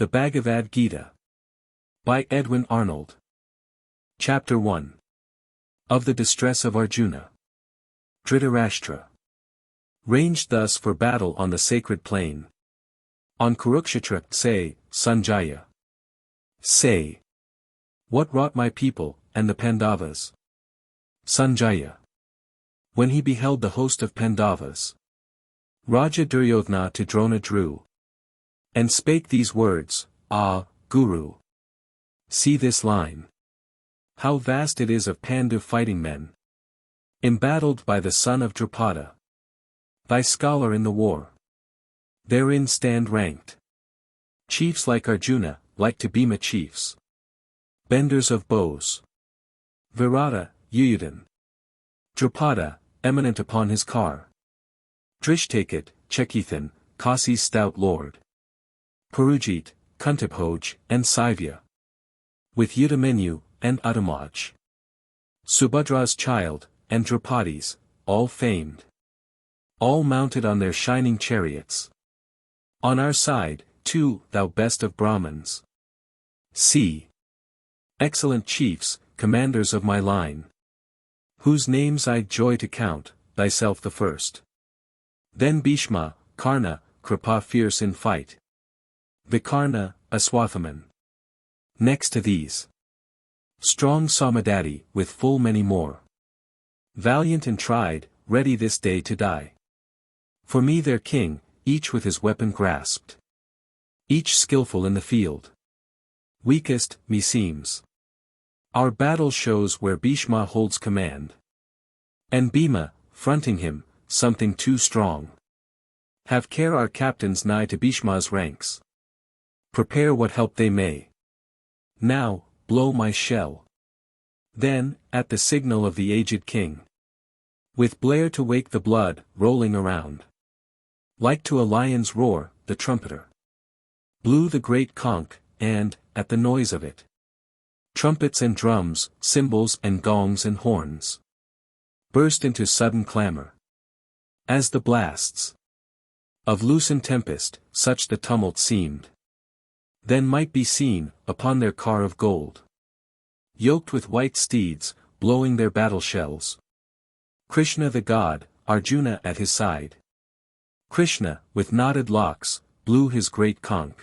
The Bhagavad Gita. By Edwin Arnold. Chapter 1. Of the Distress of Arjuna. Dhritarashtra. Ranged thus for battle on the sacred plain. On Kurukshetra, say, Sanjaya. Say. What wrought my people, and the Pandavas? Sanjaya. When he beheld the host of Pandavas. Raja Duryodhana to Drona drew. And spake these words, Ah, Guru! See this line. How vast it is of Pandu fighting men. Embattled by the son of Drupada. Thy scholar in the war. Therein stand ranked. Chiefs like Arjuna, like to Bhima chiefs. Benders of bows. Virata, Yuyudhan. Drupada, eminent upon his car. Drishtaket, Chekithan, Kasi's stout lord. Purujit, Kuntibhoj, and Saivya. With Udamenu, and Uddamaj. Subhadra's child, and Draupadi's, all famed. All mounted on their shining chariots. On our side, too, thou best of Brahmins. See. Excellent chiefs, commanders of my line. Whose names I joy to count, thyself the first. Then Bhishma, Karna, Kripa fierce in fight. Vikarna, Aswathaman. Next to these. Strong Samadati, with full many more. Valiant and tried, ready this day to die. For me their king, each with his weapon grasped. Each skillful in the field. Weakest, meseems. Our battle shows where Bhishma holds command. And Bhima, fronting him, something too strong. Have care our captains nigh to Bhishma's ranks. Prepare what help they may. Now, blow my shell. Then, at the signal of the aged king. With blare to wake the blood, rolling around. Like to a lion's roar, the trumpeter. Blew the great conch, and, at the noise of it. Trumpets and drums, cymbals and gongs and horns. Burst into sudden clamor. As the blasts. Of loosened tempest, such the tumult seemed. Then might be seen, upon their car of gold. Yoked with white steeds, blowing their battle shells. Krishna the god, Arjuna at his side. Krishna, with knotted locks, blew his great conch.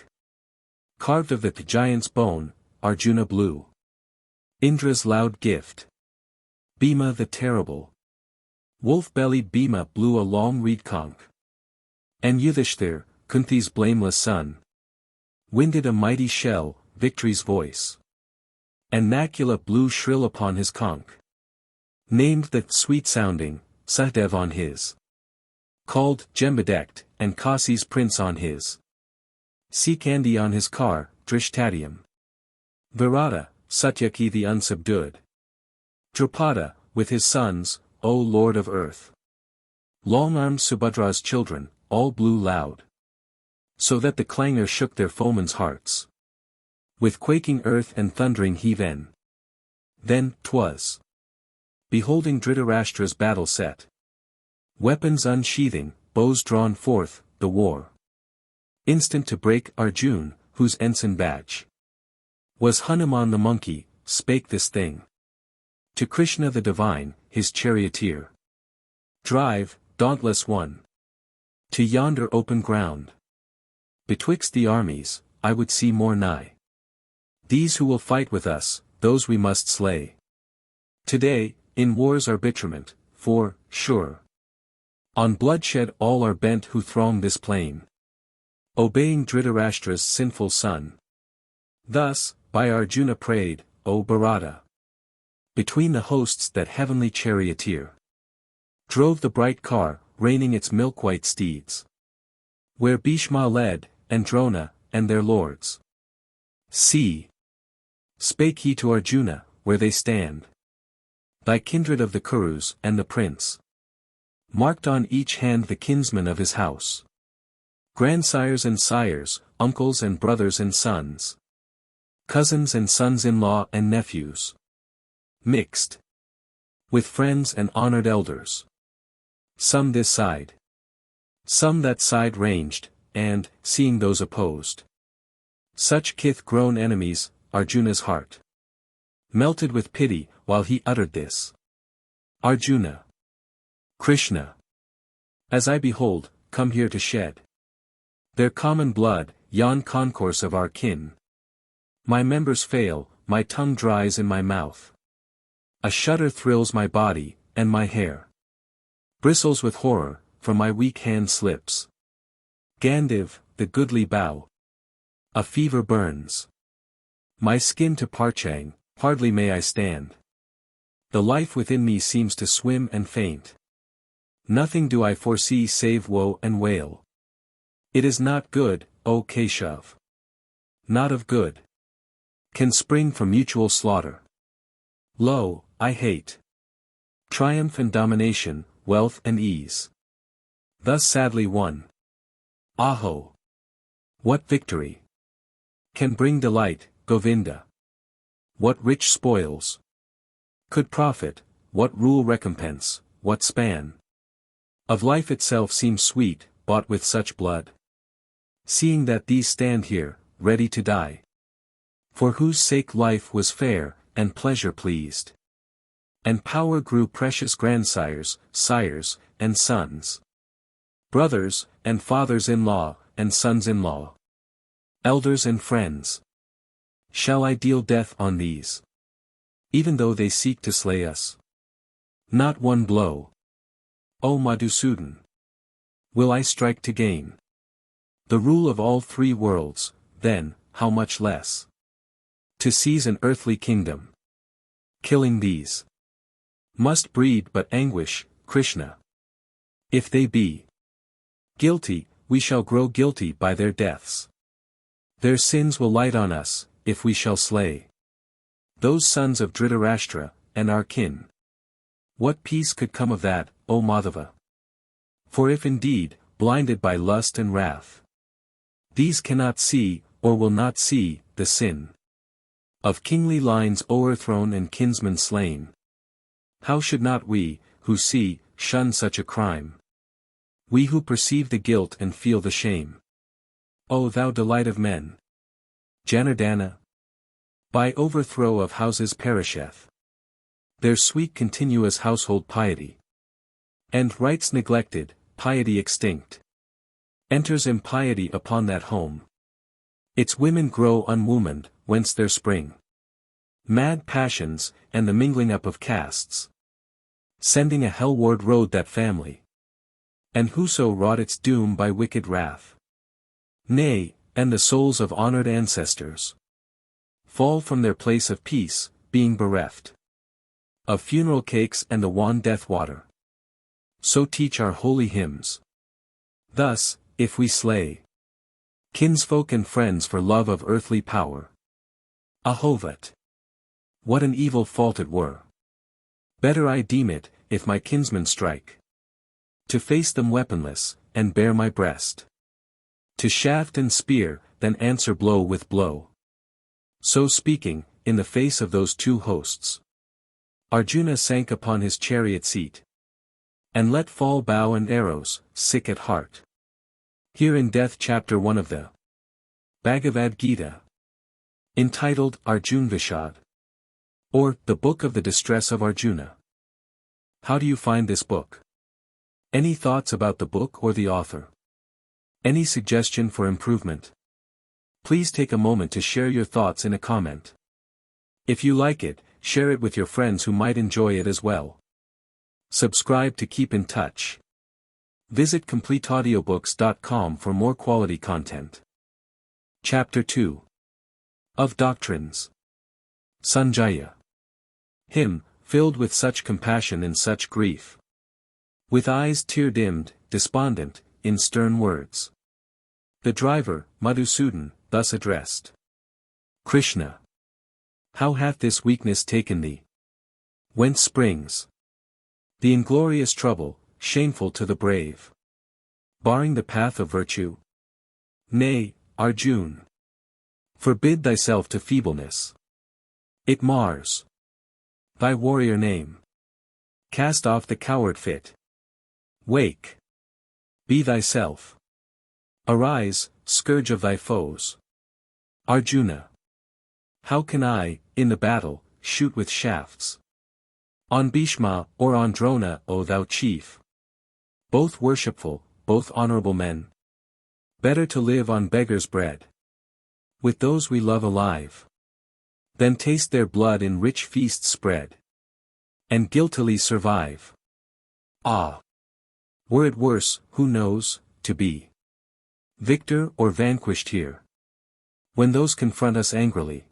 Carved of the giant's bone, Arjuna blew. Indra's loud gift. Bhima the terrible. Wolf-bellied Bhima blew a long reed conch. And Yudhishthir, Kunti's blameless son. Winded a mighty shell, victory's voice. And Nakula blew shrill upon his conch. Named the sweet-sounding, Sahdev on his. Called Jembadekt, and Kasi's prince on his. Sikandi on his car, Drishtatiam. Virata, Satyaki the unsubdued. Drupada, with his sons, O Lord of earth. Long-armed Subhadra's children, all blew loud. So that the clangor shook their foemen's hearts. With quaking earth and thundering heave-en. Then, 'twas. Beholding Dhritarashtra's battle set. Weapons unsheathing, bows drawn forth, the war. Instant to break Arjuna, whose ensign badge. Was Hanuman the monkey, spake this thing. To Krishna the divine, his charioteer. Drive, dauntless one. To yonder open ground. Betwixt the armies, I would see more nigh. These who will fight with us, those we must slay. Today, in war's arbitrament, for, sure. On bloodshed all are bent who throng this plain. Obeying Dhritarashtra's sinful son. Thus, by Arjuna prayed, O Bharata. Between the hosts that heavenly charioteer. Drove the bright car, reining its milk-white steeds. Where Bhishma led, and Drona, and their lords. See. Spake he to Arjuna, where they stand. Thy kindred of the Kurus, and the prince. Marked on each hand the kinsmen of his house. Grandsires and sires, uncles and brothers and sons. Cousins and sons-in-law and nephews. Mixed. With friends and honored elders. Some this side. Some that side ranged, and, seeing those opposed, Such kith-grown enemies, Arjuna's heart melted with pity, while he uttered this. Arjuna. Krishna. As I behold, come here to shed their common blood, yon concourse of our kin. My members fail, my tongue dries in my mouth. A shudder thrills my body, and my hair bristles with horror, from my weak hand slips Gandiv, the goodly bow. A fever burns my skin to parching, hardly may I stand. The life within me seems to swim and faint. Nothing do I foresee save woe and wail. It is not good, O Keshav. Not of good can spring from mutual slaughter. Lo, I hate triumph and domination, wealth and ease. Thus sadly won. Aho! What victory can bring delight, Govinda? What rich spoils could profit, what rule recompense, what span of life itself seems sweet, bought with such blood? Seeing that these stand here, ready to die, for whose sake life was fair, and pleasure pleased, and power grew precious grandsires, sires, and sons, brothers, and fathers-in-law, and sons-in-law, elders and friends. Shall I deal death on these, even though they seek to slay us? Not one blow, O Madhusudan, will I strike to gain the rule of all three worlds, then, how much less to seize an earthly kingdom. Killing these must breed but anguish, Krishna. If they be guilty, we shall grow guilty by their deaths. Their sins will light on us, if we shall slay those sons of Dhritarashtra, and our kin. What peace could come of that, O Madhava? For if indeed, blinded by lust and wrath, these cannot see, or will not see, the sin of kingly lines o'erthrown and kinsmen slain, how should not we, who see, shun such a crime? We who perceive the guilt and feel the shame. O thou delight of men, Janardana, by overthrow of houses perisheth their sweet continuous household piety. And rites neglected, piety extinct. Enters impiety upon that home. Its women grow unwomaned, whence there spring mad passions, and the mingling up of castes, sending a hellward road that family. And whoso wrought its doom by wicked wrath, nay, and the souls of honored ancestors, fall from their place of peace, being bereft of funeral cakes and the wan death water. So teach our holy hymns. Thus, if we slay kinsfolk and friends for love of earthly power, Ahovat! What an evil fault it were. Better I deem it, if my kinsmen strike, to face them weaponless, and bare my breast to shaft and spear, than answer blow with blow. So speaking, in the face of those two hosts, Arjuna sank upon his chariot seat, and let fall bow and arrows, sick at heart. Here in Death Chapter 1 of the Bhagavad Gita, entitled Arjun Vishad, or the Book of the Distress of Arjuna. How do you find this book? Any thoughts about the book or the author? Any suggestion for improvement? Please take a moment to share your thoughts in a comment. If you like it, share it with your friends who might enjoy it as well. Subscribe to keep in touch. Visit CompleteAudiobooks.com for more quality content. Chapter 2 of Doctrines. Sanjaya. Him, filled with such compassion and such grief, with eyes tear-dimmed, despondent, in stern words, the driver, Madhusudan, thus addressed. Krishna. How hath this weakness taken thee? Whence springs the inglorious trouble, shameful to the brave, barring the path of virtue? Nay, Arjun, forbid thyself to feebleness. It mars thy warrior name. Cast off the coward fit. Wake. Be thyself. Arise, scourge of thy foes. Arjuna. How can I, in the battle, shoot with shafts? On Bhishma or on Drona, O thou chief? Both worshipful, both honorable men. Better to live on beggar's bread, with those we love alive, than taste their blood in rich feasts spread, and guiltily survive. Ah! Were it worse, who knows, to be victor or vanquished here, when those confront us angrily,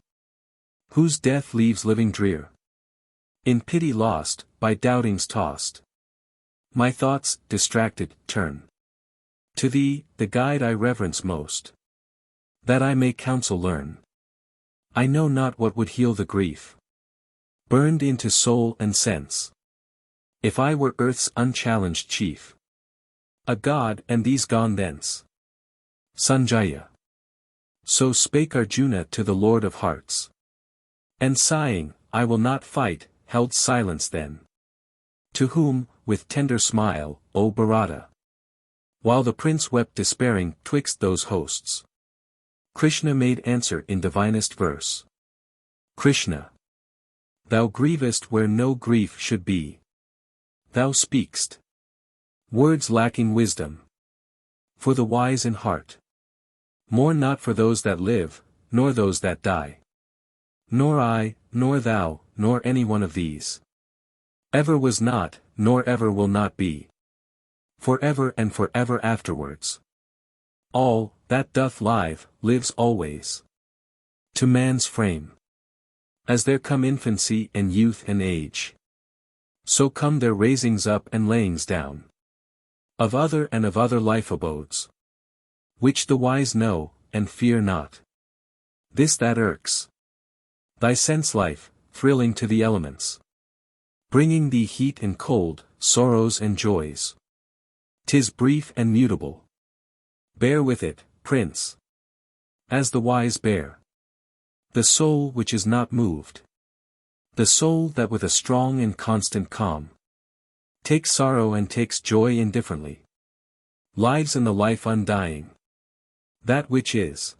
whose death leaves living drear, in pity lost, by doubtings tossed. My thoughts, distracted, turn to thee, the guide I reverence most, that I may counsel learn. I know not what would heal the grief burned into soul and sense, if I were earth's unchallenged chief, a god and these gone thence. Sanjaya. So spake Arjuna to the Lord of Hearts. And sighing, I will not fight, held silence then. To whom, with tender smile, O Bharata, while the prince wept despairing twixt those hosts, Krishna made answer in divinest verse. Krishna. Thou grievest where no grief should be. Thou speak'st words lacking wisdom. For the wise in heart. Mourn not for those that live, nor those that die. Nor I, nor thou, nor any one of these ever was not, nor ever will not be. Forever and forever afterwards. All, that doth live, lives always. To man's frame. As there come infancy and youth and age, so come their raisings up and layings down. Of other and of other life abodes, which the wise know, and fear not. This that irks thy sense life, thrilling to the elements, bringing thee heat and cold, sorrows and joys. 'Tis brief and mutable. Bear with it, prince, as the wise bear. The soul which is not moved, the soul that with a strong and constant calm takes sorrow and takes joy indifferently, lives in the life undying. That which is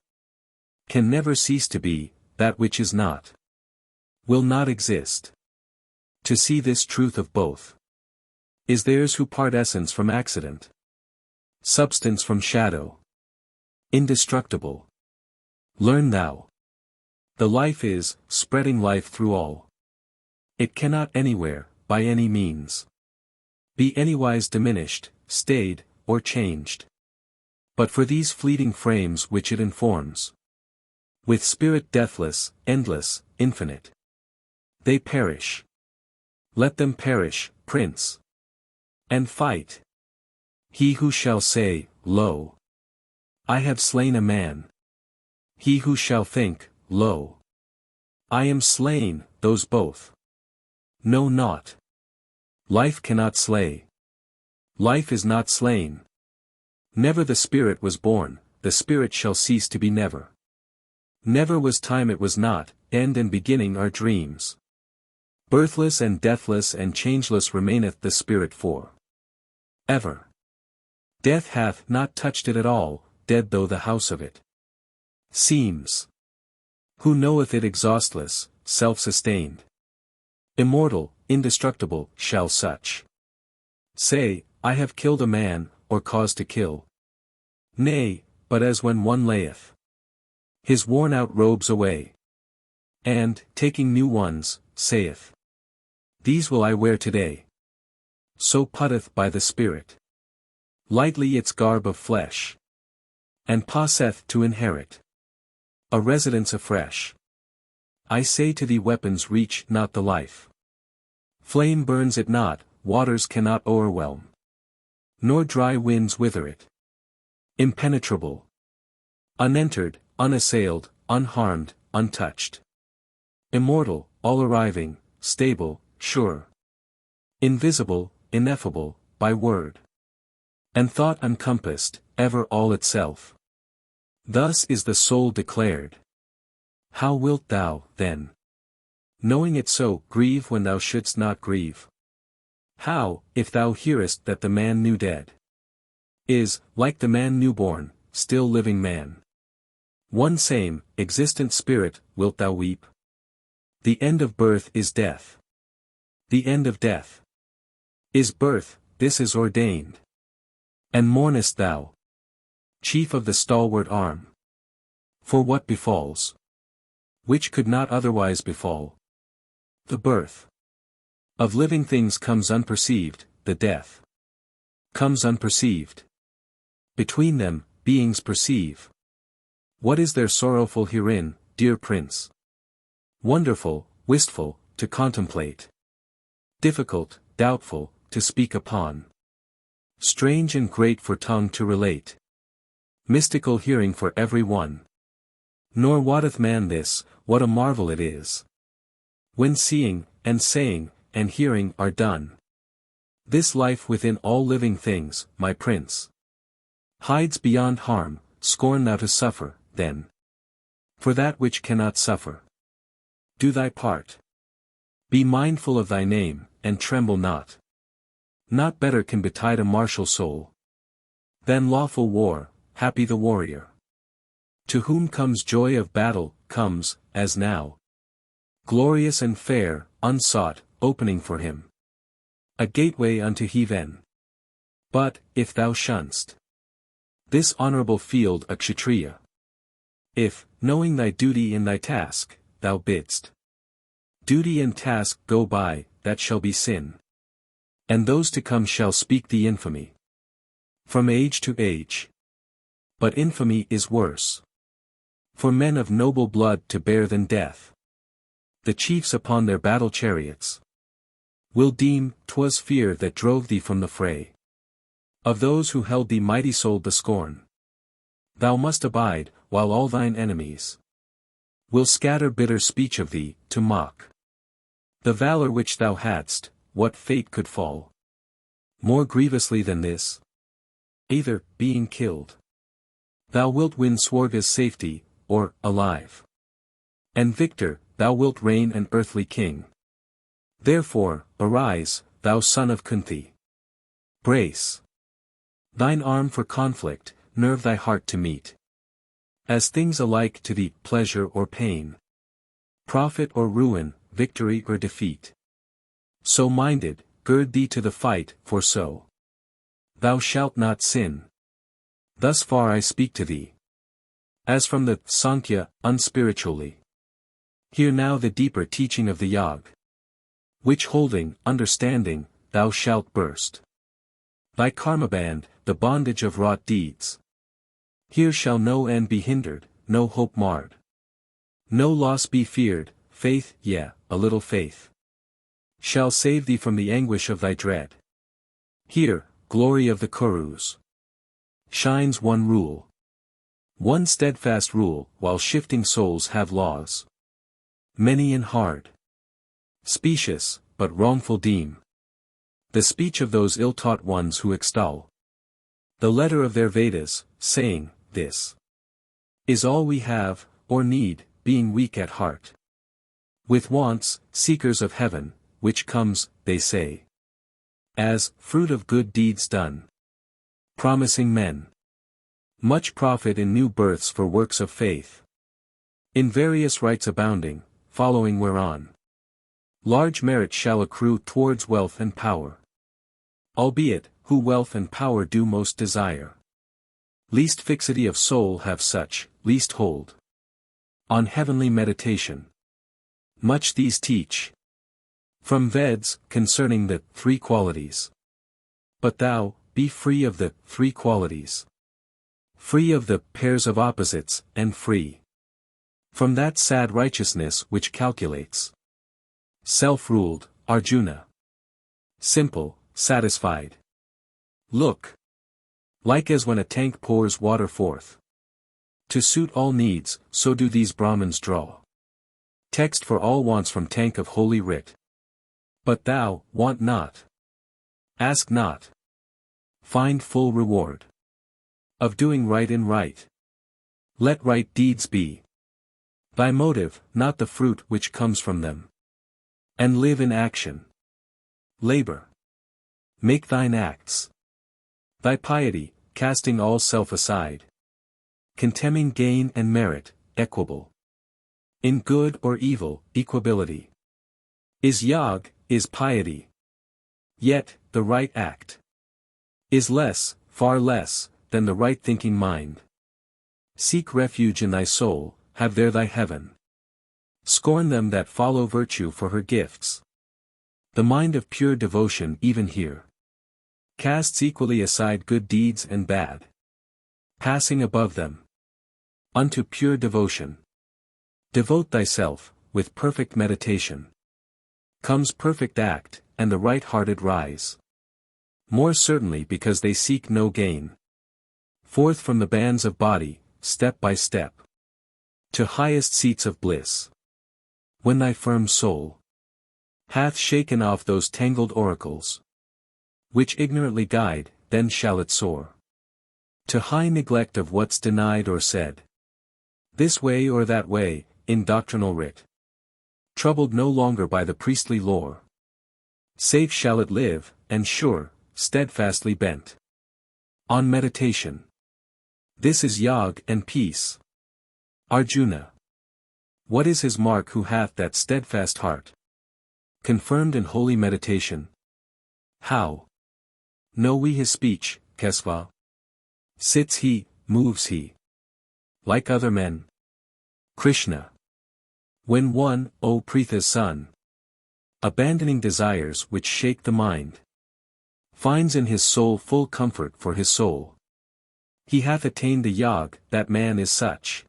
can never cease to be, that which is not will not exist. To see this truth of both is theirs who part essence from accident, substance from shadow, indestructible. Learn thou. The life is, spreading life through all. It cannot anywhere, by any means, be anywise diminished, stayed, or changed. But for these fleeting frames which it informs, with spirit deathless, endless, infinite, they perish. Let them perish, prince. And fight. He who shall say, Lo, I have slain a man. He who shall think, Lo, I am slain, those both know not. Life cannot slay. Life is not slain. Never the spirit was born, the spirit shall cease to be never. Never was time it was not, end and beginning are dreams. Birthless and deathless and changeless remaineth the spirit for ever. Death hath not touched it at all, dead though the house of it seems. Who knoweth it exhaustless, self-sustained, immortal, indestructible, shall such say, I have killed a man, or cause to kill? Nay, but as when one layeth his worn-out robes away, and, taking new ones, saith, These will I wear today. So putteth by the Spirit lightly its garb of flesh, and passeth to inherit a residence afresh. I say to thee, weapons reach not the life. Flame burns it not, waters cannot o'erwhelm, nor dry winds wither it. Impenetrable, unentered, unassailed, unharmed, untouched. Immortal, all-arriving, stable, sure. Invisible, ineffable, by word and thought encompassed, ever all itself. Thus is the soul declared. How wilt thou, then, knowing it so, grieve when thou shouldst not grieve? How, if thou hearest that the man new dead is, like the man newborn, still living man? One same, existent spirit, wilt thou weep? The end of birth is death. The end of death is birth, this is ordained. And mournest thou, chief of the stalwart arm, for what befalls, which could not otherwise befall? The birth of living things comes unperceived, the death comes unperceived. Between them, beings perceive. What is there sorrowful herein, dear prince? Wonderful, wistful, to contemplate. Difficult, doubtful, to speak upon. Strange and great for tongue to relate. Mystical hearing for every one. Nor wotteth man this, what a marvel it is, when seeing, and saying, and hearing are done. This life within all living things, my prince, hides beyond harm. Scorn thou to suffer, then, for that which cannot suffer. Do thy part. Be mindful of thy name, and tremble not. Not better can betide a martial soul than lawful war, happy the warrior, to whom comes joy of battle, comes, as now, glorious and fair, unsought, opening for him a gateway unto heaven. But, if thou shunn'st this honorable field a kshatriya, if, knowing thy duty in thy task, thou bidst duty and task go by, that shall be sin. And those to come shall speak thee infamy. From age to age. But infamy is worse for men of noble blood to bear than death. The chiefs upon their battle chariots will deem 'twas fear that drove thee from the fray. Of those who held thee mighty-souled the scorn thou must abide, while all thine enemies will scatter bitter speech of thee, to mock the valor which thou hadst. What fate could fall more grievously than this? Either, being killed, thou wilt win Swarga's safety, or, alive and victor, thou wilt reign an earthly king. Therefore, arise, thou son of Kunti. Brace thine arm for conflict, nerve thy heart to meet, as things alike to thee, pleasure or pain, profit or ruin, victory or defeat. So minded, gird thee to the fight, for so thou shalt not sin. Thus far I speak to thee, as from the Sankhya, unspiritually. Hear now the deeper teaching of the Yag, which holding, understanding, thou shalt burst thy karma band, the bondage of wrought deeds. Here shall no end be hindered, no hope marred, no loss be feared. Faith, yea, a little faith, shall save thee from the anguish of thy dread. Here, glory of the Kurus, shines one rule, one steadfast rule, while shifting souls have laws many and hard, specious, but wrongful deem the speech of those ill-taught ones who extol the letter of their Vedas, saying, this is all we have, or need, being weak at heart, with wants, seekers of heaven, which comes, they say, as fruit of good deeds done, promising men much profit in new births for works of faith, in various rites abounding, following whereon large merit shall accrue towards wealth and power. Albeit, who wealth and power do most desire, least fixity of soul have such, least hold on heavenly meditation. Much these teach from Veds, concerning the three qualities. But thou, be free of the three qualities, free of the pairs of opposites, and free from that sad righteousness which calculates. Self-ruled, Arjuna. Simple, satisfied. Look, like as when a tank pours water forth to suit all needs, so do these Brahmins draw text for all wants from tank of holy writ. But thou, want not, ask not, find full reward of doing right in right. Let right deeds be thy motive, not the fruit which comes from them. And live in action. Labor. Make thine acts thy piety, casting all self aside. contemning gain and merit, equable. In good or evil, equability. Is yog, is piety. Yet, the right act is less, far less, than the right thinking mind. Seek refuge in thy soul, have there thy heaven. Scorn them that follow virtue for her gifts. The mind of pure devotion even here casts equally aside good deeds and bad, passing above them unto pure devotion. Devote thyself, with perfect meditation. Comes perfect act, and the right-hearted rise. More certainly because they seek no gain. Forth from the bands of body, step by step, to highest seats of bliss. When thy firm soul hath shaken off those tangled oracles, which ignorantly guide, then shall it soar to high neglect of what's denied or said. This way or that way, in doctrinal writ. Troubled no longer by the priestly lore. Safe shall it live, and sure, steadfastly bent on meditation. This is yog and peace. Arjuna. What is his mark who hath that steadfast heart, confirmed in holy meditation? How know we his speech, Kesva? Sits he, moves he, like other men? Krishna. When one, O Pritha's son, abandoning desires which shake the mind, finds in his soul full comfort for his soul, he hath attained the yog, that man is such.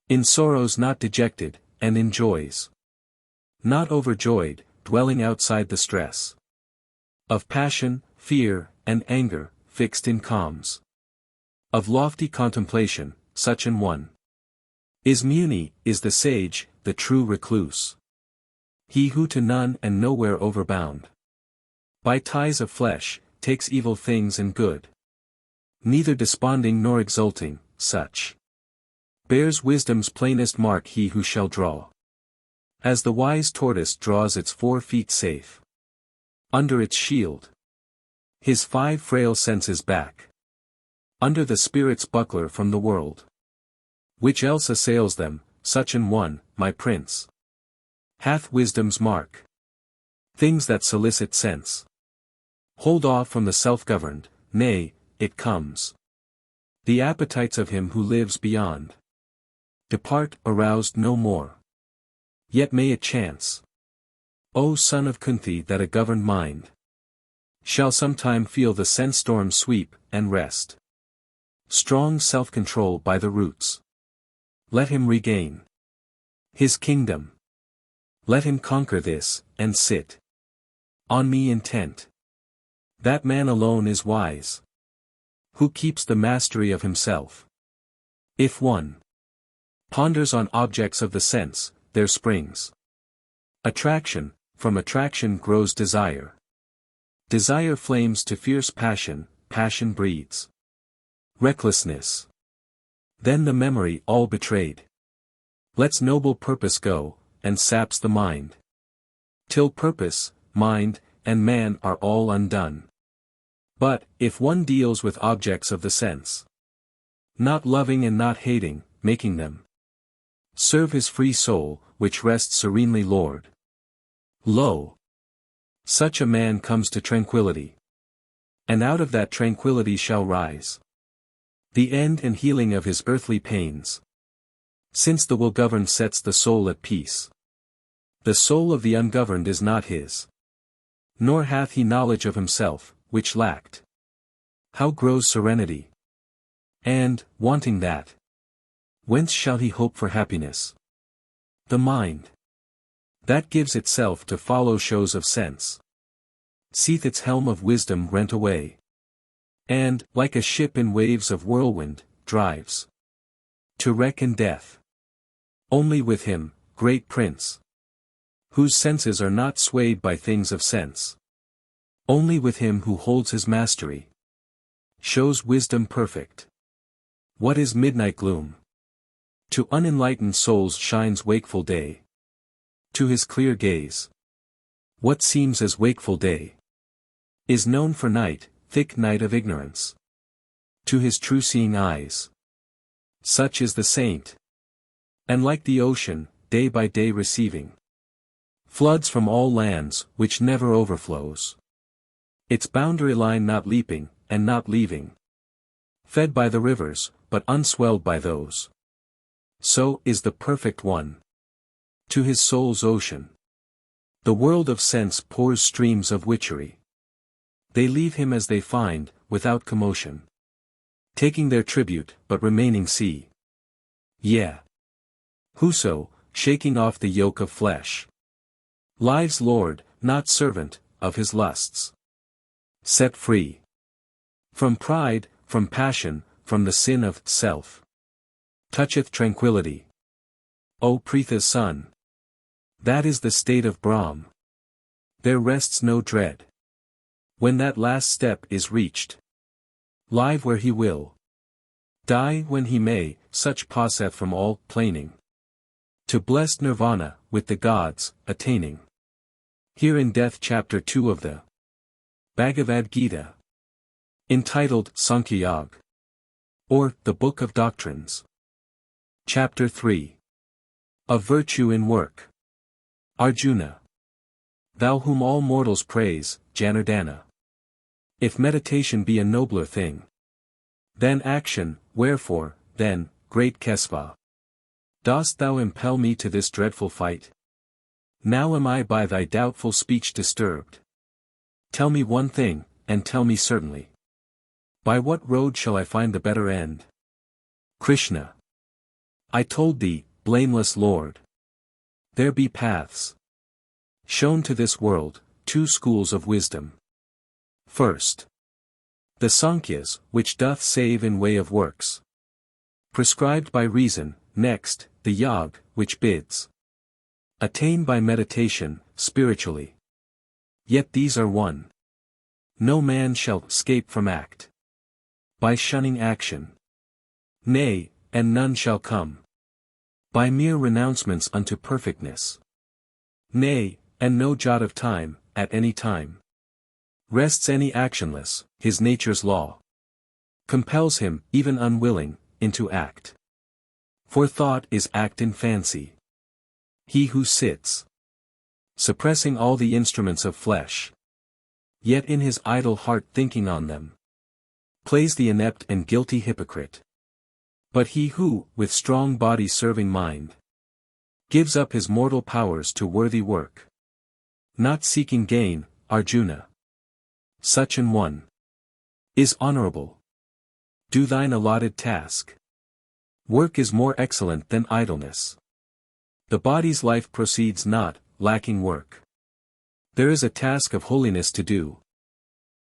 In sorrows not dejected, and in joys not overjoyed, dwelling outside the stress of passion, fear, and anger, fixed in calms of lofty contemplation, such an one is Muni, is the sage, the true recluse. He who to none and nowhere overbound by ties of flesh, takes evil things and good, neither desponding nor exulting, such bears wisdom's plainest mark he who shall draw. As the wise tortoise draws its 4 feet safe under its shield, his 5 frail senses back under the spirit's buckler from the world, which else assails them, such an one, my prince, hath wisdom's mark. Things that solicit sense hold off from the self-governed, nay, it comes. The appetites of him who lives beyond depart, aroused no more. Yet may it chance, O son of Kunti, that a governed mind shall sometime feel the sense-storm sweep, and rest strong self-control by the roots. Let him regain his kingdom. Let him conquer this, and sit on me intent. That man alone is wise, who keeps the mastery of himself. If one ponders on objects of the sense, there springs attraction, from attraction grows desire. Desire flames to fierce passion, passion breeds recklessness. Then the memory all betrayed lets noble purpose go, and saps the mind, till purpose, mind, and man are all undone. But, if one deals with objects of the sense, not loving and not hating, making them serve his free soul, which rests serenely Lord, lo! Such a man comes to tranquility, and out of that tranquility shall rise the end and healing of his earthly pains, since the will governed sets the soul at peace. The soul of the ungoverned is not his, nor hath he knowledge of himself, which lacked. How grows serenity? And, wanting that, whence shall he hope for happiness? The mind that gives itself to follow shows of sense seeth its helm of wisdom rent away, and, like a ship in waves of whirlwind, drives to wreck and death. Only with him, great prince, whose senses are not swayed by things of sense, only with him who holds his mastery, shows wisdom perfect. What is midnight gloom? To unenlightened souls shines wakeful day. To his clear gaze, what seems as wakeful day is known for night, thick night of ignorance. To his true-seeing eyes, Such is the saint. And like the ocean, day by day receiving floods from all lands, which never overflows. Its boundary line not leaping, and not leaving. Fed by the rivers, but unswelled by those. So is the perfect one. To his soul's ocean. The world of sense pours streams of witchery. They leave him as they find, without commotion. Taking their tribute, but remaining sea. Yeah. Whoso, shaking off the yoke of flesh. Lives Lord, not servant, of his lusts. Set free. From pride, from passion, from the sin of self. Toucheth tranquility. O Pritha's son. That is the state of Brahm. There rests no dread. When that last step is reached. Live where he will. Die when he may, such passeth from all plaining. To blessed nirvana, with the gods, attaining. Here in Death Chapter 2 of the Bhagavad Gita. Entitled Sankhya Yoga. Or, the Book of Doctrines. Chapter 3. Of Virtue in Work. Arjuna. Thou whom all mortals praise, Janardana. If meditation be a nobler thing. Then action, wherefore, then, great Kesava. Dost thou impel me to this dreadful fight? Now am I by thy doubtful speech disturbed. Tell me one thing, and tell me certainly. By what road shall I find the better end? Krishna. I told thee, blameless Lord. There be paths. Shown to this world, two schools of wisdom. First. The Sankhyas, which doth save in way of works. Prescribed by reason, next, the Yoga, which bids. Attain by meditation, spiritually. Yet these are one. No man shall escape from act. By shunning action. Nay, and none shall come. By mere renouncements unto perfectness. Nay, and no jot of time, at any time. Rests any actionless, his nature's law. Compels him, even unwilling, into act. For thought is act in fancy. He who sits, suppressing all the instruments of flesh, yet in his idle heart thinking on them, plays the inept and guilty hypocrite. But he who, with strong body serving mind, gives up his mortal powers to worthy work, not seeking gain, Arjuna. Such an one is honorable. Do thine allotted task. Work is more excellent than idleness. The body's life proceeds not, lacking work. There is a task of holiness to do.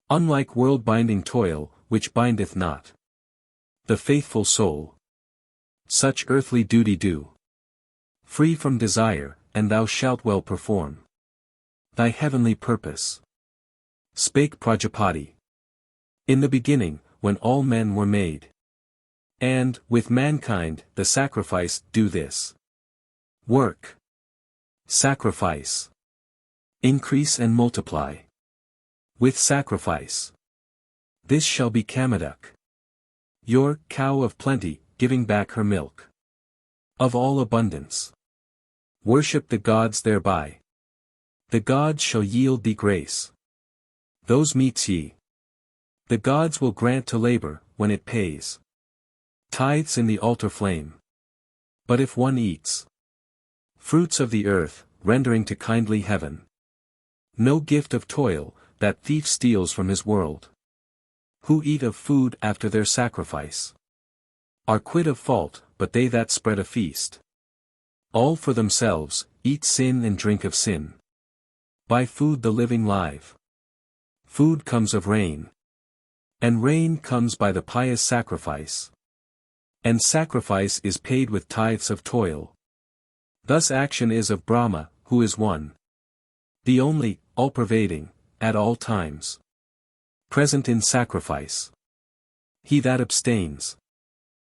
Unlike world-binding toil, which bindeth not the faithful soul. Such earthly duty do. Free from desire, and thou shalt well perform thy heavenly purpose. Spake Prajapati. In the beginning, when all men were made. And, with mankind, the sacrifice, do this. Work. Sacrifice. Increase and multiply. With sacrifice. This shall be Kamadak. Your cow of plenty, giving back her milk. Of all abundance. Worship the gods thereby. The gods shall yield thee grace. Those meets ye. The gods will grant to labor, when it pays. Tithes in the altar flame. But if one eats fruits of the earth, rendering to kindly heaven no gift of toil, that thief steals from his world. Who eat of food after their sacrifice are quit of fault, but they that spread a feast, all for themselves, eat sin and drink of sin. By food the living live. Food comes of rain. And rain comes by the pious sacrifice. And sacrifice is paid with tithes of toil. Thus action is of Brahma, who is one. The only, all-pervading, at all times. Present in sacrifice. He that abstains.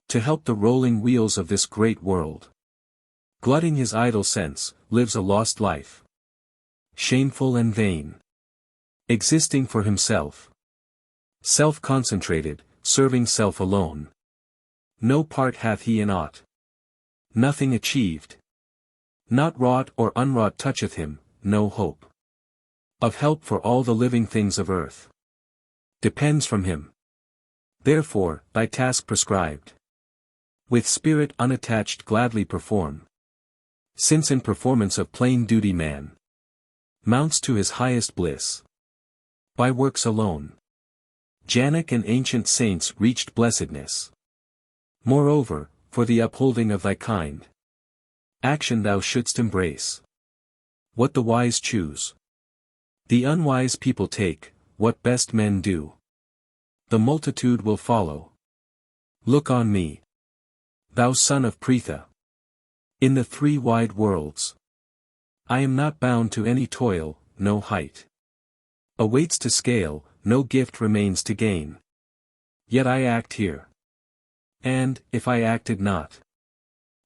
To help the rolling wheels of this great world. Glutting his idle sense, lives a lost life. Shameful and vain. Existing for himself. Self-concentrated, serving self alone. No part hath he in aught. Nothing achieved. Not wrought or unwrought toucheth him, no hope of help for all the living things of earth depends from him. Therefore, thy task prescribed, with spirit unattached gladly perform. Since in performance of plain duty man mounts to his highest bliss by works alone. Januk and ancient saints reached blessedness. Moreover, for the upholding of thy kind, action thou shouldst embrace. What the wise choose, the unwise people take. What best men do, the multitude will follow. Look on me, thou son of Pritha. In the three wide worlds, I am not bound to any toil, no height awaits to scale, no gift remains to gain. Yet I act here. And, if I acted not,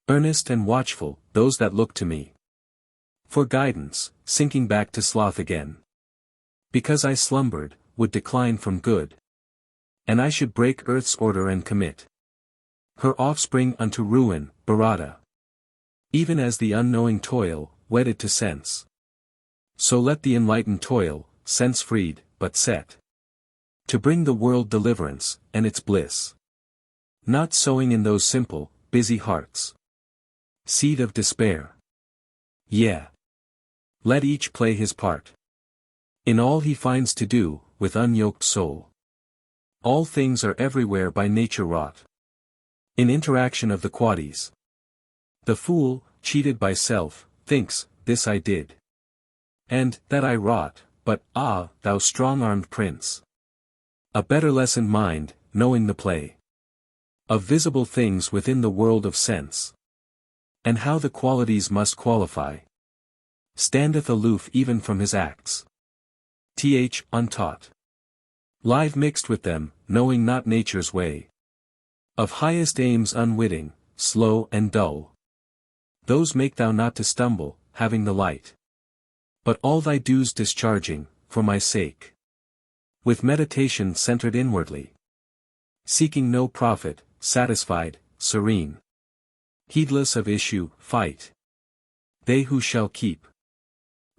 earnest and watchful, those that look to me for guidance, sinking back to sloth again, because I slumbered, would decline from good. And I should break earth's order and commit her offspring unto ruin, Bharata. Even as the unknowing toil, wedded to sense, so let the enlightened toil, sense-freed, but set to bring the world deliverance, and its bliss. Not sowing in those simple, busy hearts seed of despair. Yeah. Let each play his part in all he finds to do, with unyoked soul. All things are everywhere by nature wrought, in interaction of the qualities. The fool, cheated by self, thinks, this I did, and that I wrought, but, ah, thou strong-armed prince, a better lessoned mind, knowing the play of visible things within the world of sense, and how the qualities must qualify, standeth aloof even from his acts. Untaught, live mixed with them, knowing not nature's way, of highest aims unwitting, slow and dull. Those make thou not to stumble, having the light, but all thy dues discharging, for my sake, with meditation centered inwardly, seeking no profit, satisfied, serene, heedless of issue, fight. They who shall keep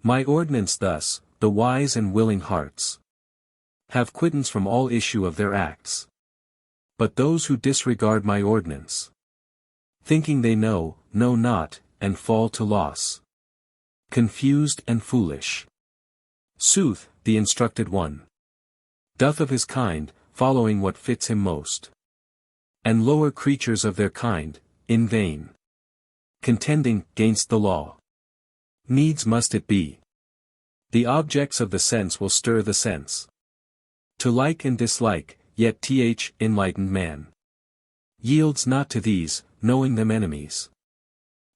my ordinance thus, the wise and willing hearts, have quittance from all issue of their acts. But those who disregard my ordinance, thinking they know not, and fall to loss, confused and foolish. Sooth, the instructed one doth of his kind, following what fits him most, and lower creatures of their kind, in vain contending gainst the law. Needs must it be. The objects of the sense will stir the sense to like and dislike, yet enlightened man yields not to these, knowing them enemies.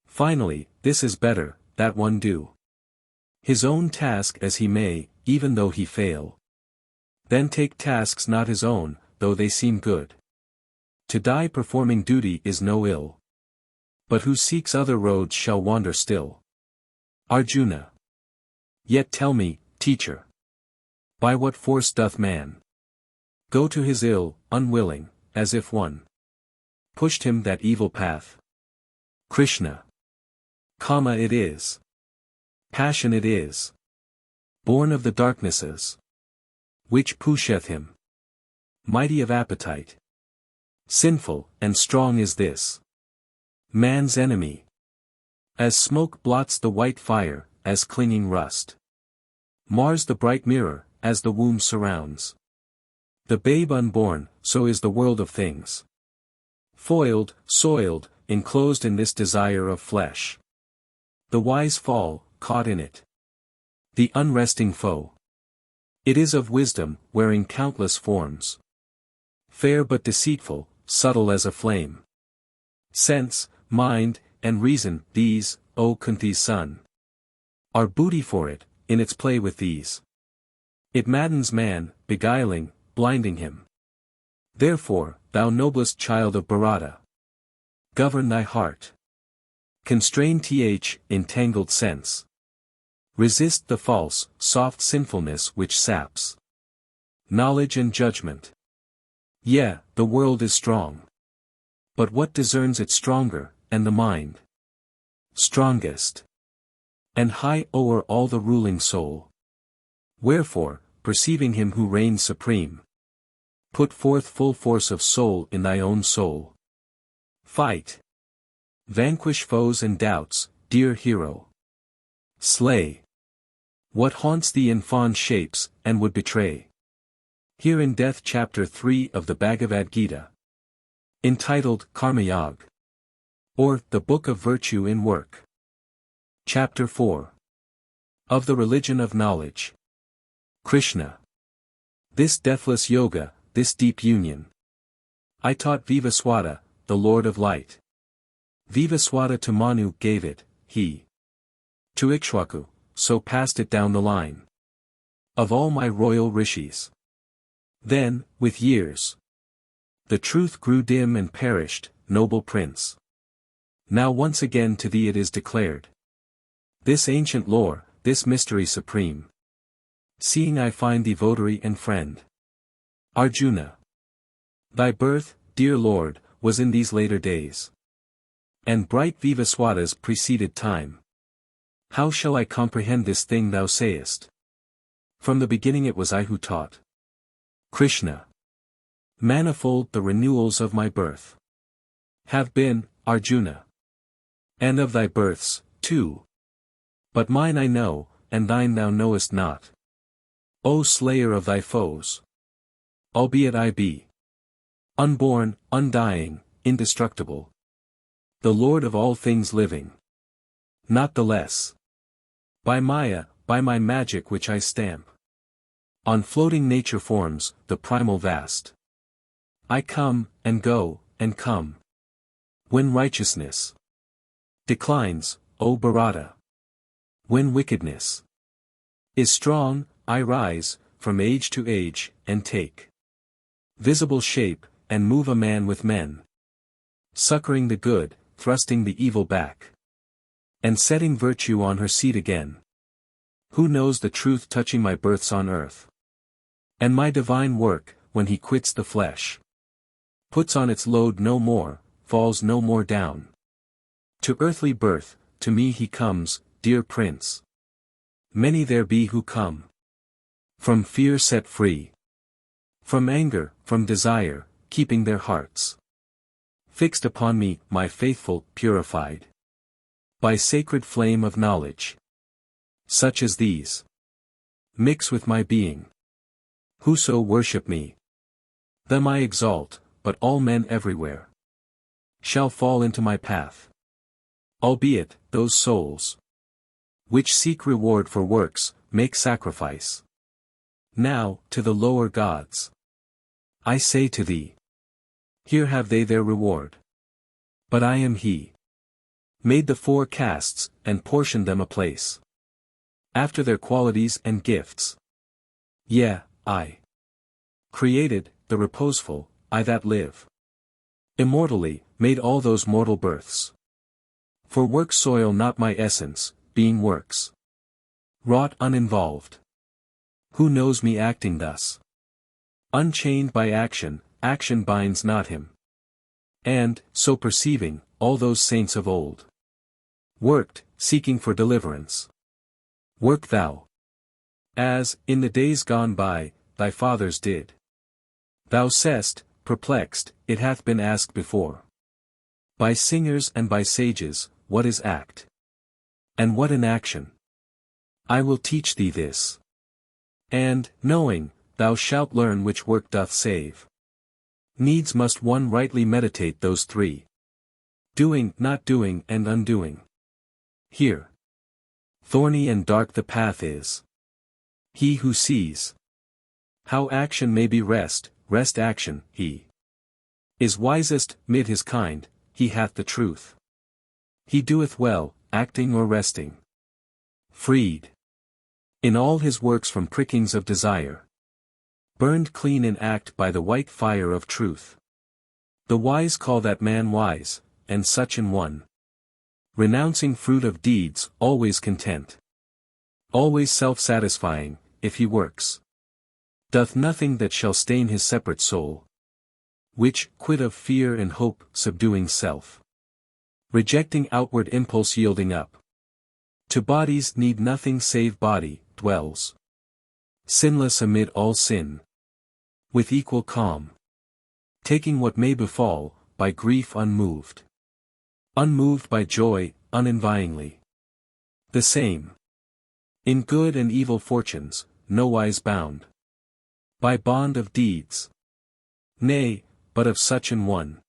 Finally, this is better, that one do his own task as he may, even though he fail. Then take tasks not his own, though they seem good. To die performing duty is no ill. But who seeks other roads shall wander still. Arjuna. Yet tell me, teacher, by what force doth man go to his ill, unwilling, as if one pushed him that evil path? Krishna. It is. Passion it is. Born of the darknesses, which pusheth him. Mighty of appetite. Sinful, and strong is this man's enemy. As smoke blots the white fire, as clinging rust mars the bright mirror, as the womb surrounds the babe unborn, so is the world of things. Foiled, soiled, enclosed in this desire of flesh. The wise fall, caught in it. The unresting foe. It is of wisdom, wearing countless forms. Fair but deceitful, subtle as a flame. Sense, mind, and reason, these, O Kunti's son, are booty for it, in its play with these. It maddens man, beguiling, blinding him. Therefore, thou noblest child of Bharata, govern thy heart. Constrain entangled sense. Resist the false, soft sinfulness which saps knowledge and judgment. The world is strong. But what discerns it stronger, and the mind strongest, and high o'er all the ruling soul? Wherefore, perceiving him who reigns supreme, put forth full force of soul in thy own soul. Fight. Vanquish foes and doubts, dear hero. Slay what haunts thee in fond shapes, and would betray. Here in Death Chapter 3 of the Bhagavad Gita, entitled Karma Yoga, or the Book of Virtue in Work. Chapter 4. Of the Religion of Knowledge. Krishna. This deathless yoga, this deep union, I taught Vivaswata, the Lord of Light. Vivaswata to Manu gave it, he to Ikshwaku, so passed it down the line of all my royal rishis. Then, with years, the truth grew dim and perished, noble prince. Now once again to thee it is declared, this ancient lore, this mystery supreme. Seeing I find thee votary and friend. Arjuna. Thy birth, dear Lord, was in these later days, and bright Vivaswata's preceded time. How shall I comprehend this thing thou sayest? From the beginning it was I who taught. Krishna. Manifold the renewals of my birth have been, Arjuna. And of thy births, too. But mine I know, and thine thou knowest not. O slayer of thy foes! Albeit I be unborn, undying, indestructible, the Lord of all things living. Not the less. By Maya, by my magic which I stamp on floating nature forms, the primal vast, I come, and go, and come. When righteousness declines, O Bharata. When wickedness is strong, I rise, from age to age, and take visible shape, and move a man with men. Succoring the good, thrusting the evil back, and setting virtue on her seat again. Who knows the truth touching my births on earth? And my divine work, when he quits the flesh, puts on its load no more, falls no more down. To earthly birth, to me he comes, dear prince. Many there be who come from fear set free, from anger, from desire, keeping their hearts fixed upon me, my faithful, purified by sacred flame of knowledge. Such as these mix with my being. Whoso worship me, them I exalt, but all men everywhere shall fall into my path. Albeit, those souls which seek reward for works, make sacrifice. Now, to the lower gods, I say to thee, here have they their reward. But I am he, made the four castes, and portioned them a place after their qualities and gifts. Yea, I created, the reposeful, I that live immortally, made all those mortal births. For works soil not my essence, being works wrought uninvolved. Who knows me acting thus? Unchained by action, action binds not him. And, so perceiving, all those saints of old worked, seeking for deliverance. Work thou, as, in the days gone by, thy fathers did. Thou sayest, perplexed, it hath been asked before, by singers and by sages, what is act? And what in action? I will teach thee this. And, knowing, thou shalt learn which work doth save. Needs must one rightly meditate those three: doing, not doing, and undoing. Here, thorny and dark the path is. He who sees how action may be rest action, he is wisest, mid his kind, he hath the truth. He doeth well, acting or resting. Freed in all his works from prickings of desire. Burned clean in act by the white fire of truth. The wise call that man wise, and such an one. Renouncing fruit of deeds, always content. Always self-satisfying, if he works. Doth nothing that shall stain his separate soul. which, quit of fear and hope, subduing self. Rejecting outward impulse yielding up. To bodies need nothing save body, dwells. Sinless amid all sin. With equal calm. Taking what may befall, by grief unmoved. Unmoved by joy, unenvyingly. The same. In good and evil fortunes, nowise bound. By bond of deeds. Nay, but of such an one.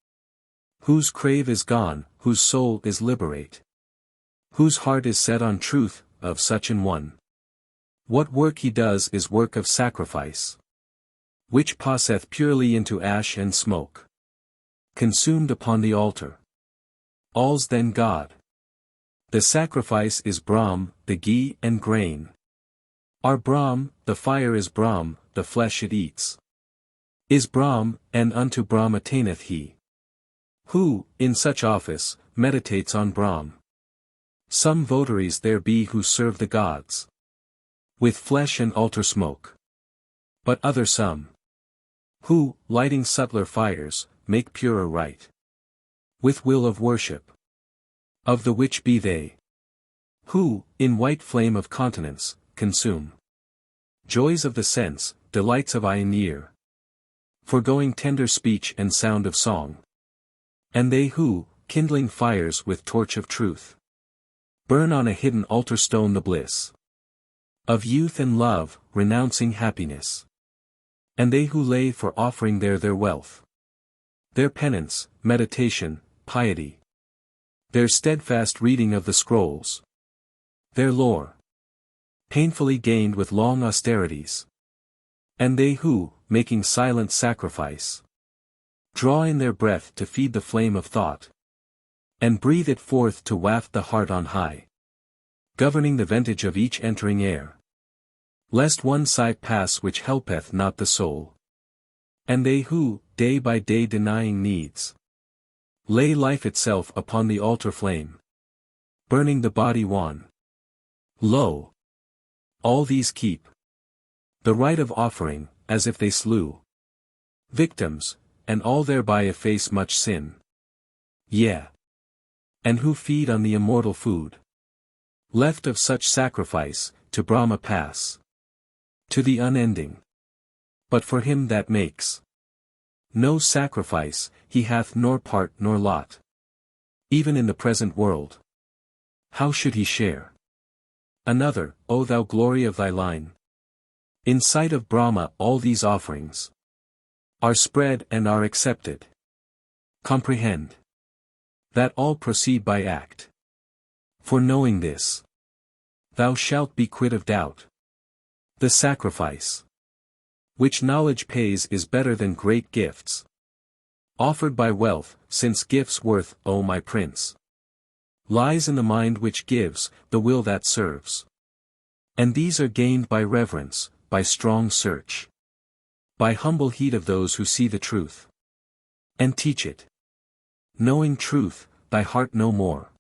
Whose crave is gone, whose soul is liberate. Whose heart is set on truth, of such an one. What work he does is work of sacrifice. Which passeth purely into ash and smoke. Consumed upon the altar. All's then God. The sacrifice is Brahm, the ghee and grain. Are Brahm, the fire is Brahm, the flesh it eats. Is Brahm, and unto Brahm attaineth he. Who, in such office, meditates on Brahm. Some votaries there be who serve the gods. With flesh and altar smoke. But other some. Who, lighting subtler fires, make purer right. With will of worship. Of the which be they. Who, in white flame of continence, consume. Joys of the sense, delights of eye and ear. Foregoing tender speech and sound of song. And they who, kindling fires with torch of truth. Burn on a hidden altar stone the bliss. Of youth and love, renouncing happiness. And they who lay for offering there their wealth. Their penance, meditation, piety. Their steadfast reading of the scrolls. Their lore. Painfully gained with long austerities. And they who, making silent sacrifice. Draw in their breath to feed the flame of thought. And breathe it forth to waft the heart on high. Governing the ventage of each entering air. Lest one sigh pass which helpeth not the soul. And they who, day by day denying needs. Lay life itself upon the altar flame. Burning the body wan. Lo! All these keep. The rite of offering, as if they slew. Victims, and all thereby efface much sin. Yea. And who feed on the immortal food. Left of such sacrifice, to Brahma pass. To the unending. But for him that makes no sacrifice, he hath nor part nor lot. Even in the present world. How should he share? Another, O thou glory of thy line. In sight of Brahma all these offerings are spread and are accepted. Comprehend that all proceed by act. For knowing this, thou shalt be quit of doubt. The sacrifice which knowledge pays is better than great gifts. Offered by wealth, since gifts' worth, O my prince, lies in the mind which gives, the will that serves. And these are gained by reverence, by strong search. By humble heed of those who see the truth. And teach it. Knowing truth, thy heart no more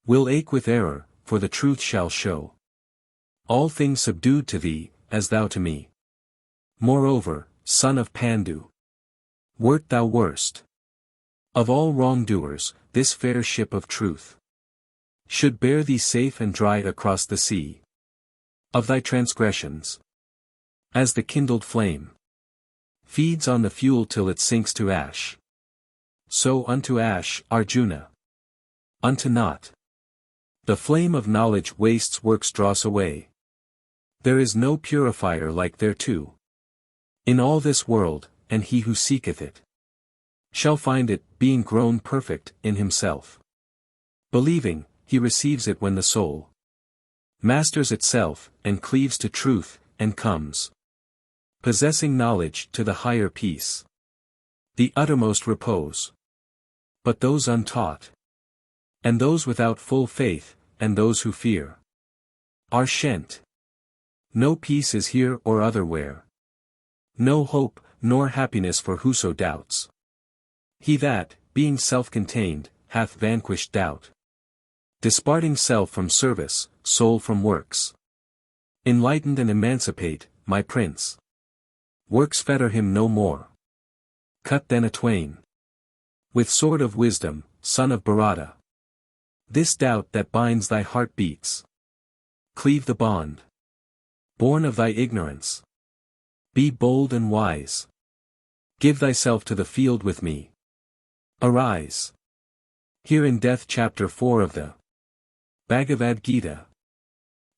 will ache with error, for the truth shall show. All things subdued to thee, as thou to me. Moreover, son of Pandu, wert thou worst of all wrongdoers, this fair ship of truth should bear thee safe and dry across the sea of thy transgressions. As the kindled flame feeds on the fuel till it sinks to ash, so unto ash, Arjuna, unto naught. The flame of knowledge wastes works dross away. There is no purifier like thereto. In all this world, and he who seeketh it shall find it, being grown perfect in himself. Believing, he receives it when the soul masters itself, and cleaves to truth, and comes, possessing knowledge, to the higher peace, the uttermost repose. But those untaught, and those without full faith, and those who fear, are shent. No peace is here or otherwhere. No hope, nor happiness for whoso doubts. He that, being self-contained, hath vanquished doubt. Disparting self from service, soul from works. Enlightened and emancipate, my prince. Works fetter him no more. Cut then atwain. With sword of wisdom, son of Bharata. This doubt that binds thy heart beats. Cleave the bond. Born of thy ignorance. Be bold and wise. Give thyself to the field with me. Arise. Here in Death Chapter 4 of the Bhagavad Gita,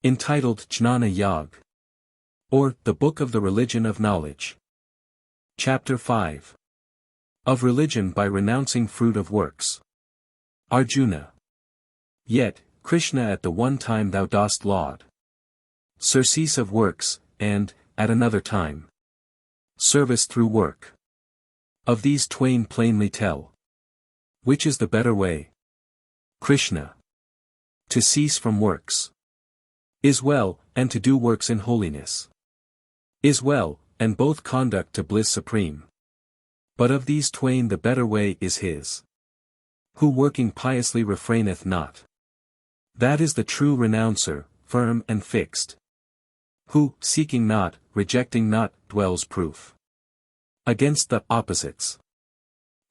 entitled Jnana Yag, or the Book of the Religion of Knowledge. Chapter 5. Of Religion by Renouncing Fruit of Works. Arjuna. Yet, Krishna at the one time thou dost laud. Surcease of works, and, at another time, service through work. Of these twain plainly tell. Which is the better way? Krishna. To cease from works is well, and to do works in holiness is well, and both conduct to bliss supreme. But of these twain the better way is his who working piously refraineth not. That is the true renouncer, firm and fixed. Who, seeking not, rejecting not, dwells proof against the opposites.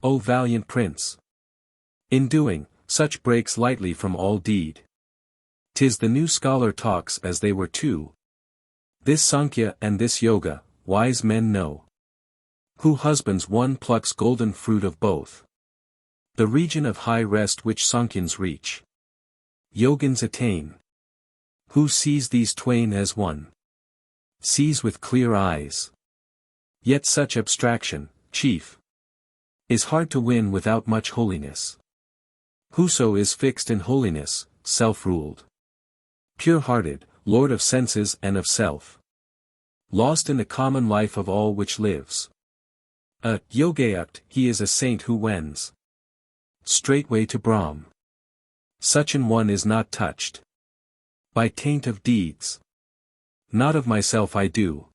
O valiant prince! In doing, such breaks lightly from all deed. 'Tis the new scholar talks as they were two. This Sankhya and this Yoga, wise men know. Who husbands one plucks golden fruit of both. The region of high rest which Sankhyans reach, Yogins attain. Who sees these twain as one, sees with clear eyes. Yet such abstraction, chief, is hard to win without much holiness. Whoso is fixed in holiness, self-ruled, pure-hearted, lord of senses and of self, lost in the common life of all which lives. A yogayukt, he is a saint who wends straightway to Brahm. Such an one is not touched by taint of deeds. Not of myself I do.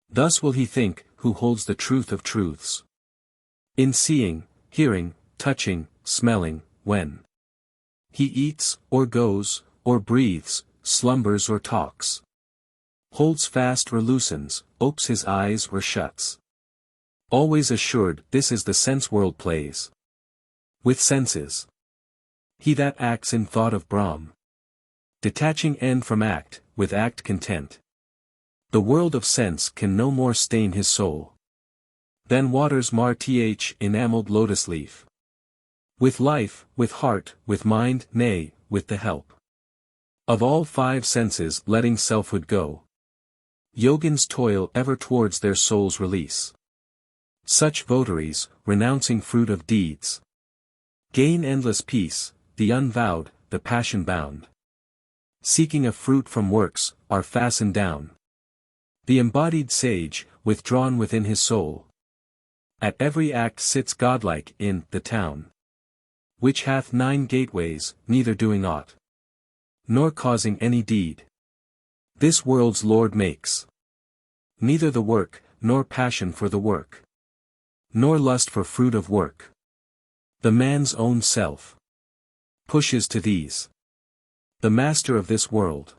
Thus will he think, who holds the truth of truths. In seeing, hearing, touching, smelling, when he eats, or goes, or breathes, slumbers or talks, holds fast or loosens, opes his eyes or shuts. Always assured this is the sense world plays with senses. He that acts in thought of Brahm, detaching end from act, with act content. The world of sense can no more stain his soul than waters mar enameled lotus leaf. With life, with heart, with mind, nay, with the help of all five senses letting selfhood go, Yogins toil ever towards their soul's release. Such votaries, renouncing fruit of deeds, gain endless peace, the unvowed, the passion-bound, seeking a fruit from works, are fastened down. The embodied sage, withdrawn within his soul, at every act sits godlike in the town, which hath 9 gateways, neither doing aught, nor causing any deed. This world's Lord makes neither the work, nor passion for the work, nor lust for fruit of work. The man's own self pushes to these. The master of this world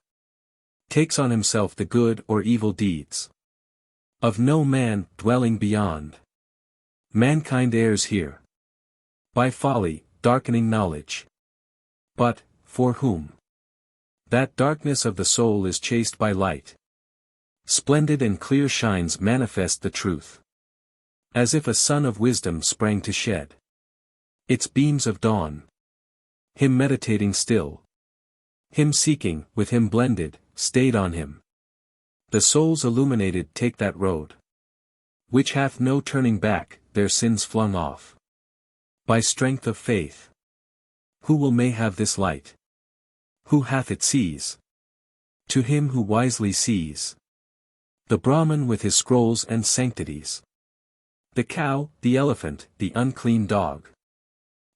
takes on himself the good or evil deeds of no man dwelling beyond. Mankind errs here by folly, darkening knowledge. But, for whom that darkness of the soul is chased by light, splendid and clear shines manifest the truth, as if a sun of wisdom sprang to shed its beams of dawn. Him meditating still, him seeking, with him blended, stayed on him. The souls illuminated take that road which hath no turning back, their sins flung off by strength of faith. Who will may have this light? Who hath it sees? To him who wisely sees the Brahman with his scrolls and sanctities, the cow, the elephant, the unclean dog,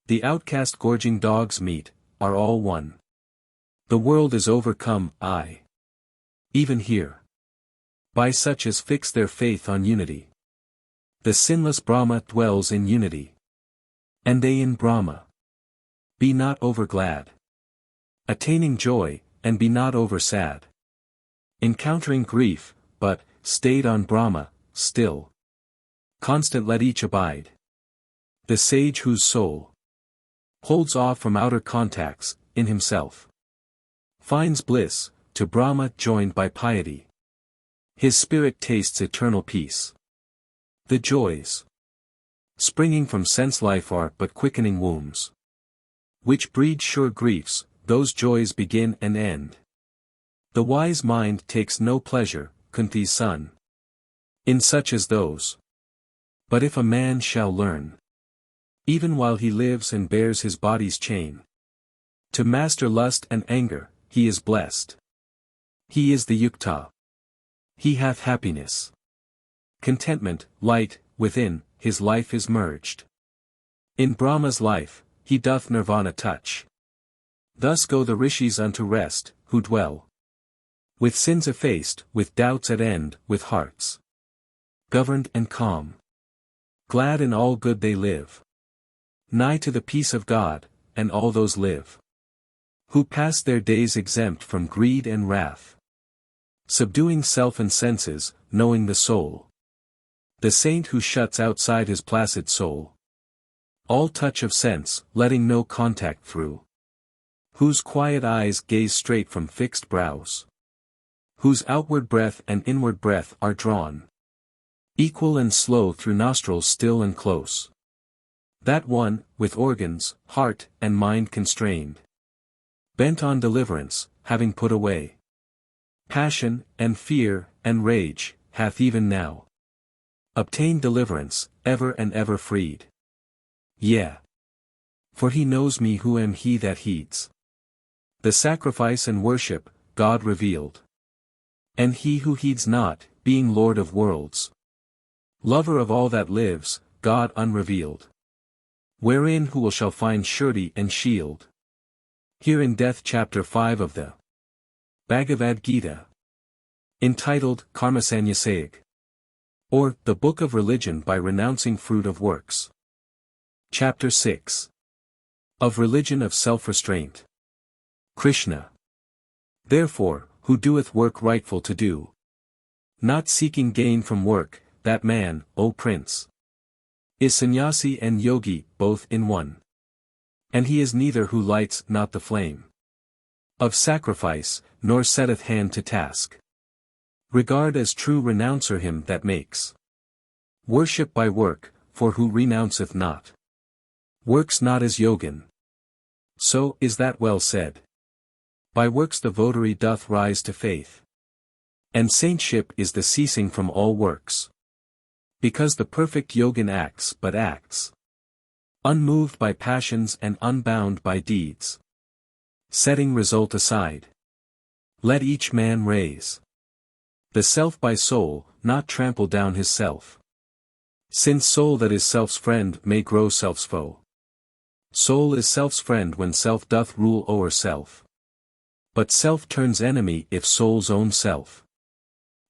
the outcast gorging dog's meat, are all one. The world is overcome, aye, even here, by such as fix their faith on unity. The sinless Brahma dwells in unity, and they in Brahma. Be not over glad, attaining joy, and be not over sad, encountering grief, but, stayed on Brahma, still. Constant let each abide. The sage whose soul holds off from outer contacts, in himself finds bliss, to Brahma joined by piety. His spirit tastes eternal peace. The joys springing from sense life are but quickening wombs, which breed sure griefs. Those joys begin and end. The wise mind takes no pleasure, Kunti's son, in such as those. But if a man shall learn, even while he lives and bears his body's chain, to master lust and anger, he is blessed. He is the yukta. He hath happiness. Contentment, light, within, his life is merged. In Brahma's life, he doth nirvana touch. Thus go the rishis unto rest, who dwell with sins effaced, with doubts at end, with hearts governed and calm. Glad in all good they live, nigh to the peace of God, and all those live who pass their days exempt from greed and wrath, subduing self and senses, knowing the soul. The saint who shuts outside his placid soul all touch of sense, letting no contact through, whose quiet eyes gaze straight from fixed brows, whose outward breath and inward breath are drawn equal and slow through nostrils still and close. That one, with organs, heart, and mind constrained, bent on deliverance, having put away passion, and fear, and rage, hath even now obtained deliverance, ever and ever freed. Yea. For he knows me who am he that heeds the sacrifice and worship, God revealed. And he who heeds not, being Lord of worlds, lover of all that lives, God unrevealed. Wherein who shall find surety and shield? Here in Death Chapter 5 of the Bhagavad Gita, entitled Karmasanyasayag, or The Book of Religion by Renouncing Fruit of Works. Chapter 6. Of Religion of Self-Restraint. Krishna. Therefore, who doeth work rightful to do, not seeking gain from work, that man, O prince, is sannyasi and yogi, both in one. And he is neither who lights not the flame of sacrifice, nor setteth hand to task. Regard as true renouncer him that makes worship by work, for who renounceth not, works not as yogin. So is that well said. By works the votary doth rise to faith, and saintship is the ceasing from all works. Because the perfect yogin acts but acts, unmoved by passions and unbound by deeds. Setting result aside, let each man raise the self by soul, not trample down his self. Since soul that is self's friend may grow self's foe. Soul is self's friend when self doth rule o'er self. But self turns enemy if soul's own self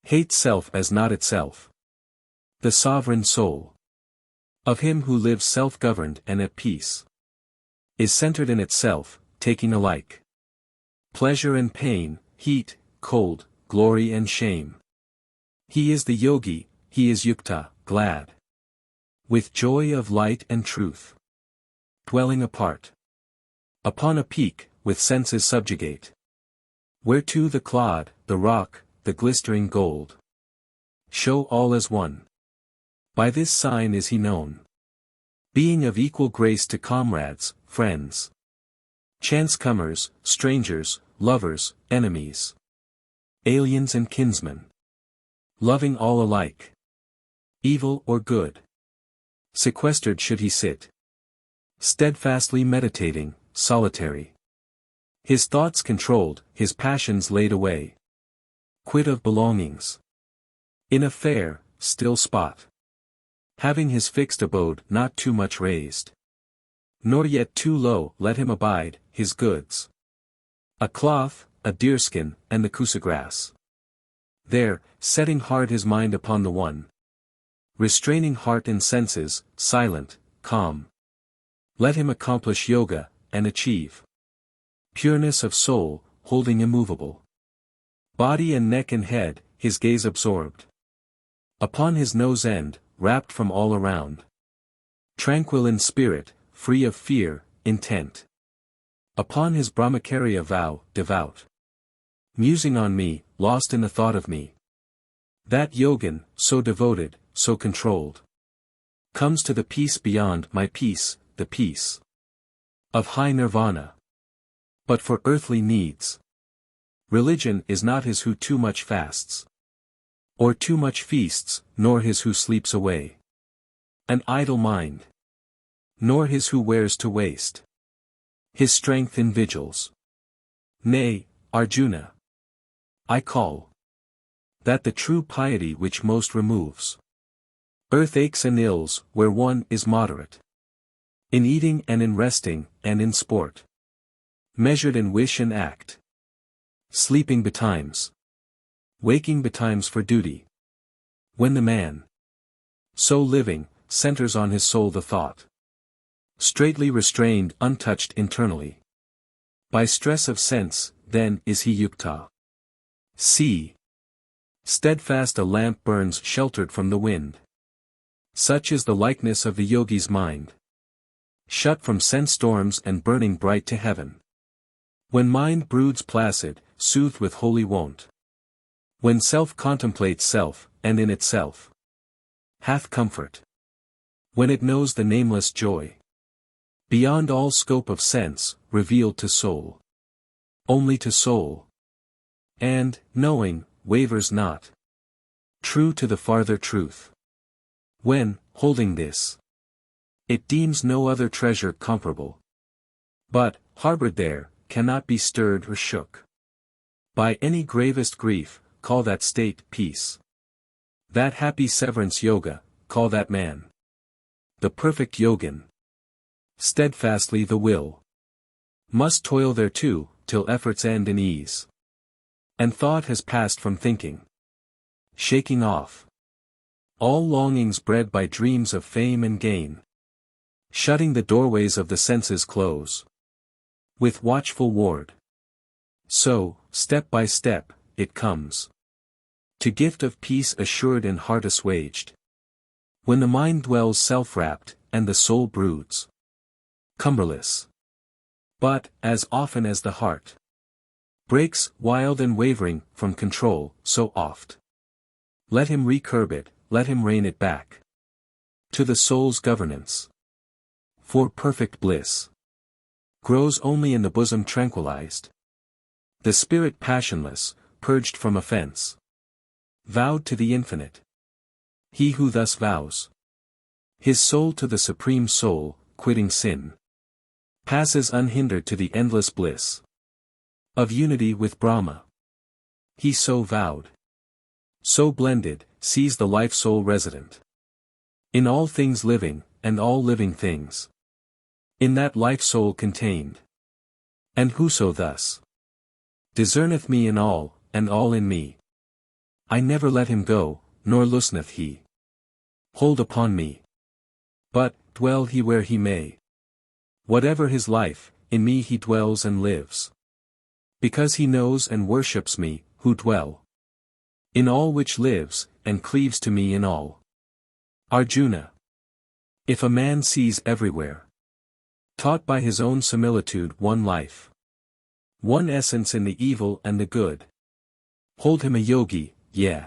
hates self as not itself. The sovereign soul of him who lives self-governed and at peace is centered in itself, taking alike pleasure and pain, heat, cold, glory and shame. He is the yogi, he is yukta, glad with joy of light and truth, dwelling apart upon a peak, with senses subjugate, whereto the clod, the rock, the glistering gold show all as one. By this sign is he known, being of equal grace to comrades, friends, chance-comers, strangers, lovers, enemies, aliens and kinsmen, loving all alike, evil or good. Sequestered should he sit, steadfastly meditating, solitary, his thoughts controlled, his passions laid away, quit of belongings, in a fair, still spot, having his fixed abode not too much raised, nor yet too low. Let him abide, his goods, a cloth, a deerskin, and the kusagrass. There, setting hard his mind upon the one, restraining heart and senses, silent, calm. Let him accomplish yoga, and achieve pureness of soul, holding immovable body and neck and head, his gaze absorbed upon his nose end, wrapped from all around. Tranquil in spirit, free of fear, intent. Upon his Brahmacharya vow, devout. Musing on me, lost in the thought of me. That yogin, so devoted, so controlled, comes to the peace beyond my peace, the peace of high nirvana. But for earthly needs, religion is not his who too much fasts, or too much feasts, nor his who sleeps away an idle mind, nor his who wears to waste his strength in vigils. Nay, Arjuna, I call that the true piety which most removes earth aches and ills, where one is moderate in eating and in resting and in sport, measured in wish and act, sleeping betimes, waking betimes for duty. When the man, so living, centers on his soul the thought, straightly restrained, untouched internally by stress of sense, then is he yukta. See, steadfast a lamp burns sheltered from the wind. Such is the likeness of the yogi's mind, shut from sense storms and burning bright to heaven. When mind broods placid, soothed with holy wont. When self contemplates self, and in itself hath comfort. When it knows the nameless joy, beyond all scope of sense, revealed to soul. Only to soul. And, knowing, wavers not. True to the farther truth. When, holding this, it deems no other treasure comparable, but, harbored there, cannot be stirred or shook by any gravest grief, call that state peace. That happy severance yoga, call that man the perfect yogin. Steadfastly the will must toil thereto, till efforts end in ease, and thought has passed from thinking, shaking off all longings bred by dreams of fame and gain, shutting the doorways of the senses close with watchful ward. So, step by step, it comes to gift of peace assured and heart assuaged. When the mind dwells self-wrapped, and the soul broods cumberless. But, as often as the heart breaks, wild and wavering, from control, so oft let him recurb it, let him rein it back to the soul's governance. For perfect bliss grows only in the bosom tranquilized, the spirit passionless, purged from offense, vowed to the infinite. He who thus vows his soul to the supreme soul, quitting sin, passes unhindered to the endless bliss of unity with Brahma. He so vowed, so blended, sees the life-soul resident in all things living, and all living things in that life-soul contained. And whoso thus discerneth me in all, and all in me, I never let him go, nor looseneth he hold upon me. But, dwell he where he may, whatever his life, in me he dwells and lives, because he knows and worships me, who dwell in all which lives, and cleaves to me in all. Arjuna, if a man sees everywhere, taught by his own similitude, one life, one essence in the evil and the good, hold him a yogi, yea,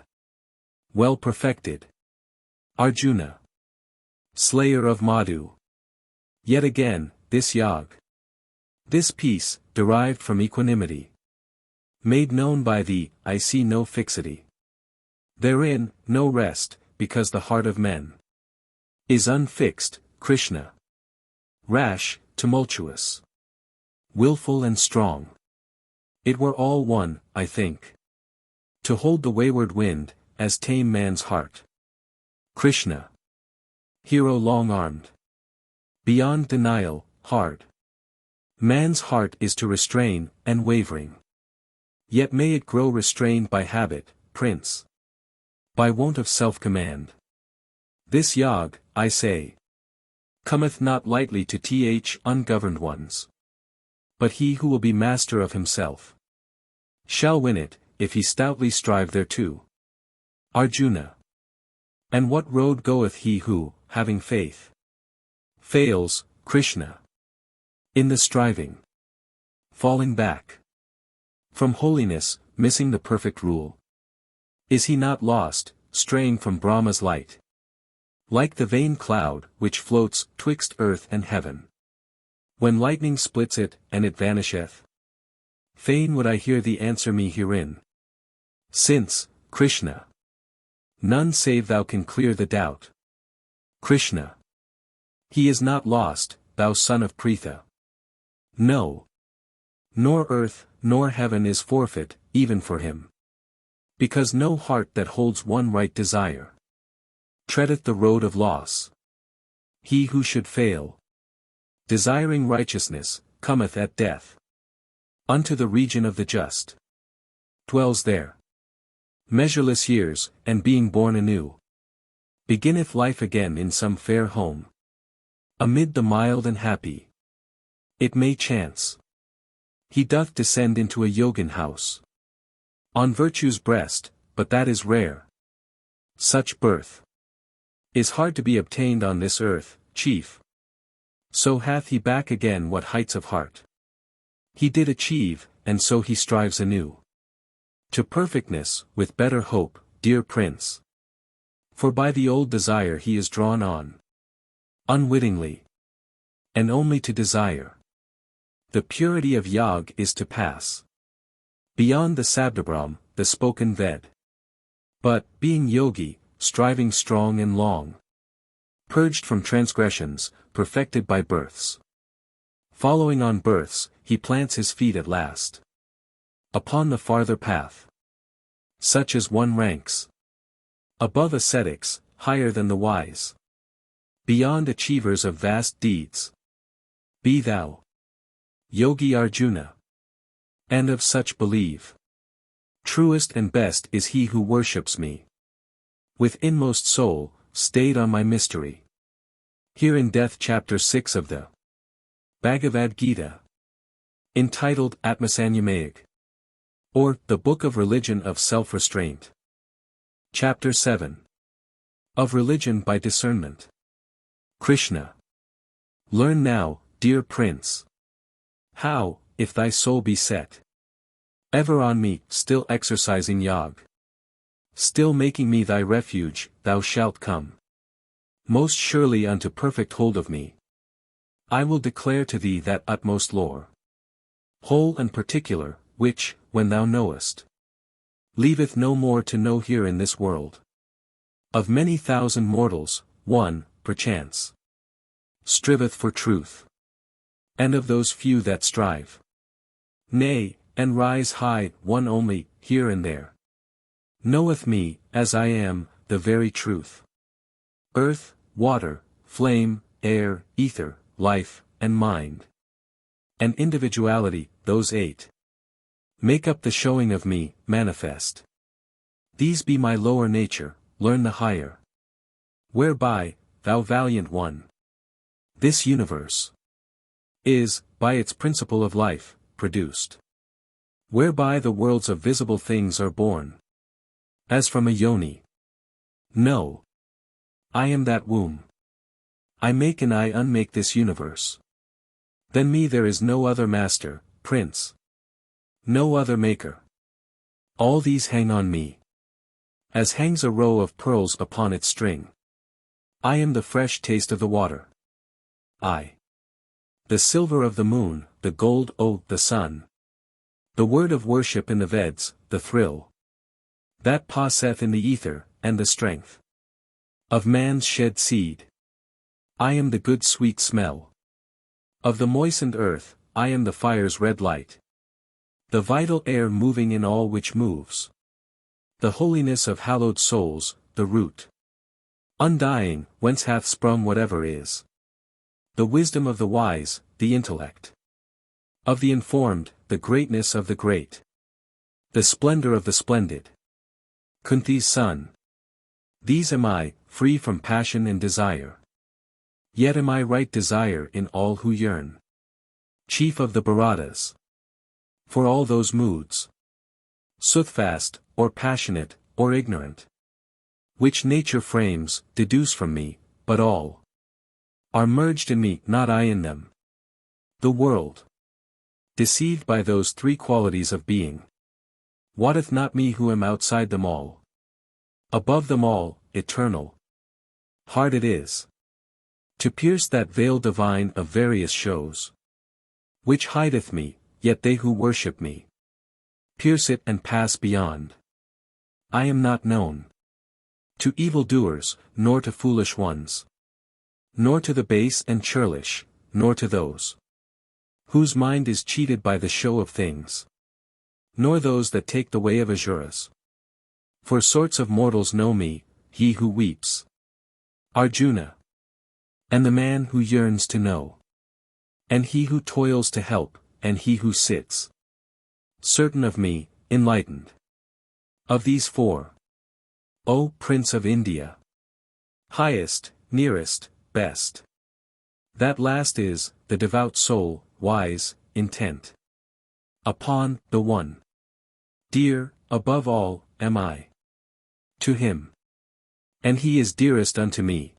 well perfected. Arjuna, slayer of Madhu. Yet again, this yag, this peace, derived from equanimity, made known by thee, I see no fixity therein, no rest, because the heart of men is unfixed, Krishna. Rash, tumultuous, willful and strong. It were all one, I think, to hold the wayward wind, as tame man's heart. Krishna, hero long-armed, beyond denial, hard. Man's heart is to restrain, and wavering. Yet may it grow restrained by habit, prince, by wont of self-command. This yag, I say, cometh not lightly to ungoverned ones. But he who will be master of himself shall win it, if he stoutly strive thereto. Arjuna, And what road goeth he who, having faith, fails, Krishna, in the striving, falling back from holiness, missing the perfect rule? Is he not lost, straying from Brahma's light? Like the vain cloud, which floats twixt earth and heaven, when lightning splits it, and it vanisheth? Fain would I hear thee answer me herein. Since, Krishna, none save thou can clear the doubt. Krishna, he is not lost, thou son of Pritha. No. Nor earth, nor heaven is forfeit, even for him. Because no heart that holds one right desire treadeth the road of loss. He who should fail, desiring righteousness, cometh at death unto the region of the just, dwells there measureless years, and being born anew, beginneth life again in some fair home, amid the mild and happy. It may chance he doth descend into a yogin house, on virtue's breast, but that is rare. Such birth is hard to be obtained on this earth, chief. So hath he back again what heights of heart he did achieve, and so he strives anew to perfectness, with better hope, dear prince. For by the old desire he is drawn on, unwittingly, and only to desire. The purity of Yag is to pass beyond the Sabdabrahm, the spoken Ved. But, being yogi, striving strong and long, purged from transgressions, perfected by births, following on births, he plants his feet at last upon the farther path, such as one ranks above ascetics, higher than the wise, beyond achievers of vast deeds. Be thou, Yogi Arjuna, and of such believe. Truest and best is he who worships me with inmost soul, stayed on my mystery. Here in Death Chapter 6 of the Bhagavad Gita, entitled Atmasanyamag, or the Book of Religion of Self-Restraint. Chapter 7. Of Religion by Discernment. Krishna. Learn now, dear Prince, how, if thy soul be set ever on me, still exercising Yag, still making me thy refuge, thou shalt come most surely unto perfect hold of me. I will declare to thee that utmost lore, whole and particular, which, when thou knowest, leaveth no more to know here in this world. Of many thousand mortals, one, perchance, striveth for truth, and of those few that strive, nay, and rise high, one only, here and there, knoweth me, as I am, the very truth. Earth, water, flame, air, ether, life, and mind, and individuality, those 8, make up the showing of me, manifest. These be my lower nature, learn the higher. Whereby, thou valiant one, this universe is, by its principle of life, produced. Whereby the worlds of visible things are born, as from a yoni. No. I am that womb. I make and I unmake this universe. Than me there is no other master, prince. No other maker. All these hang on me, as hangs a row of pearls upon its string. I am the fresh taste of the water. I, the silver of the moon, the gold, the sun. The word of worship in the Veds, the thrill that passeth in the ether, and the strength of man's shed seed. I am the good sweet smell of the moistened earth, I am the fire's red light, the vital air moving in all which moves, the holiness of hallowed souls, the root undying, whence hath sprung whatever is, the wisdom of the wise, the intellect of the informed, the greatness of the great, the splendor of the splendid. Kunti's son. These am I, free from passion and desire. Yet am I right desire in all who yearn. Chief of the Bharatas. For all those moods, soothfast, or passionate, or ignorant, which nature frames, deduce from me, but all are merged in me, not I in them. The world, deceived by those three qualities of being, wotteth not me who am outside them all. Above them all, eternal. Hard it is to pierce that veil divine of various shows, which hideth me, yet they who worship me pierce it and pass beyond. I am not known to evildoers, nor to foolish ones, nor to the base and churlish, nor to those whose mind is cheated by the show of things, nor those that take the way of asuras. For sorts of mortals know me, he who weeps, Arjuna, and the man who yearns to know, and he who toils to help, and he who sits certain of me, enlightened. Of these four, O Prince of India, highest, nearest, best, that last is, the devout soul, wise, intent upon the one. Dear, above all, am I to him, and he is dearest unto me.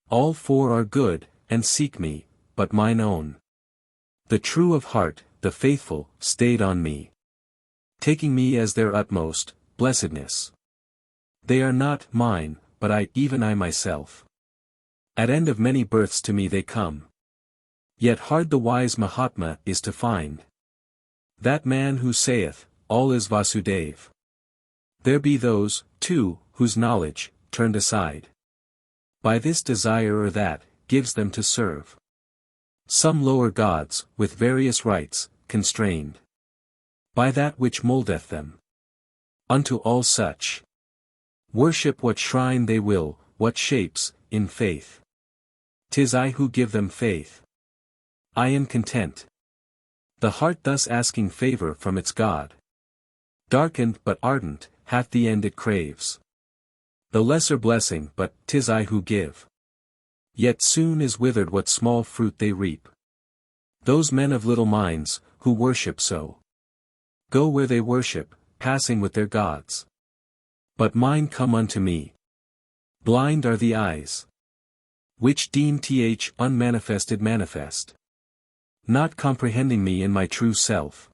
All four are good, and seek me, but mine own. The true of heart, the faithful, stayed on me, taking me as their utmost blessedness. They are not mine, but I, even I myself. At end of many births to me they come. Yet hard the wise Mahatma is to find. That man who saith, all is Vasudev. There be those, too, whose knowledge, turned aside by this desire or that, gives them to serve some lower gods, with various rites, constrained by that which mouldeth them. Unto all such worship what shrine they will, what shapes, in faith. 'Tis I who give them faith. I am content. The heart thus asking favor from its God, darkened but ardent, hath the end it craves. The lesser blessing, but 'tis I who give. Yet soon is withered what small fruit they reap. Those men of little minds, who worship so, go where they worship, passing with their gods. But mine come unto me. Blind are the eyes, which deem th unmanifested manifest, not comprehending me in my true self.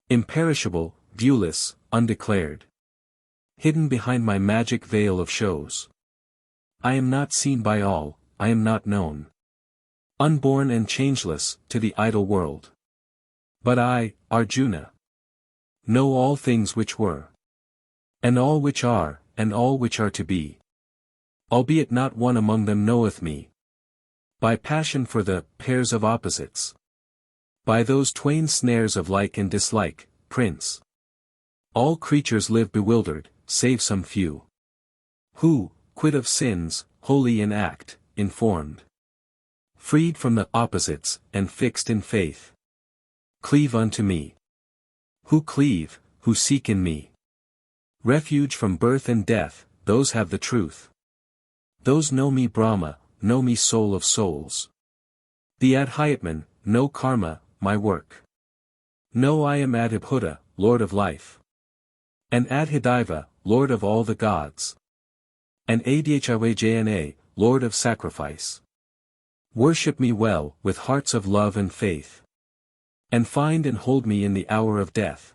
Imperishable, viewless, undeclared, hidden behind my magic veil of shows. I am not seen by all, I am not known. Unborn and changeless, to the idle world. But I, Arjuna, know all things which were, and all which are, and all which are to be. Albeit not one among them knoweth me. By passion for the pairs of opposites. By those twain snares of like and dislike, Prince. All creatures live bewildered, save some few, who, quit of sins, holy in act, informed, freed from the opposites, and fixed in faith, cleave unto me. Who cleave, who seek in me refuge from birth and death, those have the truth. Those know me Brahma, know me soul of souls. The Adhyatman, know karma, my work. Know I am Adhibhuta, Lord of life. And Adhidaiva, Lord of all the gods. And Adhyavajna, Lord of sacrifice. Worship me well, with hearts of love and faith. And find and hold me in the hour of death.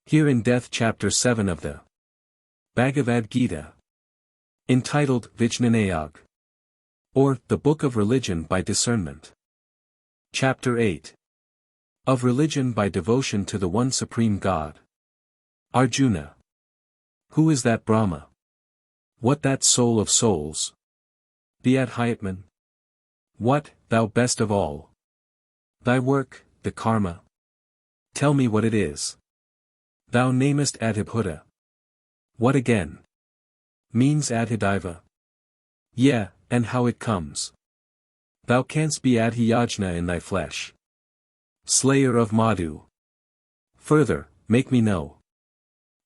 Here in Death Chapter 7 of the Bhagavad Gita, entitled Vijnanayog, or The Book of Religion by Discernment. Chapter 8. Of Religion by Devotion to the One Supreme God. Arjuna. Who is that Brahma? What that soul of souls? The Adhyatman. What, thou best of all? Thy work, the karma. Tell me what it is. Thou namest Adhibhuta. What again means Adhidaiva? Yeah, and how it comes. Thou canst be Adhyajna in thy flesh, slayer of Madhu. Further, make me know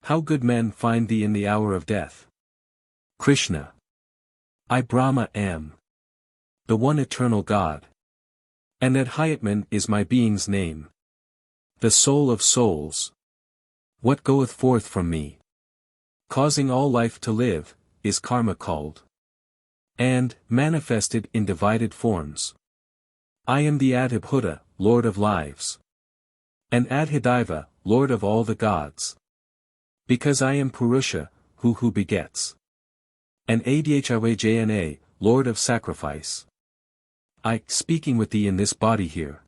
how good men find thee in the hour of death. Krishna. I Brahma am, the one eternal God. And Adhyatman is my being's name. The soul of souls. What goeth forth from me, causing all life to live, is karma called. And, manifested in divided forms. I am the Adhibhuta, Lord of lives. And Adhidaiva, Lord of all the gods. Because I am Purusha, who begets. And Adhyavajna, Lord of sacrifice. I, speaking with thee in this body here.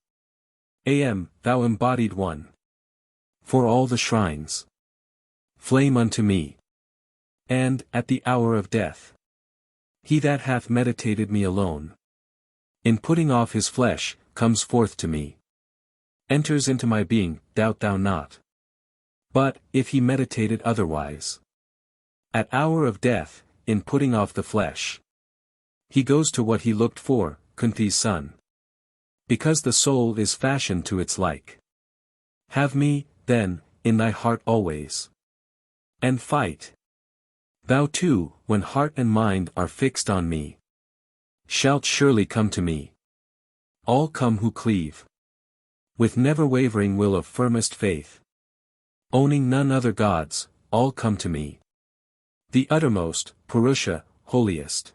Am, thou embodied one. For all the shrines. Flame unto me. And, at the hour of death. He that hath meditated me alone. In putting off his flesh, comes forth to me. Enters into my being, doubt thou not. But, if he meditated otherwise. At hour of death, in putting off the flesh. He goes to what he looked for, Kunti's son. Because the soul is fashioned to its like. Have me, then, in thy heart always. And fight. Thou too, when heart and mind are fixed on me. Shalt surely come to me. All come who cleave. With never wavering will of firmest faith. Owning none other gods, all come to me. The uttermost, Purusha, holiest.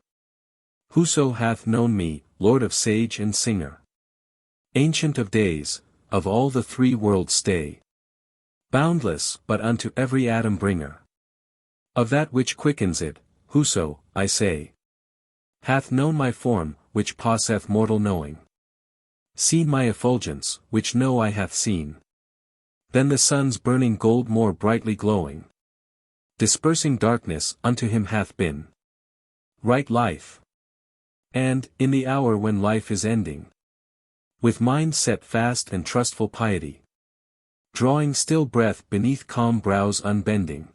Whoso hath known me, Lord of sage and singer. Ancient of days, of all the three worlds stay. Boundless, but unto every atom bringer. Of that which quickens it, whoso, I say. Hath known my form, which passeth mortal knowing. Seen my effulgence, which no eye hath seen. Then the sun's burning gold more brightly glowing. Dispersing darkness unto him hath been. Right life. And, in the hour when life is ending. With mind set fast and trustful piety. Drawing still breath beneath calm brows unbending.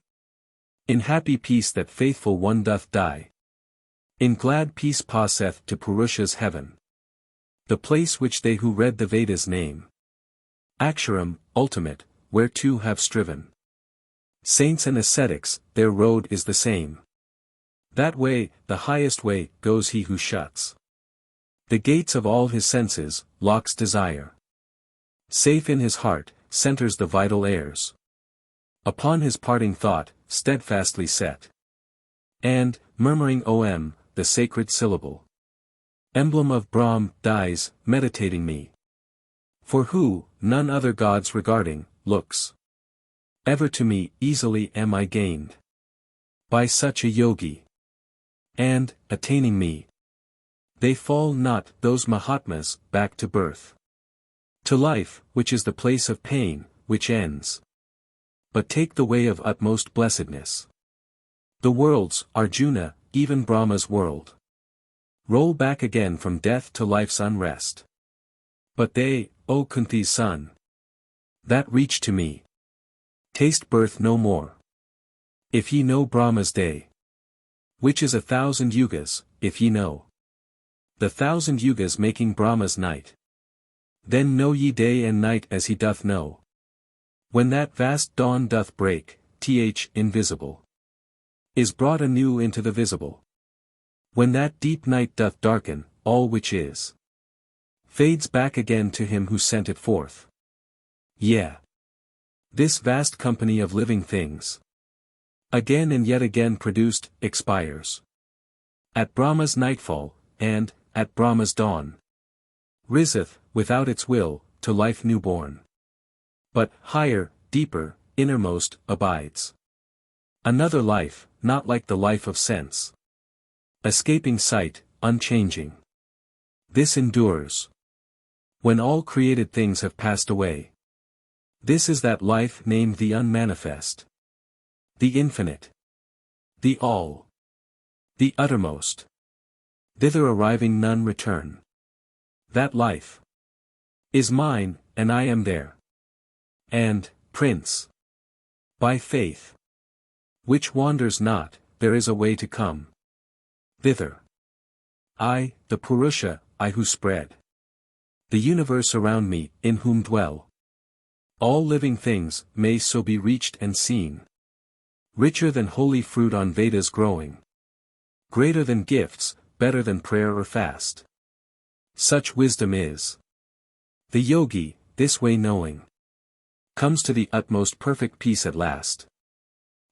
In happy peace that faithful one doth die. In glad peace passeth to Purusha's heaven. The place which they who read the Vedas name. Aksharam, ultimate, whereto have striven. Saints and ascetics, their road is the same. That way, the highest way, goes he who shuts. The gates of all his senses, locks desire. Safe in his heart, centers the vital airs. Upon his parting thought, steadfastly set. And, murmuring Om, the sacred syllable. Emblem of Brahm, dies, meditating me. For who, none other gods regarding, looks. Ever to me, easily am I gained. By such a yogi. And, attaining me. They fall not, those Mahatmas, back to birth. To life, which is the place of pain, which ends. But take the way of utmost blessedness. The worlds, Arjuna, even Brahma's world. Roll back again from death to life's unrest. But they, O Kunti's son. That reach to me. Taste birth no more. If ye know Brahma's day. Which is 1,000 yugas, if ye know. The 1,000 yugas making Brahma's night. Then know ye day and night as he doth know. When that vast dawn doth break, invisible. Is brought anew into the visible. When that deep night doth darken, all which is. Fades back again to him who sent it forth. Yeah. This vast company of living things. Again and yet again produced, expires. At Brahma's nightfall, and, at Brahma's dawn. Riseth, without its will, to life newborn. But, higher, deeper, innermost, abides. Another life, not like the life of sense. Escaping sight, unchanging. This endures. When all created things have passed away. This is that life named the unmanifest. The infinite. The all. The uttermost. Thither arriving none return. That life is mine, and I am there. And, Prince. By faith. Which wanders not, there is a way to come. Thither. I, the Purusha, I who spread. The universe around me, in whom dwell. All living things, may so be reached and seen. Richer than holy fruit on Vedas growing. Greater than gifts, better than prayer or fast. Such wisdom is. The yogi, this way knowing. Comes to the utmost perfect peace at last.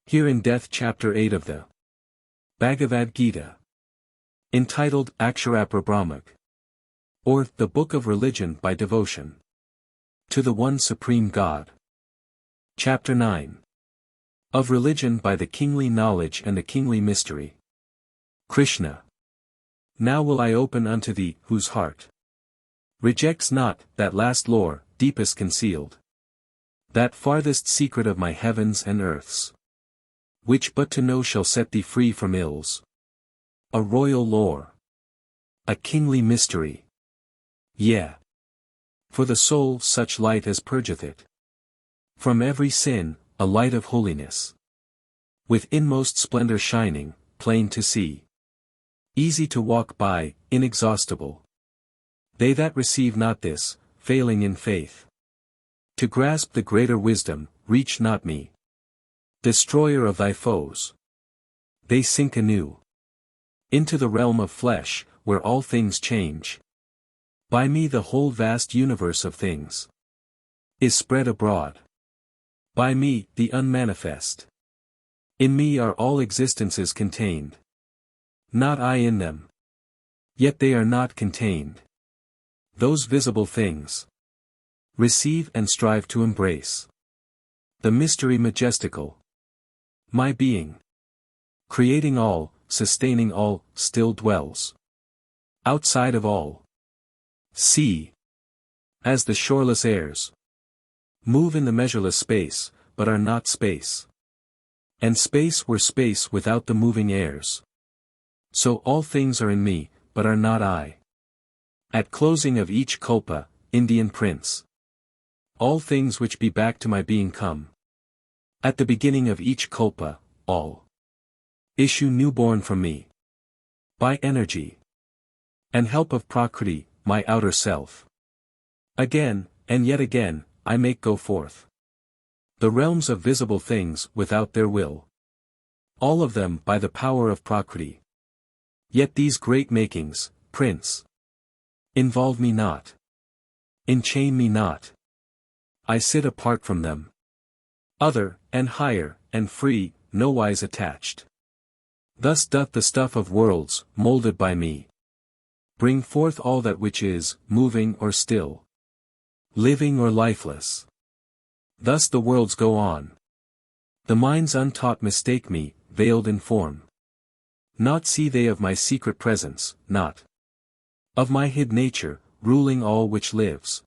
Here in Death Chapter 8 of the Bhagavad Gita. Entitled Aksharapra Brahmak. Or, the Book of Religion by Devotion. To the One Supreme God. Chapter 9. Of Religion by the Kingly Knowledge and the Kingly Mystery. Krishna. Now will I open unto thee, whose heart rejects not that last lore, deepest concealed, that farthest secret of my heavens and earths, which but to know shall set thee free from ills. A royal lore, a kingly mystery. Yea. For the soul such light as purgeth it from every sin, a light of holiness, with inmost splendor shining, plain to see, easy to walk by, inexhaustible. They that receive not this, failing in faith, to grasp the greater wisdom, reach not me. Destroyer of thy foes. They sink anew into the realm of flesh, where all things change. By me the whole vast universe of things is spread abroad. By me, the unmanifest. In me are all existences contained. Not I in them. Yet they are not contained. Those visible things receive and strive to embrace the mystery majestical. My being, creating all, sustaining all, still dwells outside of all. See, as the shoreless airs move in the measureless space, but are not space, and space were space without the moving airs, so all things are in me, but are not I. At closing of each kalpa, Indian prince, all things which be back to my being come. At the beginning of each kalpa, all issue newborn from me. By energy and help of Prakriti, my outer self. Again, and yet again, I make go forth the realms of visible things without their will. All of them by the power of Prakriti. Yet these great makings, Prince, involve me not. Enchain me not. I sit apart from them. Other, and higher, and free, nowise attached. Thus doth the stuff of worlds, moulded by me, bring forth all that which is, moving or still, living or lifeless. Thus the worlds go on. The minds untaught mistake me, veiled in form. Not see they of my secret presence, not of my hid nature, ruling all which lives.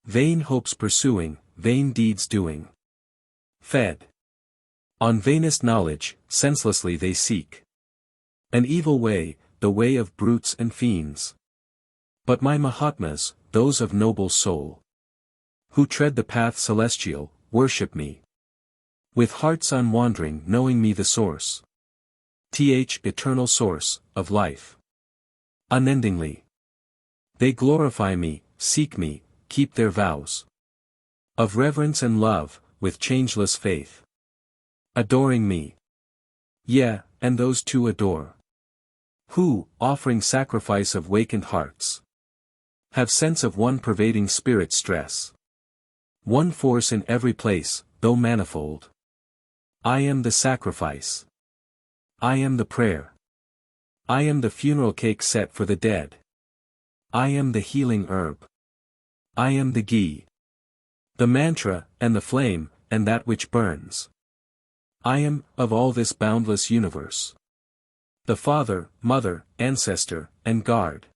Vain hopes pursuing, vain deeds doing. Fed on vainest knowledge, senselessly they seek an evil way, the way of brutes and fiends. But my Mahatmas, those of noble soul, who tread the path celestial, worship me with hearts unwandering, knowing me the source, eternal source, of life. Unendingly they glorify me, seek me, keep their vows of reverence and love, with changeless faith, adoring me. Yea, and those too adore, who, offering sacrifice of wakened hearts, have sense of one pervading spirit stress. One force in every place, though manifold. I am the sacrifice. I am the prayer. I am the funeral cake set for the dead. I am the healing herb. I am the ghee, the mantra, and the flame, and that which burns. I am, of all this boundless universe, the father, mother, ancestor, and guard.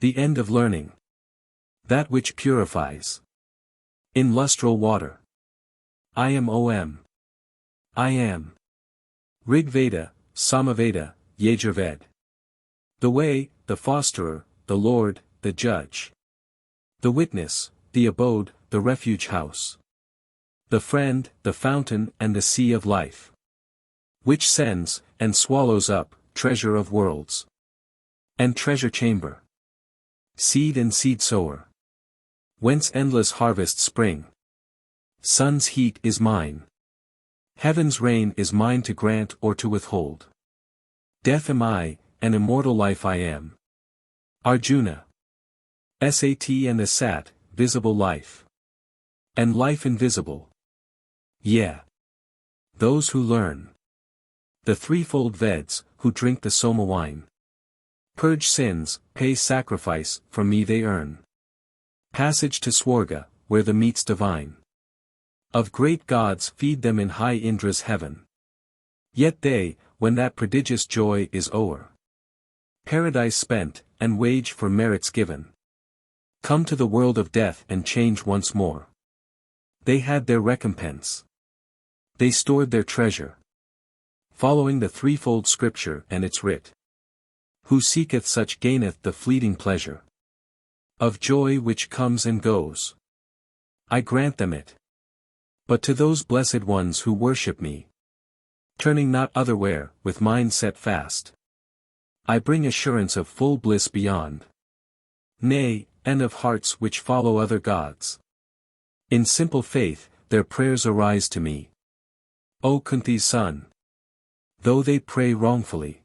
The end of learning. That which purifies. In lustral water. I am Om. I am. Rig Veda, Samaveda, Yajurved. The way, the fosterer, the Lord, the judge. The witness, the abode, the refuge house. The friend, the fountain and the sea of life. Which sends, and swallows up, treasure of worlds. And treasure chamber. Seed and seed sower. Whence endless harvests spring. Sun's heat is mine. Heaven's rain is mine to grant or to withhold. Death am I, and immortal life I am. Arjuna. Sat and Asat, visible life. And life invisible. Yea. Those who learn The threefold Veds, who drink the Soma wine. Purge sins, pay sacrifice, from me they earn. Passage to Swarga, where the meat's divine. Of great gods feed them in high Indra's heaven. Yet they, when that prodigious joy is o'er, paradise spent, and wage for merits given, come to the world of death and change once more. They had their recompense. They stored their treasure, following the threefold scripture and its writ. Who seeketh such gaineth the fleeting pleasure of joy which comes and goes. I grant them it. But to those blessed ones who worship me, turning not otherwhere, with mind set fast, I bring assurance of full bliss beyond. Nay, and of hearts which follow other gods. In simple faith, their prayers arise to me. O Kunti's son! Though they pray wrongfully,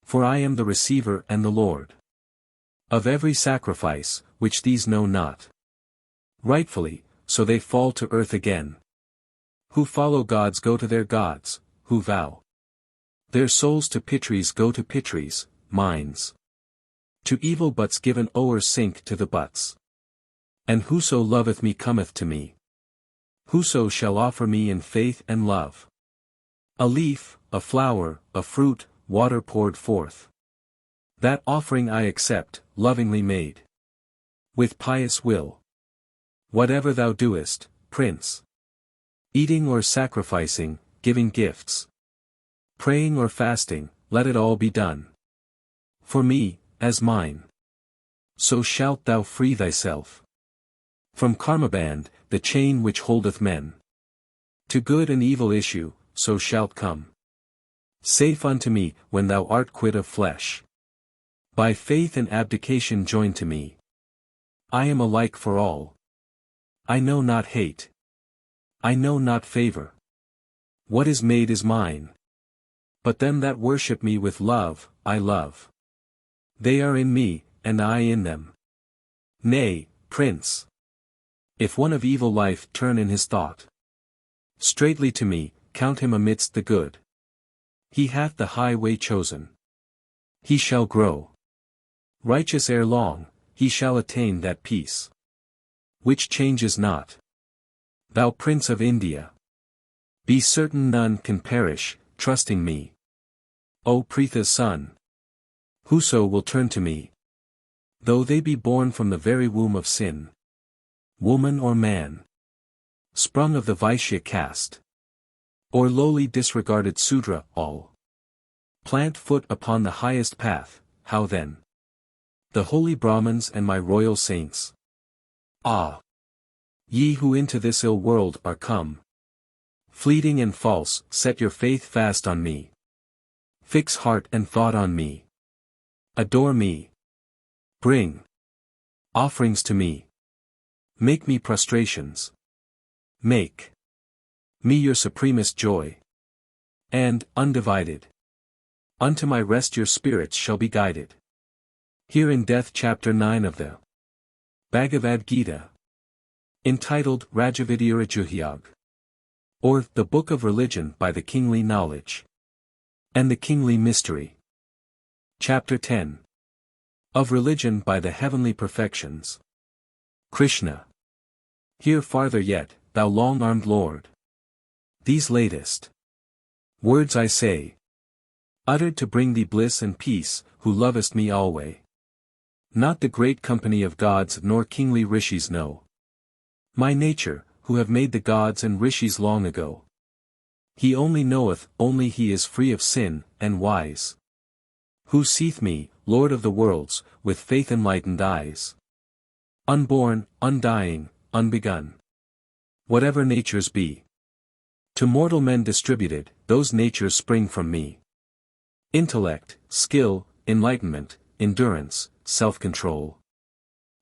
for I am the receiver and the Lord of every sacrifice, which these know not. Rightfully, so they fall to earth again. Who follow gods go to their gods, who vow their souls to Pitris go to Pitris, minds to evil butts given o'er sink to the butts. And whoso loveth me cometh to me. Whoso shall offer me in faith and love a leaf, a flower, a fruit, water poured forth, that offering I accept, lovingly made, with pious will. Whatever thou doest, Prince, eating or sacrificing, giving gifts, praying or fasting, let it all be done for me, as mine. So shalt thou free thyself from karmaband, the chain which holdeth men to good and evil issue, so shalt come safe unto me, when thou art quit of flesh, by faith and abdication joined to me. I am alike for all. I know not hate. I know not favor. What is made is mine. But them that worship me with love, I love. They are in me, and I in them. Nay, Prince, if one of evil life turn in his thought straightly to me, count him amidst the good. He hath the high way chosen. He shall grow righteous ere long, he shall attain that peace which changes not. Thou Prince of India, be certain none can perish, trusting me. O Pritha's son, whoso will turn to me, though they be born from the very womb of sin, woman or man, sprung of the Vaishya caste, or lowly disregarded Sudra, all plant foot upon the highest path, how then? The holy Brahmins and my royal saints. Ah! Ye who into this ill world are come, fleeting and false, set your faith fast on me. Fix heart and thought on me. Adore me. Bring offerings to me. Make me prostrations. Make me your supremest joy. And, undivided, unto my rest your spirits shall be guided. Here in Death Chapter 9 of the Bhagavad Gita, entitled Rajavidyarajuhyag, or the Book of Religion by the Kingly Knowledge, and the Kingly Mystery. Chapter 10. Of Religion by the Heavenly Perfections. Krishna. Hear farther yet, thou long-armed Lord. These latest words I say, uttered to bring thee bliss and peace, who lovest me alway. Not the great company of gods nor kingly rishis know my nature, who have made the gods and rishis long ago. He only knoweth, only he is free of sin, and wise, who seeth me, Lord of the worlds, with faith enlightened eyes. Unborn, undying, unbegun. Whatever natures be, to mortal men distributed, those natures spring from me. Intellect, skill, enlightenment, endurance, self-control,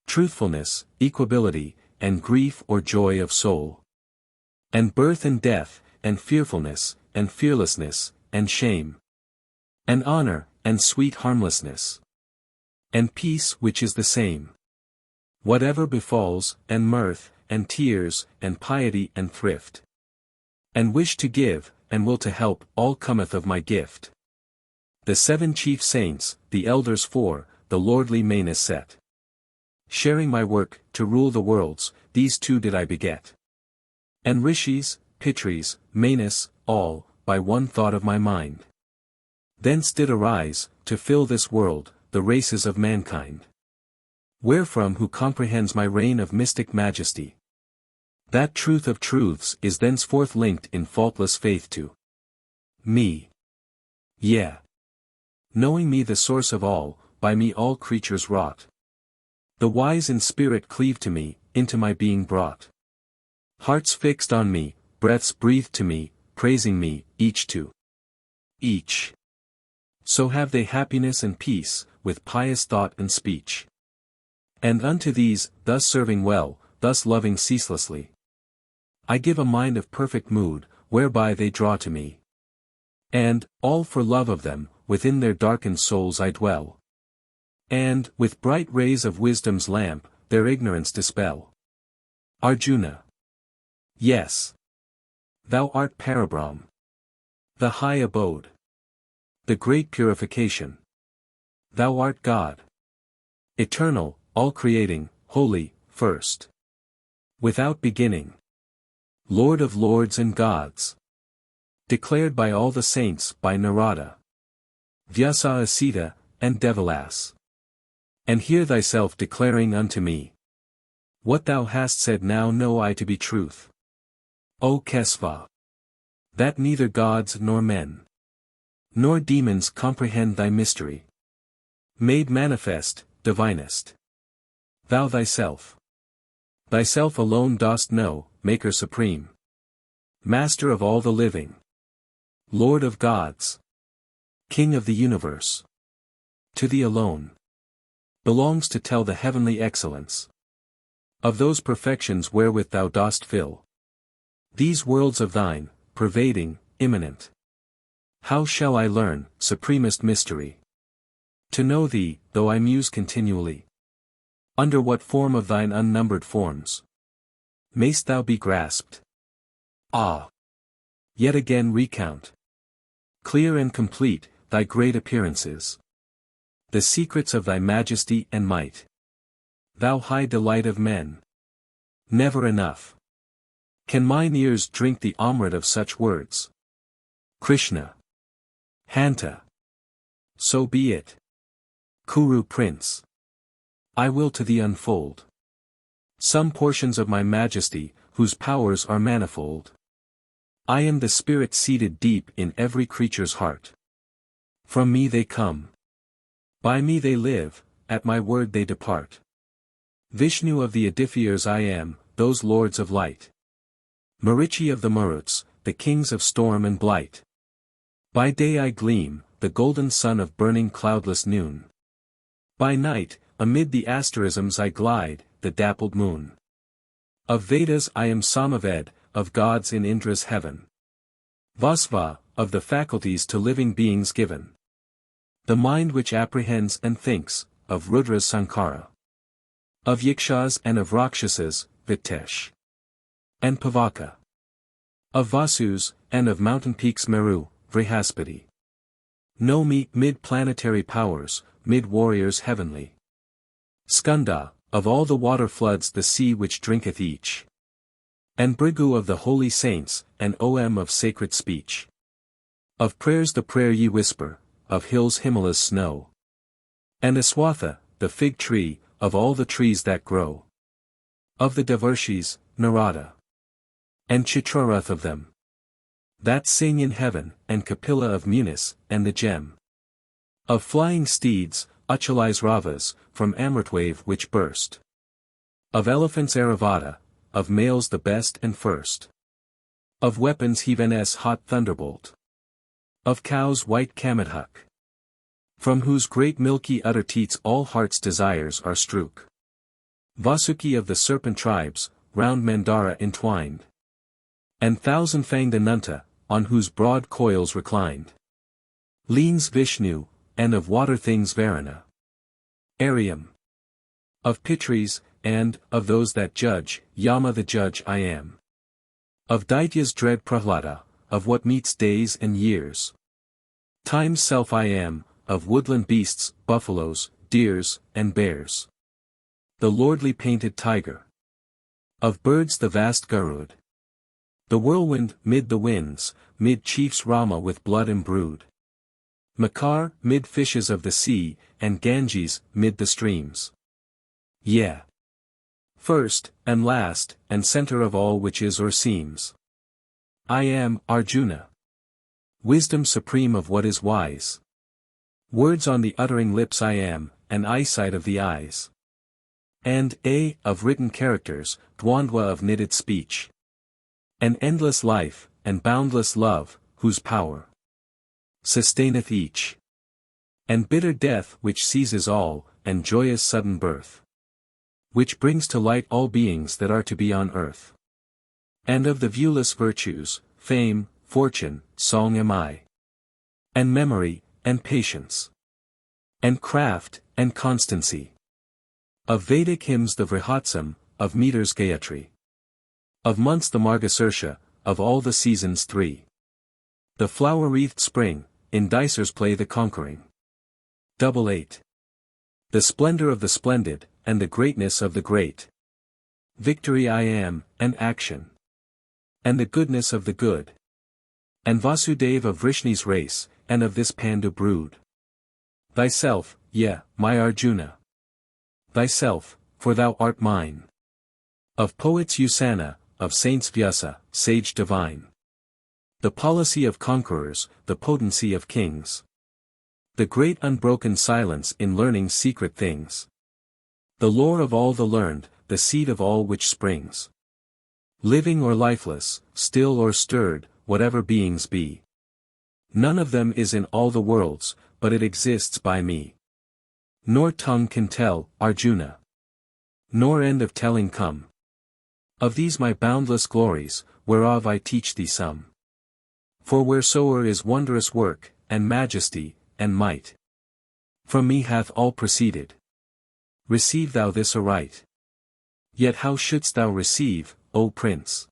truthfulness, equability, and grief or joy of soul, and birth and death, and fearfulness, and fearlessness, and shame, and honor, and sweet harmlessness, and peace which is the same. Whatever befalls, and mirth, and tears, and piety and thrift, and wish to give, and will to help, all cometh of my gift. The 7 chief saints, the elders 4, the lordly main is set. Sharing my work, to rule the worlds, these 2 did I beget. And rishis, pitris, manas, all, by one thought of my mind. Thence did arise, to fill this world, the races of mankind. Wherefrom who comprehends my reign of mystic majesty? That truth of truths is thenceforth linked in faultless faith to me. Yeah. Knowing me the source of all, by me all creatures wrought. The wise in spirit cleave to me, into my being brought. Hearts fixed on me, breaths breathed to me, praising me, each to each. So have they happiness and peace, with pious thought and speech. And unto these, thus serving well, thus loving ceaselessly, I give a mind of perfect mood, whereby they draw to me. And, all for love of them, within their darkened souls I dwell. And, with bright rays of wisdom's lamp, their ignorance dispel. Arjuna. Yes. Thou art Parabrahm. The high abode. The great purification. Thou art God. Eternal, all-creating, holy, first. Without beginning. Lord of lords and gods. Declared by all the saints, by Narada, Vyasa Asita, and Devalas. And hear thyself declaring unto me. What thou hast said now know I to be truth. O Kesava. That neither gods nor men, nor demons comprehend thy mystery. Made manifest, divinest. Thou thyself alone dost know, Maker supreme. Master of all the living. Lord of gods. King of the universe. To thee alone belongs to tell the heavenly excellence of those perfections wherewith thou dost fill these worlds of thine, pervading, immanent. How shall I learn, supremest mystery? To know thee, though I muse continually. Under what form of thine unnumbered forms mayst thou be grasped? Ah! Yet again recount, clear and complete, thy great appearances. The secrets of thy majesty and might. Thou high delight of men. Never enough. Can mine ears drink the amrit of such words? Krishna. Hanta. So be it. Kuru Prince. I will to thee unfold some portions of my majesty, whose powers are manifold. I am the spirit seated deep in every creature's heart. From me they come. By me they live, at my word they depart. Vishnu of the Edifiers I am, those lords of light. Marichi of the Maruts, the kings of storm and blight. By day I gleam, the golden sun of burning cloudless noon. By night, amid the asterisms I glide, the dappled moon. Of Vedas I am Samaved, of gods in Indra's heaven. Vasva, of the faculties to living beings given. The mind which apprehends and thinks, of Rudra's Sankara. Of Yakshas and of Rakshasas, Vitesh. And Pavaka. Of Vasus, and of mountain peaks Meru, Vrihaspati. Know me, mid-planetary powers, mid-warriors heavenly. Skanda, of all the water floods the sea which drinketh each. And Brigu of the holy saints, and Om of sacred speech. Of prayers the prayer ye whisper, of hills Himala's snow. And Aswatha, the fig tree, of all the trees that grow. Of the Devarshis, Narada. And Chitrarath of them. That sing in heaven, and Kapila of Munis, and the gem. Of flying steeds, Uchali's Ravas, from Amritwave which burst. Of elephants Aravata, of males the best and first. Of weapons Hivenes hot thunderbolt. Of cows white Kamadhuk. From whose great milky udder teats all heart's desires are strook. Vasuki of the serpent tribes, round Mandara entwined. And thousand-fanged Ananta, on whose broad coils reclined. Leans Vishnu, and of water things Varuna. Ariam. Of Pitris, and, of those that judge, Yama the judge I am. Of Daitya's dread Prahlada, of what meets days and years. Time's self I am, of woodland beasts, buffaloes, deers, and bears. The lordly painted tiger. Of birds the vast Garud. The whirlwind, mid the winds, mid chiefs Rama with blood embrued. Makar, mid fishes of the sea, and Ganges, mid the streams. Yeah. First, and last, and center of all which is or seems. I am, Arjuna. Wisdom supreme of what is wise. Words on the uttering lips I am, and eyesight of the eyes. And, of written characters, Dwandwa of knitted speech. An endless life, and boundless love, whose power sustaineth each. And bitter death which seizes all, and joyous sudden birth, which brings to light all beings that are to be on earth. And of the viewless virtues, fame, fortune, song am I. And memory, and patience. And craft, and constancy. Of Vedic hymns the Vrihatsam, of meters Gayatri. Of months the Margasirsha, of all the seasons 3. The flower-wreathed spring, in dicers play the conquering. 88. The splendor of the splendid, and the greatness of the great. Victory I am, and action. And the goodness of the good. And Vasudev of Vrishni's race, and of this Pandu brood. Thyself, my Arjuna. Thyself, for thou art mine. Of poets Usana, of saints Vyasa, sage divine. The policy of conquerors, the potency of kings. The great unbroken silence in learning's secret things. The lore of all the learned, the seed of all which springs. Living or lifeless, still or stirred, whatever beings be. None of them is in all the worlds, but it exists by me. Nor tongue can tell, Arjuna. Nor end of telling come. Of these my boundless glories, whereof I teach thee some. For wheresoe'er is wondrous work, and majesty, and might, from me hath all proceeded. Receive thou this aright. Yet how shouldst thou receive, O Prince,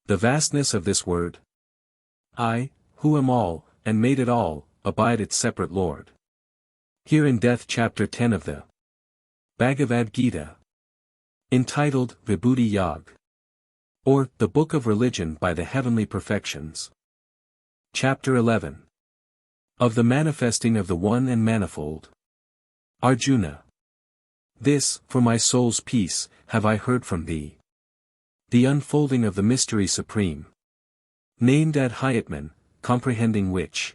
the vastness of this word? I, who am all, and made it all, abide its separate Lord. Here in Death Chapter 10 of the Bhagavad Gita, entitled Vibhuti Yag, or The Book of Religion by the Heavenly Perfections. Chapter 11. Of the Manifesting of the One and Manifold. Arjuna. This, for my soul's peace, have I heard from thee. The unfolding of the mystery supreme. Named Adhyatman, comprehending which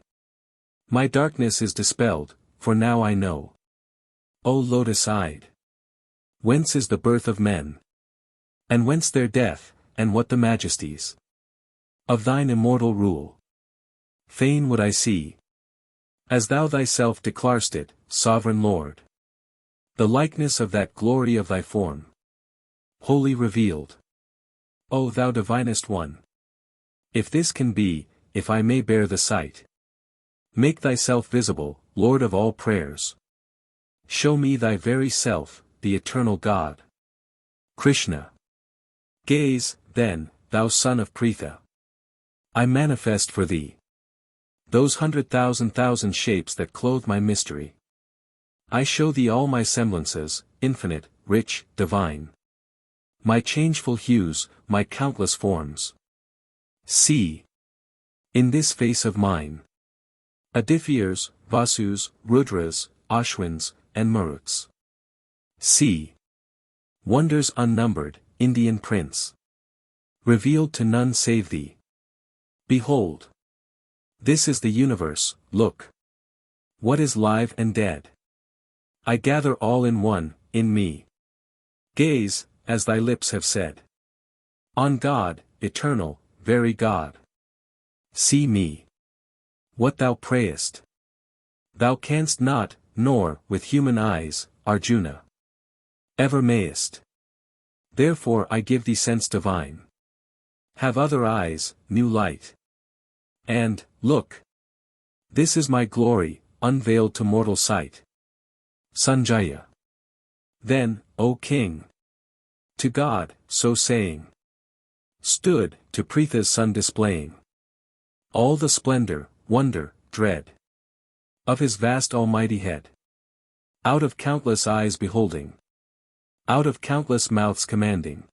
my darkness is dispelled, for now I know. O lotus-eyed! Whence is the birth of men? And whence their death, and what the majesties of thine immortal rule? Fain would I see, as thou thyself declarest it, sovereign Lord, the likeness of that glory of thy form, wholly revealed. O thou divinest one! If this can be, if I may bear the sight, make thyself visible, Lord of all prayers. Show me thy very self, the eternal God. Krishna. Gaze, then, thou son of Pritha. I manifest for thee those 100,000 shapes that clothe my mystery. I show thee all my semblances, infinite, rich, divine. My changeful hues, my countless forms. See, in this face of mine, Adithyas, Vasus, Rudras, Ashwins, and Maruts. See, wonders unnumbered, Indian prince, revealed to none save thee. Behold, this is the universe, look. What is live and dead? I gather all in one, in me. Gaze, as thy lips have said, on God, eternal, very God. See me. What thou prayest, thou canst not, nor, with human eyes, Arjuna, ever mayest. Therefore I give thee sense divine. Have other eyes, new light. And, look. This is my glory, unveiled to mortal sight. Sanjaya. Then, O King, to God, so saying, stood, to Pritha's son displaying All the splendor, wonder, dread of his vast almighty head. Out of countless eyes beholding. Out of countless mouths commanding.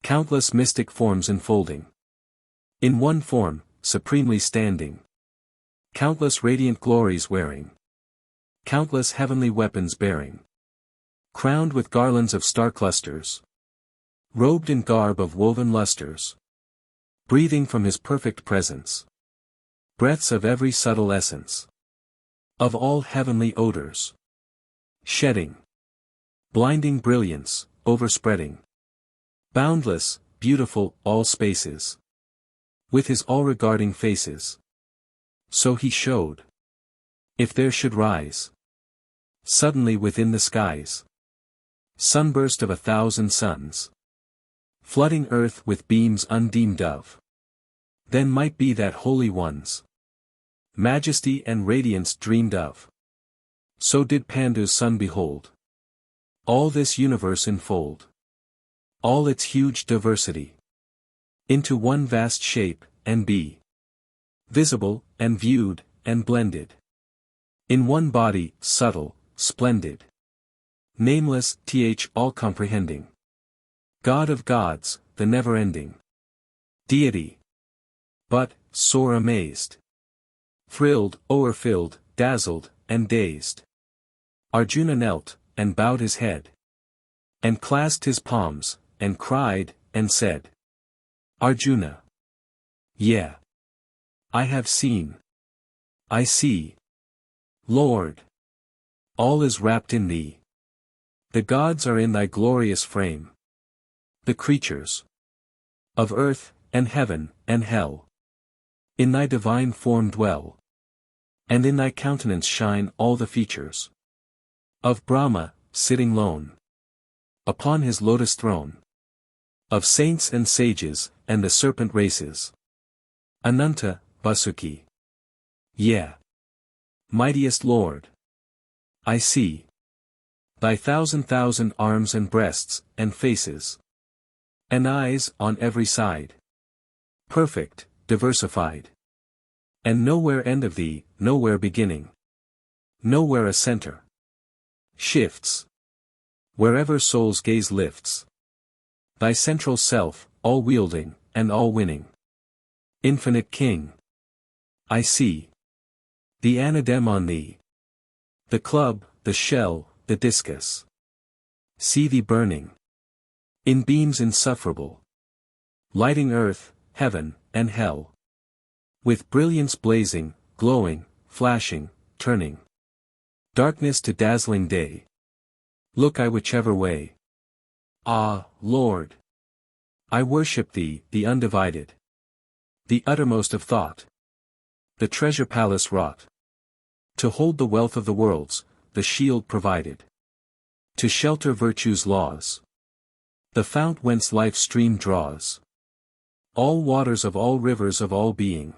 Countless mystic forms enfolding. In one form, supremely standing. Countless radiant glories wearing. Countless heavenly weapons bearing. Crowned with garlands of star clusters. Robed in garb of woven lustres. Breathing from his perfect presence. Breaths of every subtle essence. Of all heavenly odors. Shedding. Blinding brilliance, overspreading. Boundless, beautiful, all spaces. With his all-regarding faces. So he showed. If there should rise. Suddenly within the skies. Sunburst of 1,000 suns. Flooding earth with beams undeemed of. Then might be that Holy One's majesty and radiance dreamed of. So did Pandu's son behold. All this universe enfold. All its huge diversity. Into one vast shape, and be visible, and viewed, and blended. In one body, subtle, splendid. Nameless, all-comprehending. God of gods, the never-ending. Deity. But, sore amazed. Thrilled, o'erfilled, dazzled, and dazed. Arjuna knelt, and bowed his head. And clasped his palms, and cried, and said. Arjuna. Yeah. I have seen. I see. Lord. All is wrapped in thee. The gods are in thy glorious frame. The creatures of earth, and heaven, and hell. In thy divine form dwell. And in thy countenance shine all the features of Brahma, sitting lone upon his lotus throne. Of saints and sages, and the serpent races. Ananta, Vasuki. Yeah. Mightiest Lord. I see. Thy thousand arms and breasts, and faces. And eyes on every side. Perfect, diversified. And nowhere end of thee, nowhere beginning. Nowhere a center. Shifts. Wherever soul's gaze lifts. Thy central self, all wielding, and all winning. Infinite King. I see. The anadem on thee. The club, the shell, the discus. See thee burning. In beams insufferable. Lighting earth, heaven, and hell. With brilliance blazing, glowing, flashing, turning. Darkness to dazzling day. Look I whichever way. Ah, Lord! I worship thee, the undivided. The uttermost of thought. The treasure palace wrought. To hold the wealth of the worlds, the shield provided. To shelter virtue's laws. The fount whence life's stream draws. All waters of all rivers of all being.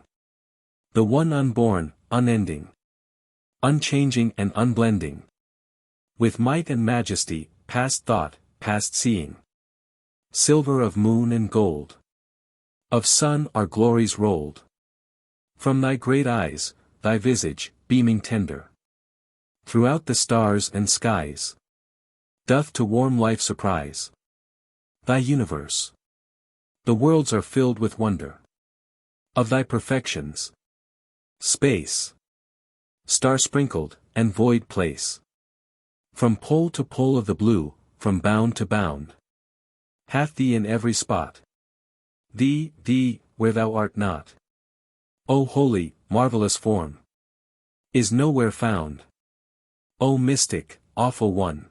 The one unborn, unending. Unchanging and unblending. With might and majesty, past thought, past seeing. Silver of moon and gold. Of sun are glories rolled. From thy great eyes, thy visage, beaming tender. Throughout the stars and skies. Doth to warm life surprise. Thy universe. The worlds are filled with wonder. Of thy perfections. Space. Star-sprinkled, and void place. From pole to pole of the blue, from bound to bound. Hath thee in every spot. Thee, where thou art not. O holy, marvelous form. Is nowhere found. O mystic, awful one.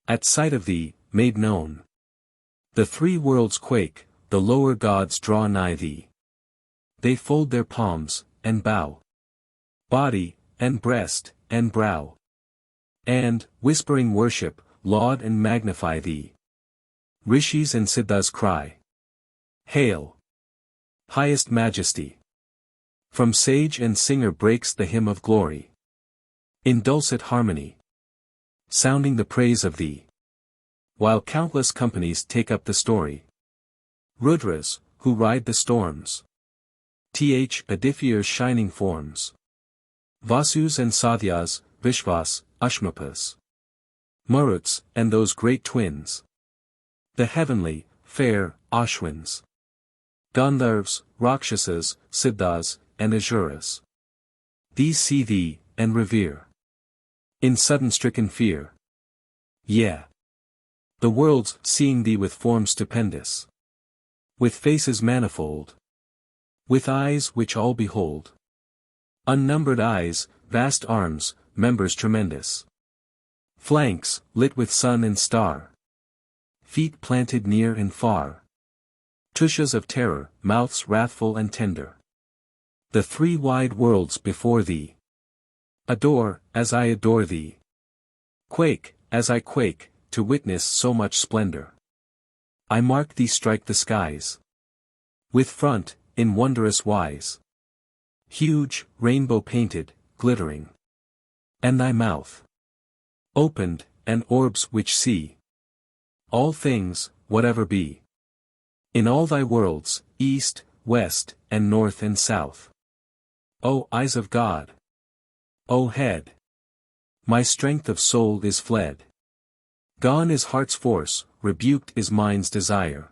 At sight of thee, made known. The three worlds quake, the lower gods draw nigh thee. They fold their palms, and bow. Body, and breast, and brow. And, whispering worship, laud and magnify thee. Rishis and Siddhas cry. Hail! Highest majesty! From sage and singer breaks the hymn of glory. In dulcet harmony. Sounding the praise of thee. While countless companies take up the story. Rudras, who ride the storms. Adithya's shining forms. Vasus and Satyas, Vishvas, Ashmapas. Maruts, and those great twins. The heavenly, fair, Ashwins. Gandharvas, Rakshasas, Siddhas, and Asuras. These see thee, and revere. In sudden stricken fear. Yeah. The worlds, seeing thee with forms stupendous. With faces manifold. With eyes which all behold. Unnumbered eyes, vast arms, members tremendous. Flanks, lit with sun and star. Feet planted near and far. Tushas of terror, mouths wrathful and tender. The three wide worlds before thee. Adore, as I adore thee. Quake, as I quake, to witness so much splendor. I mark thee strike the skies. With front, in wondrous wise. Huge, rainbow painted, glittering. And thy mouth. Opened, and orbs which see. All things, whatever be. In all thy worlds, east, west, and north and south. O eyes of God! O head! My strength of soul is fled. Gone is heart's force, rebuked is mind's desire.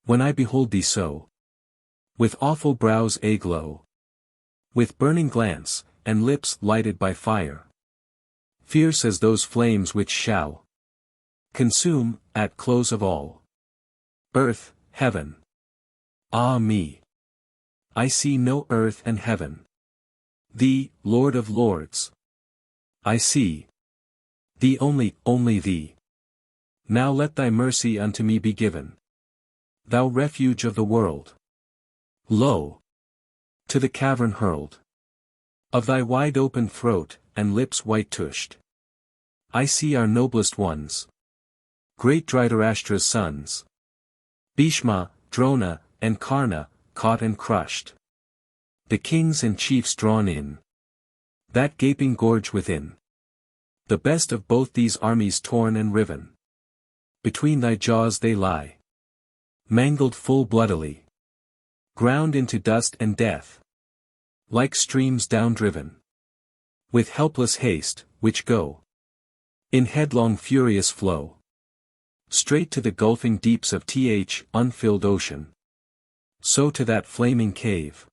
When I behold thee so. With awful brows aglow. With burning glance, and lips lighted by fire. Fierce as those flames which shall consume, at close of all. Earth, heaven. Ah me! I see no earth and heaven. Thee, Lord of Lords. I see. Thee only, only thee. Now let thy mercy unto me be given. Thou refuge of the world. Lo! To the cavern hurled. Of thy wide open throat, and lips white tushed. I see our noblest ones. Great Dhritarashtra's sons. Bhishma, Drona, and Karna, caught and crushed. The kings and chiefs drawn in. That gaping gorge within. The best of both these armies torn and riven. Between thy jaws they lie. Mangled full bloodily. Ground into dust and death. Like streams down driven. With helpless haste, which go. In headlong furious flow. Straight to the gulfing deeps of unfilled ocean. So to that flaming cave.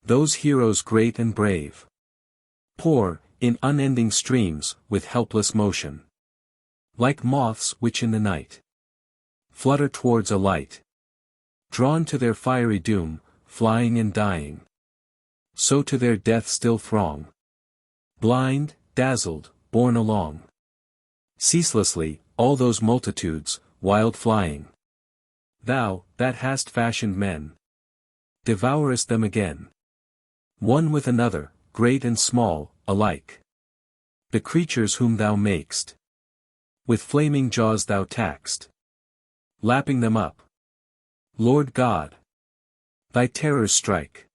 Those heroes great and brave. Pour, in unending streams, with helpless motion. Like moths which in the night flutter towards a light. Drawn to their fiery doom, flying and dying. So to their death still throng. Blind, dazzled, borne along. Ceaselessly, all those multitudes, wild flying. Thou, that hast fashioned men. Devourest them again. One with another, great and small, alike. The creatures whom thou makest. With flaming jaws thou taxed. Lapping them up. Lord God! Thy terrors strike.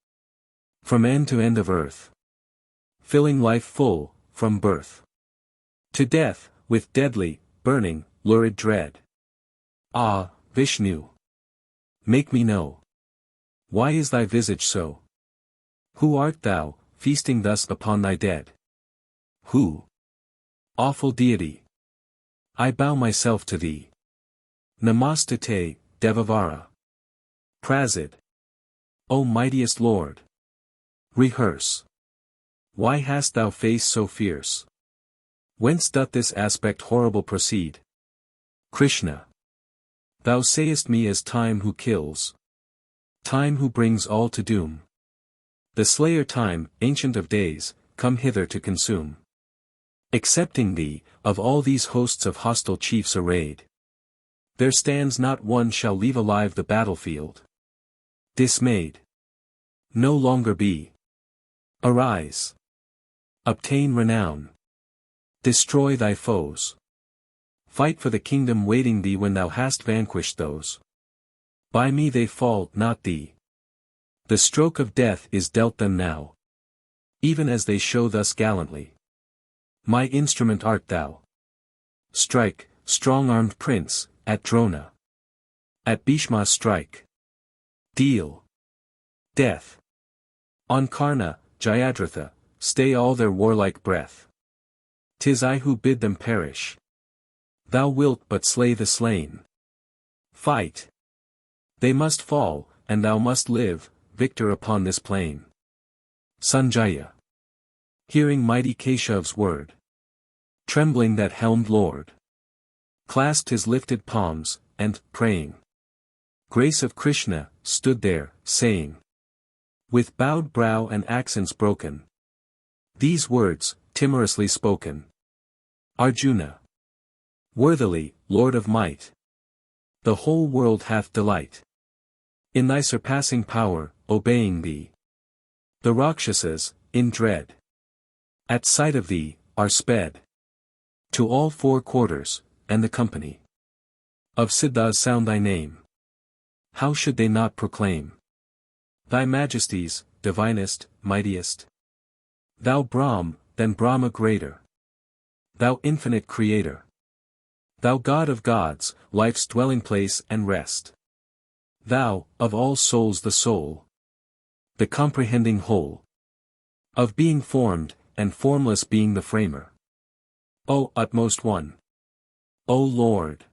From end to end of earth. Filling life full, from birth to death, with deadly, burning, lurid dread. Ah, Vishnu! Make me know. Why is thy visage so? Who art thou, feasting thus upon thy dead? Who? Awful deity! I bow myself to thee. Namastate, Devavara. Prasid. O mightiest Lord! Rehearse. Why hast thou face so fierce? Whence doth this aspect horrible proceed? Krishna. Thou sayest me as time who kills. Time who brings all to doom. The slayer Time, ancient of days, come hither to consume. Excepting thee, of all these hosts of hostile chiefs arrayed. There stands not one shall leave alive the battlefield. Dismayed. No longer be. Arise. Obtain renown. Destroy thy foes. Fight for the kingdom waiting thee when thou hast vanquished those. By me they fall, not thee. The stroke of death is dealt them now. Even as they show thus gallantly. My instrument art thou. Strike, strong-armed prince, at Drona. At Bhishma strike. Deal. Death. On Karna, Jayadratha, stay all their warlike breath. 'Tis I who bid them perish. Thou wilt but slay the slain. Fight. They must fall, and thou must live, victor upon this plain. Sanjaya. Hearing mighty Keshav's word. Trembling that helmed lord. Clasped his lifted palms, and, praying. Grace of Krishna, stood there, saying. With bowed brow and accents broken. These words, timorously spoken. Arjuna. Worthily, Lord of might. The whole world hath delight. In thy surpassing power, obeying thee. The Rakshasas, in dread. At sight of thee, are sped. To all four quarters, and the company. Of Siddhas sound thy name. How should they not proclaim? Thy majesties, divinest, mightiest. Thou Brahm, than Brahma greater. Thou infinite creator. Thou God of gods, life's dwelling place and rest. Thou, of all souls the soul. The comprehending whole. Of being formed, and formless being the framer. O utmost one. O Lord.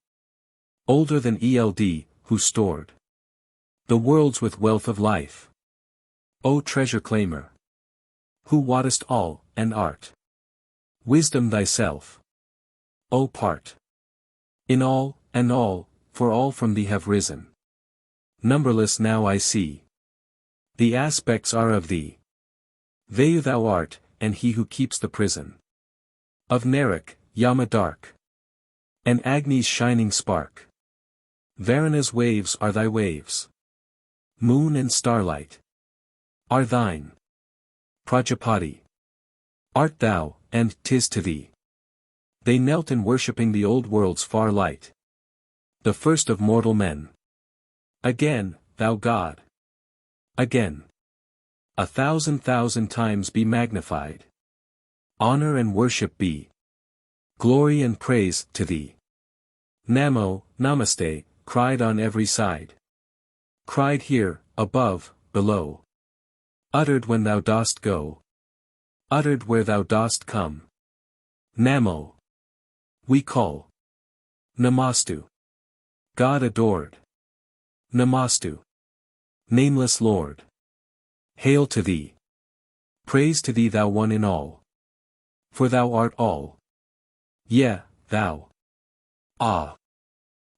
Older than Eld, who stored. The worlds with wealth of life. O treasure claimer. Who wottest all, and art. Wisdom thyself. O part. In all, and all, for all from thee have risen. Numberless now I see. The aspects are of thee. They thou art, and he who keeps the prison. Of Narak, Yama dark. And Agni's shining spark. Varuna's waves are thy waves. Moon and starlight. Are thine. Prajapati. Art thou, and 'tis to thee. They knelt in worshipping the old world's far light. The first of mortal men. Again, thou God. Again. 1,000,000 times be magnified. Honor and worship be. Glory and praise to thee. Namo, Namaste, cried on every side. Cried here, above, below. Uttered when thou dost go. Uttered where thou dost come. Namo. We call. Namastu. God adored. Namastu. Nameless Lord. Hail to thee. Praise to thee thou one in all. For thou art all. Yea, thou. Ah.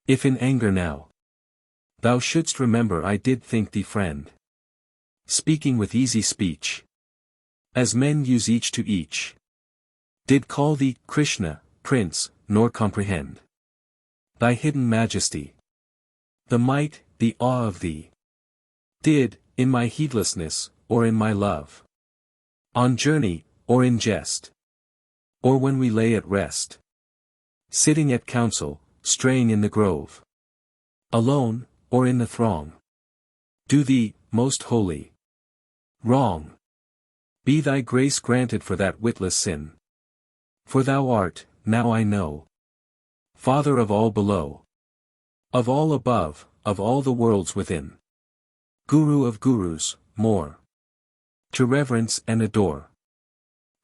If in anger now. Thou shouldst remember I did think thee friend. Speaking with easy speech. As men use each to each. Did call thee, Krishna, Prince, nor comprehend. Thy hidden majesty. The might, the awe of thee. Did, in my heedlessness, or in my love. On journey, or in jest. Or when we lay at rest. Sitting at council, straying in the grove. Alone, or in the throng. Do thee, most holy. Wrong. Be thy grace granted for that witless sin. For thou art, now I know. Father of all below. Of all above, of all the worlds within. Guru of gurus, more. To reverence and adore.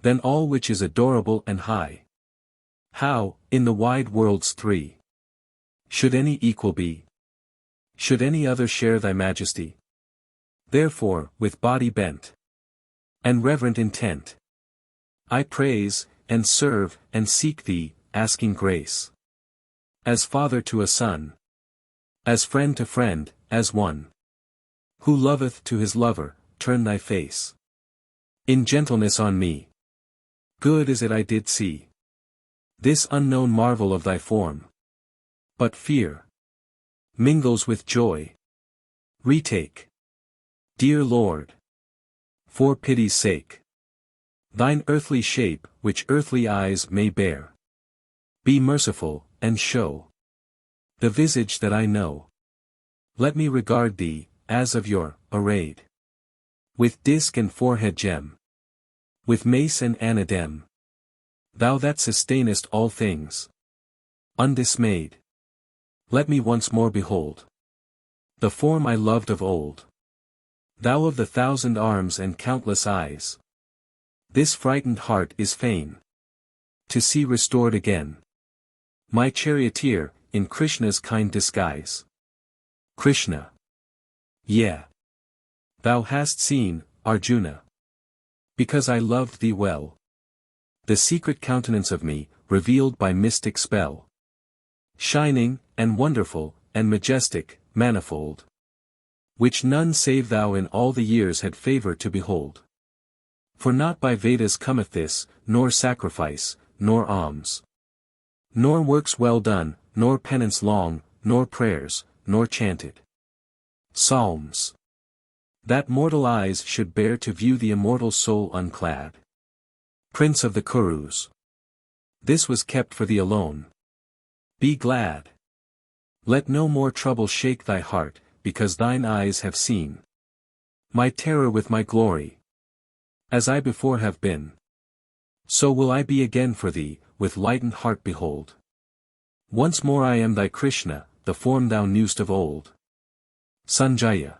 Than all which is adorable and high. How, in the wide worlds three. Should any equal be? Should any other share thy majesty? Therefore, with body bent. And reverent intent. I praise, and serve, and seek thee, asking grace. As father to a son. As friend to friend, as one. Who loveth to his lover, turn thy face. In gentleness on me. Good is it I did see. This unknown marvel of thy form. But fear. Mingles with joy. Retake. Dear Lord. For pity's sake. Thine earthly shape, which earthly eyes may bear. Be merciful, and show. The visage that I know. Let me regard thee, as of yore, arrayed. With disk and forehead gem. With mace and anadem. Thou that sustainest all things. Undismayed. Let me once more behold. The form I loved of old. Thou of the 1,000 arms and countless eyes. This frightened heart is fain to see restored again my charioteer, in Krishna's kind disguise. Krishna. Yeah. Thou hast seen, Arjuna. Because I loved thee well. The secret countenance of me, revealed by mystic spell. Shining, and wonderful, and majestic, manifold. Which none save thou in all the years had favor to behold. For not by Vedas cometh this, nor sacrifice, nor alms. Nor works well done, nor penance long, nor prayers, nor chanted psalms. That mortal eyes should bear to view the immortal soul unclad. Prince of the Kurus. This was kept for thee alone. Be glad. Let no more trouble shake thy heart, because thine eyes have seen my terror with my glory. As I before have been, so will I be again for thee, with lightened heart behold. Once more I am thy Krishna, the form thou knewst of old. Sanjaya.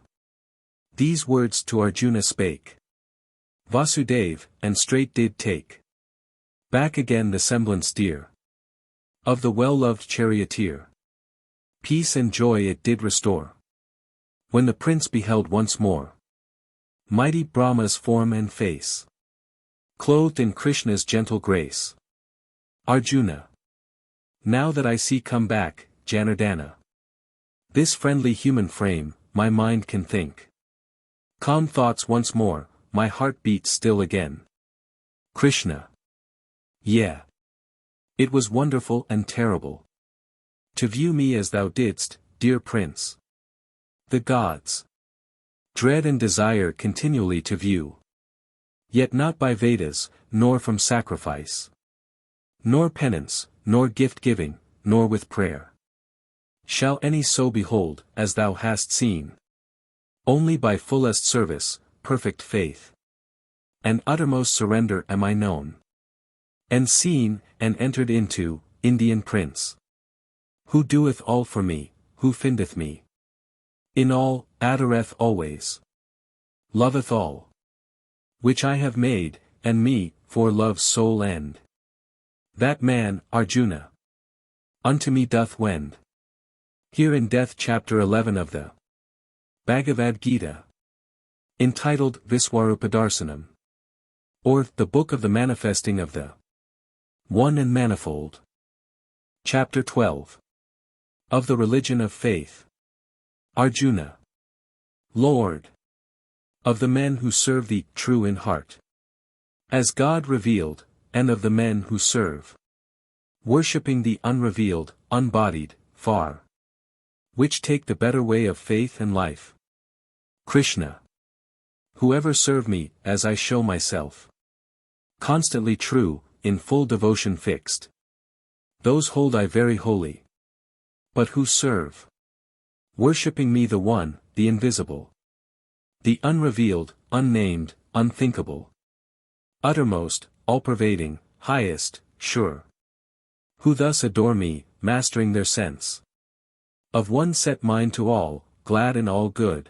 These words to Arjuna spake Vasudeva, and straight did take back again the semblance dear of the well-loved charioteer. Peace and joy it did restore, when the prince beheld once more mighty Brahma's form and face, clothed in Krishna's gentle grace. Arjuna. Now that I see come back, Janardana, this friendly human frame, my mind can think calm thoughts once more, my heart beats still again. Krishna. Yeah. It was wonderful and terrible to view me as thou didst, dear prince. The gods dread and desire continually to view. Yet not by Vedas, nor from sacrifice, nor penance, nor gift-giving, nor with prayer, shall any so behold, as thou hast seen. Only by fullest service, perfect faith, and uttermost surrender am I known, and seen, and entered into, Indian prince, who doeth all for me, who findeth me in all, adoreth always, loveth all, which I have made, and me, for love's sole end. That man, Arjuna, unto me doth wend. Here in Death Chapter 11 of the Bhagavad Gita, entitled Viswarupadarsanam, or the Book of the Manifesting of the One and Manifold. Chapter 12. Of the Religion of Faith. Arjuna. Lord. Of the men who serve thee, true in heart, as God revealed, and of the men who serve, worshipping the unrevealed, unbodied, far, which take the better way of faith and life. Krishna. Whoever serve me, as I show myself, constantly true, in full devotion fixed, those hold I very holy. But who serve, worshipping me the one, the invisible, the unrevealed, unnamed, unthinkable, uttermost, all-pervading, highest, sure, who thus adore me, mastering their sense of one set mind to all, glad in all good.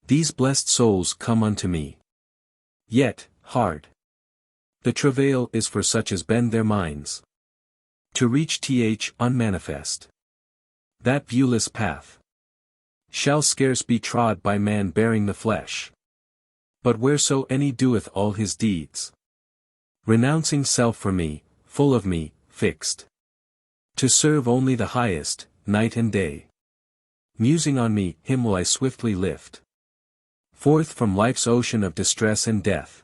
These blessed souls come unto me. Yet, hard the travail is for such as bend their minds to reach unmanifest. That viewless path shall scarce be trod by man bearing the flesh. But whereso any doeth all his deeds, renouncing self for me, full of me, fixed, to serve only the highest, night and day, musing on me, him will I swiftly lift forth from life's ocean of distress and death.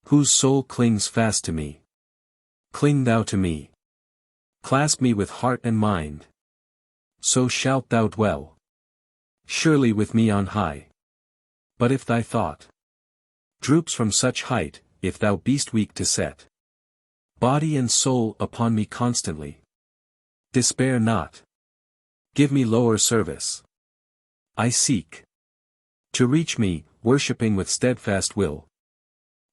Whose soul clings fast to me. Cling thou to me. Clasp me with heart and mind. So shalt thou dwell surely with me on high. But if thy thought droops from such height, if thou beest weak to set body and soul upon me constantly, despair not. Give me lower service. I seek to reach me, worshipping with steadfast will.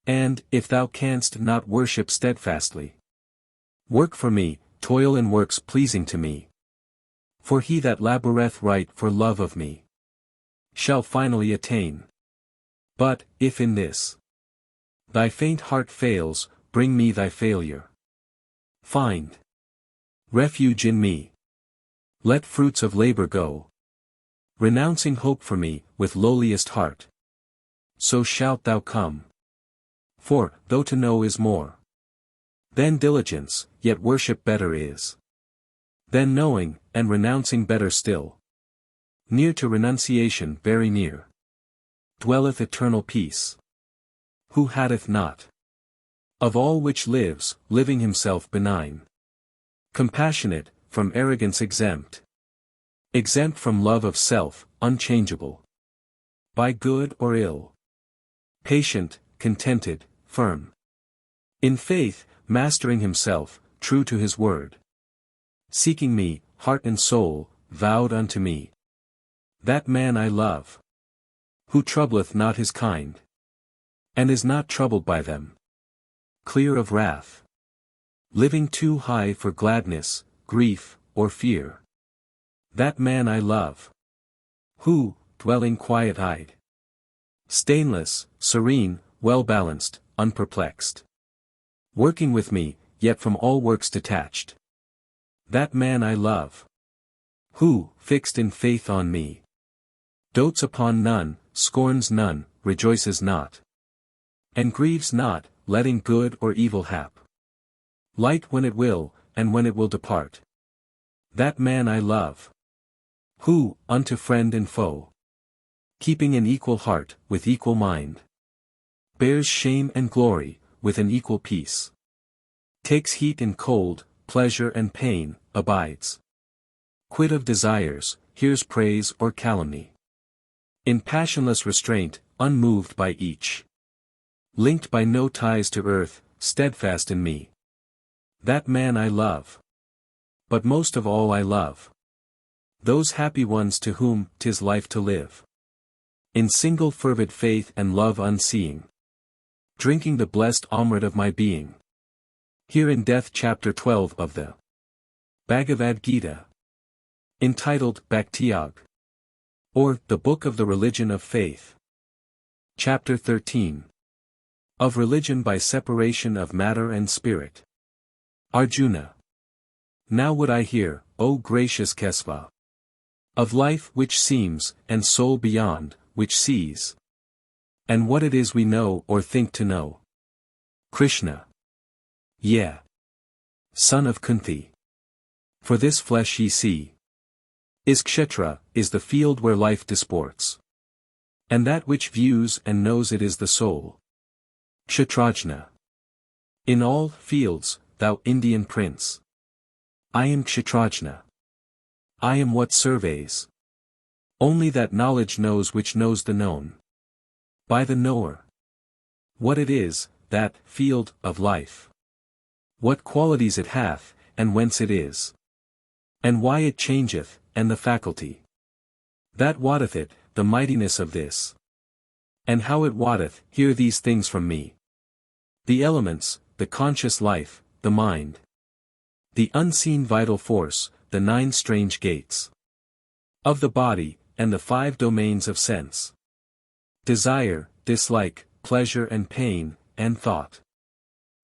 And, if thou canst not worship steadfastly, work for me, toil in works pleasing to me. For he that laboureth right for love of me shall finally attain But, if in this thy faint heart fails, bring me thy failure. Find refuge in me. Let fruits of labor go. Renouncing hope for me, with lowliest heart. So shalt thou come. For, though to know is more than diligence, yet worship better is than knowing, and renouncing better still. Near to renunciation, very near, dwelleth eternal peace. Who hatteth not of all which lives, living himself benign, compassionate, from arrogance exempt, exempt from love of self, unchangeable, by good or ill, patient, contented, firm in faith, mastering himself, true to his word, seeking me, heart and soul, vowed unto me. That man I love, who troubleth not his kind, and is not troubled by them, clear of wrath, living too high for gladness, grief, or fear. That man I love, who, dwelling quiet-eyed, stainless, serene, well-balanced, unperplexed, working with me, yet from all works detached. That man I love, who, fixed in faith on me, dotes upon none, scorns none, rejoices not, and grieves not, letting good or evil hap, light when it will, and when it will depart. That man I love, who, unto friend and foe, keeping an equal heart, with equal mind, bears shame and glory, with an equal peace, takes heat and cold, pleasure and pain, abides, quit of desires, hears praise or calumny, in passionless restraint, unmoved by each, linked by no ties to earth, steadfast in me. That man I love. But most of all I love those happy ones to whom 'tis life to live in single fervid faith and love unseeing, drinking the blessed Amrit of my being. Here in Death chapter 12 of the Bhagavad Gita, entitled Bhakti-yog, or the Book of the Religion of Faith. Chapter 13. Of Religion by Separation of Matter and Spirit. Arjuna. Now would I hear, O gracious Kesava, of life which seems, and soul beyond, which sees, and what it is we know or think to know. Krishna. Yea. Son of Kunti. For this flesh ye see is Kshetra, is the field where life disports. And that which views and knows it is the soul. Kshetrajna. In all fields, thou Indian prince, I am Kshetrajna. I am what surveys. Only that knowledge knows which knows the known. By the knower. What it is, that field of life. What qualities it hath, and whence it is. And why it changeth, and the faculty that wotteth it, the mightiness of this. And how it wotteth, hear these things from me. The elements, the conscious life, the mind, the unseen vital force, the 9 strange gates of the body, and the 5 domains of sense. Desire, dislike, pleasure and pain, and thought.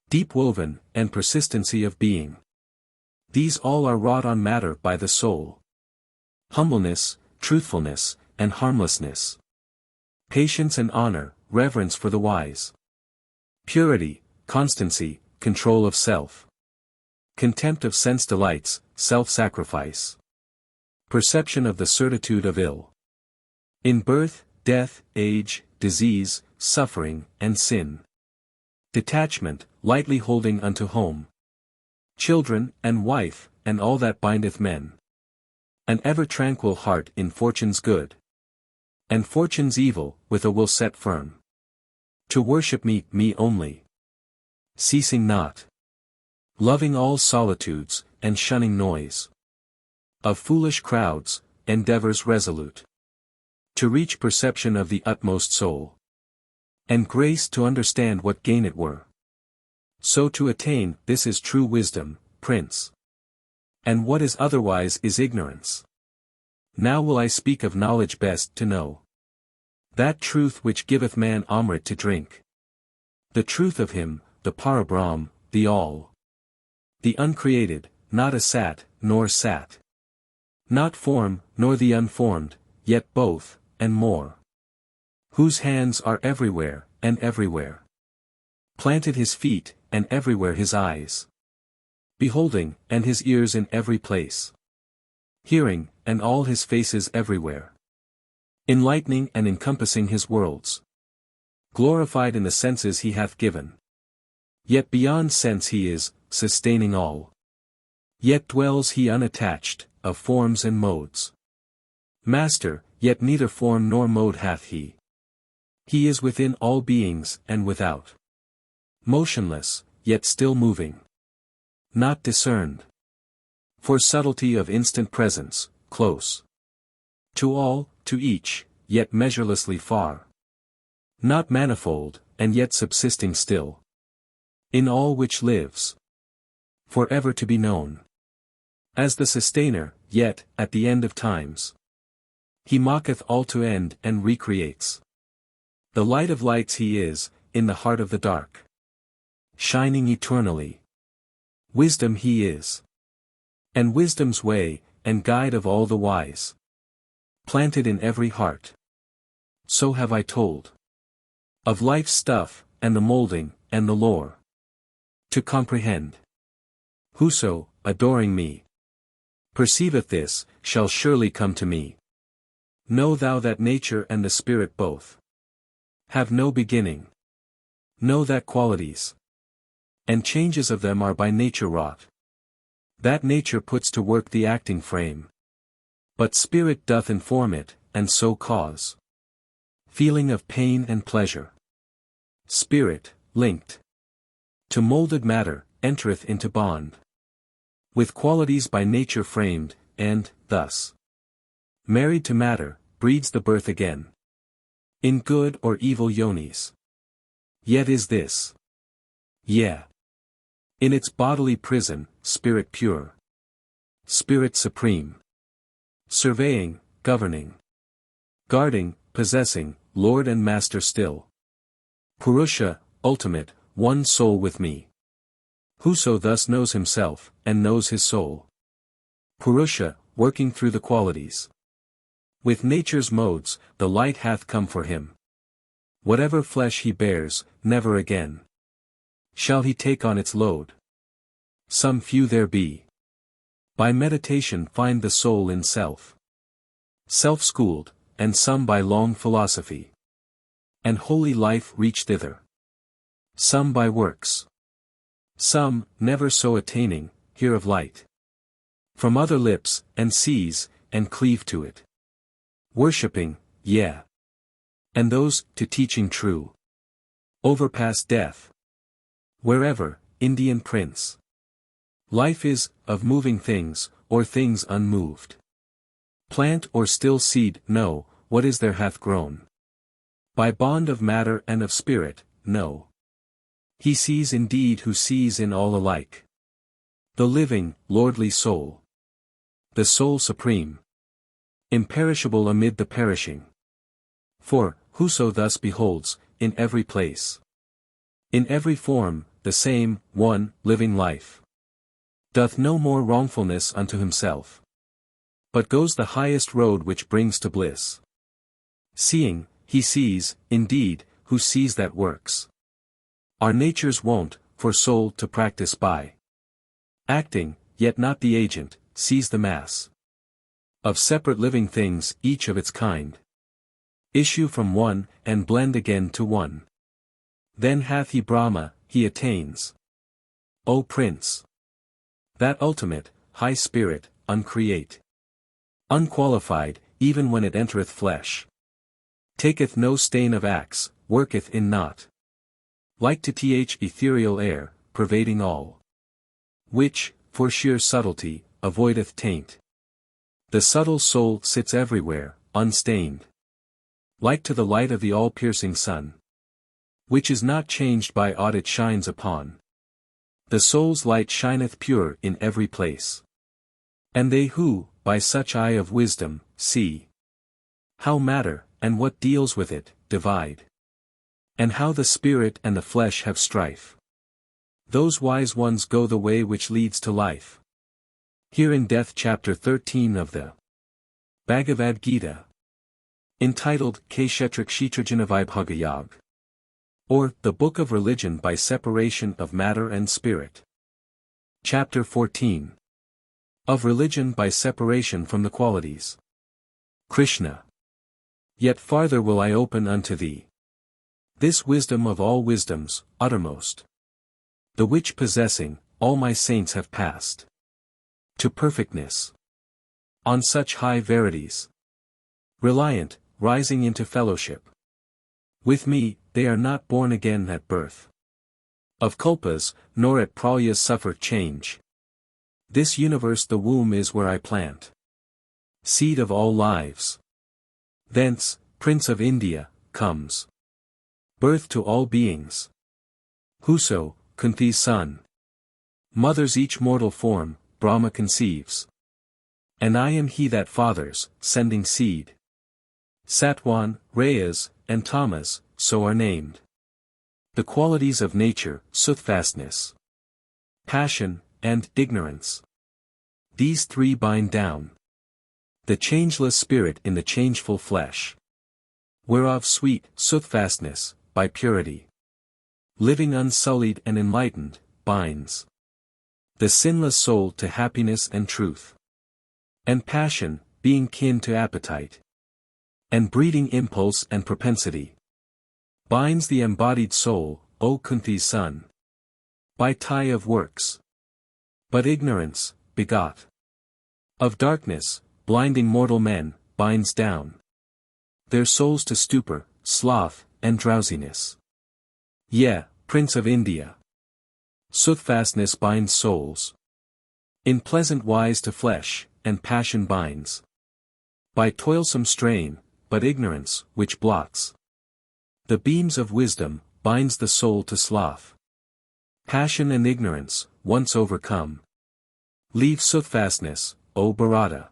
Deep woven, and persistency of being. These all are wrought on matter by the soul. Humbleness, truthfulness, and harmlessness. Patience and honor, reverence for the wise. Purity, constancy, control of self. Contempt of sense delights, self-sacrifice. Perception of the certitude of ill. In birth, death, age, disease, suffering, and sin. Detachment, lightly holding unto home. Children, and wife, and all that bindeth men. An ever tranquil heart in fortune's good. And fortune's evil, with a will set firm. To worship me, me only. Ceasing not. Loving all solitudes, and shunning noise. Of foolish crowds, endeavors resolute. To reach perception of the utmost soul. And grace to understand what gain it were. So to attain, this is true wisdom, Prince. And what is otherwise is ignorance. Now will I speak of knowledge best to know. That truth which giveth man Amrit to drink. The truth of him, the Parabrahm, the All. The uncreated, not a sat, nor sat. Not form, nor the unformed, yet both, and more. Whose hands are everywhere, and everywhere. Planted his feet, and everywhere his eyes. Beholding, and his ears in every place. Hearing, and all his faces everywhere. Enlightening and encompassing his worlds. Glorified in the senses he hath given. Yet beyond sense he is, sustaining all. Yet dwells he unattached, of forms and modes. Master, yet neither form nor mode hath he. He is within all beings, and without. Motionless, yet still moving. Not discerned. For subtlety of instant presence, close. To all, to each, yet measurelessly far. Not manifold, and yet subsisting still. In all which lives. Forever to be known. As the sustainer, yet, at the end of times. He mocketh all to end and recreates. The light of lights he is, in the heart of the dark. Shining eternally. Wisdom he is. And wisdom's way, and guide of all the wise. Planted in every heart. So have I told. Of life's stuff, and the moulding, and the lore. To comprehend. Whoso, adoring me, perceiveth this, shall surely come to me. Know thou that nature and the spirit both have no beginning. Know that qualities and changes of them are by nature wrought. That nature puts to work the acting frame. But spirit doth inform it, and so cause feeling of pain and pleasure. Spirit, linked to moulded matter, entereth into bond with qualities by nature framed, and, thus, married to matter, breeds the birth again. In good or evil yonis. Yet is this. Yeah. In its bodily prison, spirit pure. Spirit supreme. Surveying, governing. Guarding, possessing, Lord and Master still. Purusha, ultimate, one soul with me. Whoso thus knows himself, and knows his soul. Purusha, working through the qualities. With nature's modes, the light hath come for him. Whatever flesh he bears, never again shall he take on its load. Some few there be. By meditation find the soul in self. Self-schooled, and some by long philosophy. And holy life reach thither. Some by works. Some, never so attaining, hear of light. From other lips, and seize, and cleave to it. Worshipping, yeah. And those, to teaching true. Overpass death. Wherever, Indian prince. Life is, of moving things, or things unmoved. Plant or still seed, no, what is there hath grown. By bond of matter and of spirit, no. He sees indeed who sees in all alike. The living, lordly soul. The soul supreme. Imperishable amid the perishing. For, whoso thus beholds, in every place. In every form, the same, one, living life. Doth no more wrongfulness unto himself. But goes the highest road which brings to bliss. Seeing, he sees, indeed, who sees that works. Our nature's wont, for soul to practice by. Acting, yet not the agent, sees the mass. Of separate living things, each of its kind. Issue from one, and blend again to one. Then hath he Brahma, he attains. O Prince! That ultimate, high spirit, uncreate. Unqualified, even when it entereth flesh. Taketh no stain of acts, worketh in naught. Like to th ethereal air, pervading all. Which, for sheer subtlety, avoideth taint. The subtle soul sits everywhere, unstained. Like to the light of the all-piercing sun. Which is not changed by aught it shines upon. The soul's light shineth pure in every place. And they who, by such eye of wisdom, see how matter, and what deals with it, divide. And how the spirit and the flesh have strife. Those wise ones go the way which leads to life. Here in Death chapter 13 of the Bhagavad Gita, entitled Kurukshetra Vibhagayag, or the Book of Religion by Separation of Matter and Spirit. Chapter 14. Of Religion by Separation from the Qualities. Krishna. Yet farther will I open unto thee this wisdom of all wisdoms, uttermost, the which possessing, all my saints have passed to perfectness. On such high verities, reliant, rising into fellowship with me, they are not born again at birth of kalpas, nor at pralyas suffer change. This universe the womb is where I plant seed of all lives. Thence, Prince of India, comes birth to all beings. Whoso, Kunti's son, mothers each mortal form, Brahma conceives. And I am he that fathers, sending seed. Satwan, Rayas, and Tamas, so are named the qualities of nature, soothfastness, passion, and ignorance. These three bind down the changeless spirit in the changeful flesh, whereof sweet soothfastness, by purity, living unsullied and enlightened, binds the sinless soul to happiness and truth. And passion, being kin to appetite, and breeding impulse and propensity, binds the embodied soul, O Kunti's son, by tie of works. But ignorance, begot of darkness, blinding mortal men, binds down their souls to stupor, sloth, and drowsiness. Yea, Prince of India, soothfastness binds souls in pleasant wise to flesh, and passion binds by toilsome strain, but ignorance, which blots the beams of wisdom, binds the soul to sloth. Passion and ignorance, once overcome, leave soothfastness, O Bharata.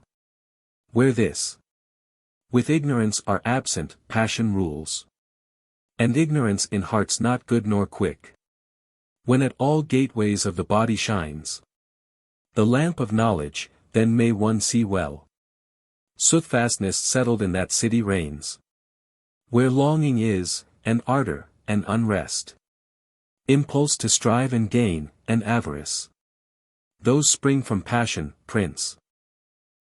Where this with ignorance are absent, passion rules. And ignorance in hearts not good nor quick. When at all gateways of the body shines the lamp of knowledge, then may one see well. Soothfastness settled in that city reigns, where longing is, and ardor, and unrest, impulse to strive and gain, and avarice. Those spring from passion, Prince,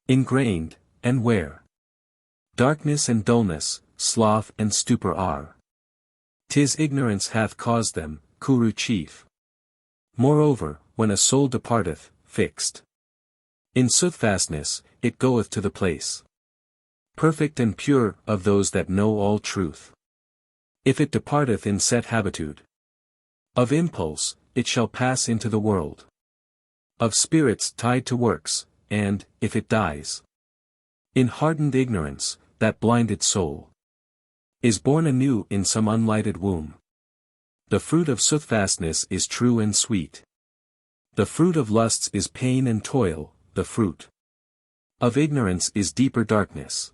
ingrained, and where darkness and dullness, sloth and stupor are. 'Tis ignorance hath caused them, Kuru chief. Moreover, when a soul departeth, fixed in soothfastness, it goeth to the place perfect and pure of those that know all truth. If it departeth in set habitude of impulse, it shall pass into the world of spirits tied to works, and, if it dies in hardened ignorance, that blinded soul is born anew in some unlighted womb. The fruit of soothfastness is true and sweet. The fruit of lusts is pain and toil, the fruit of ignorance is deeper darkness.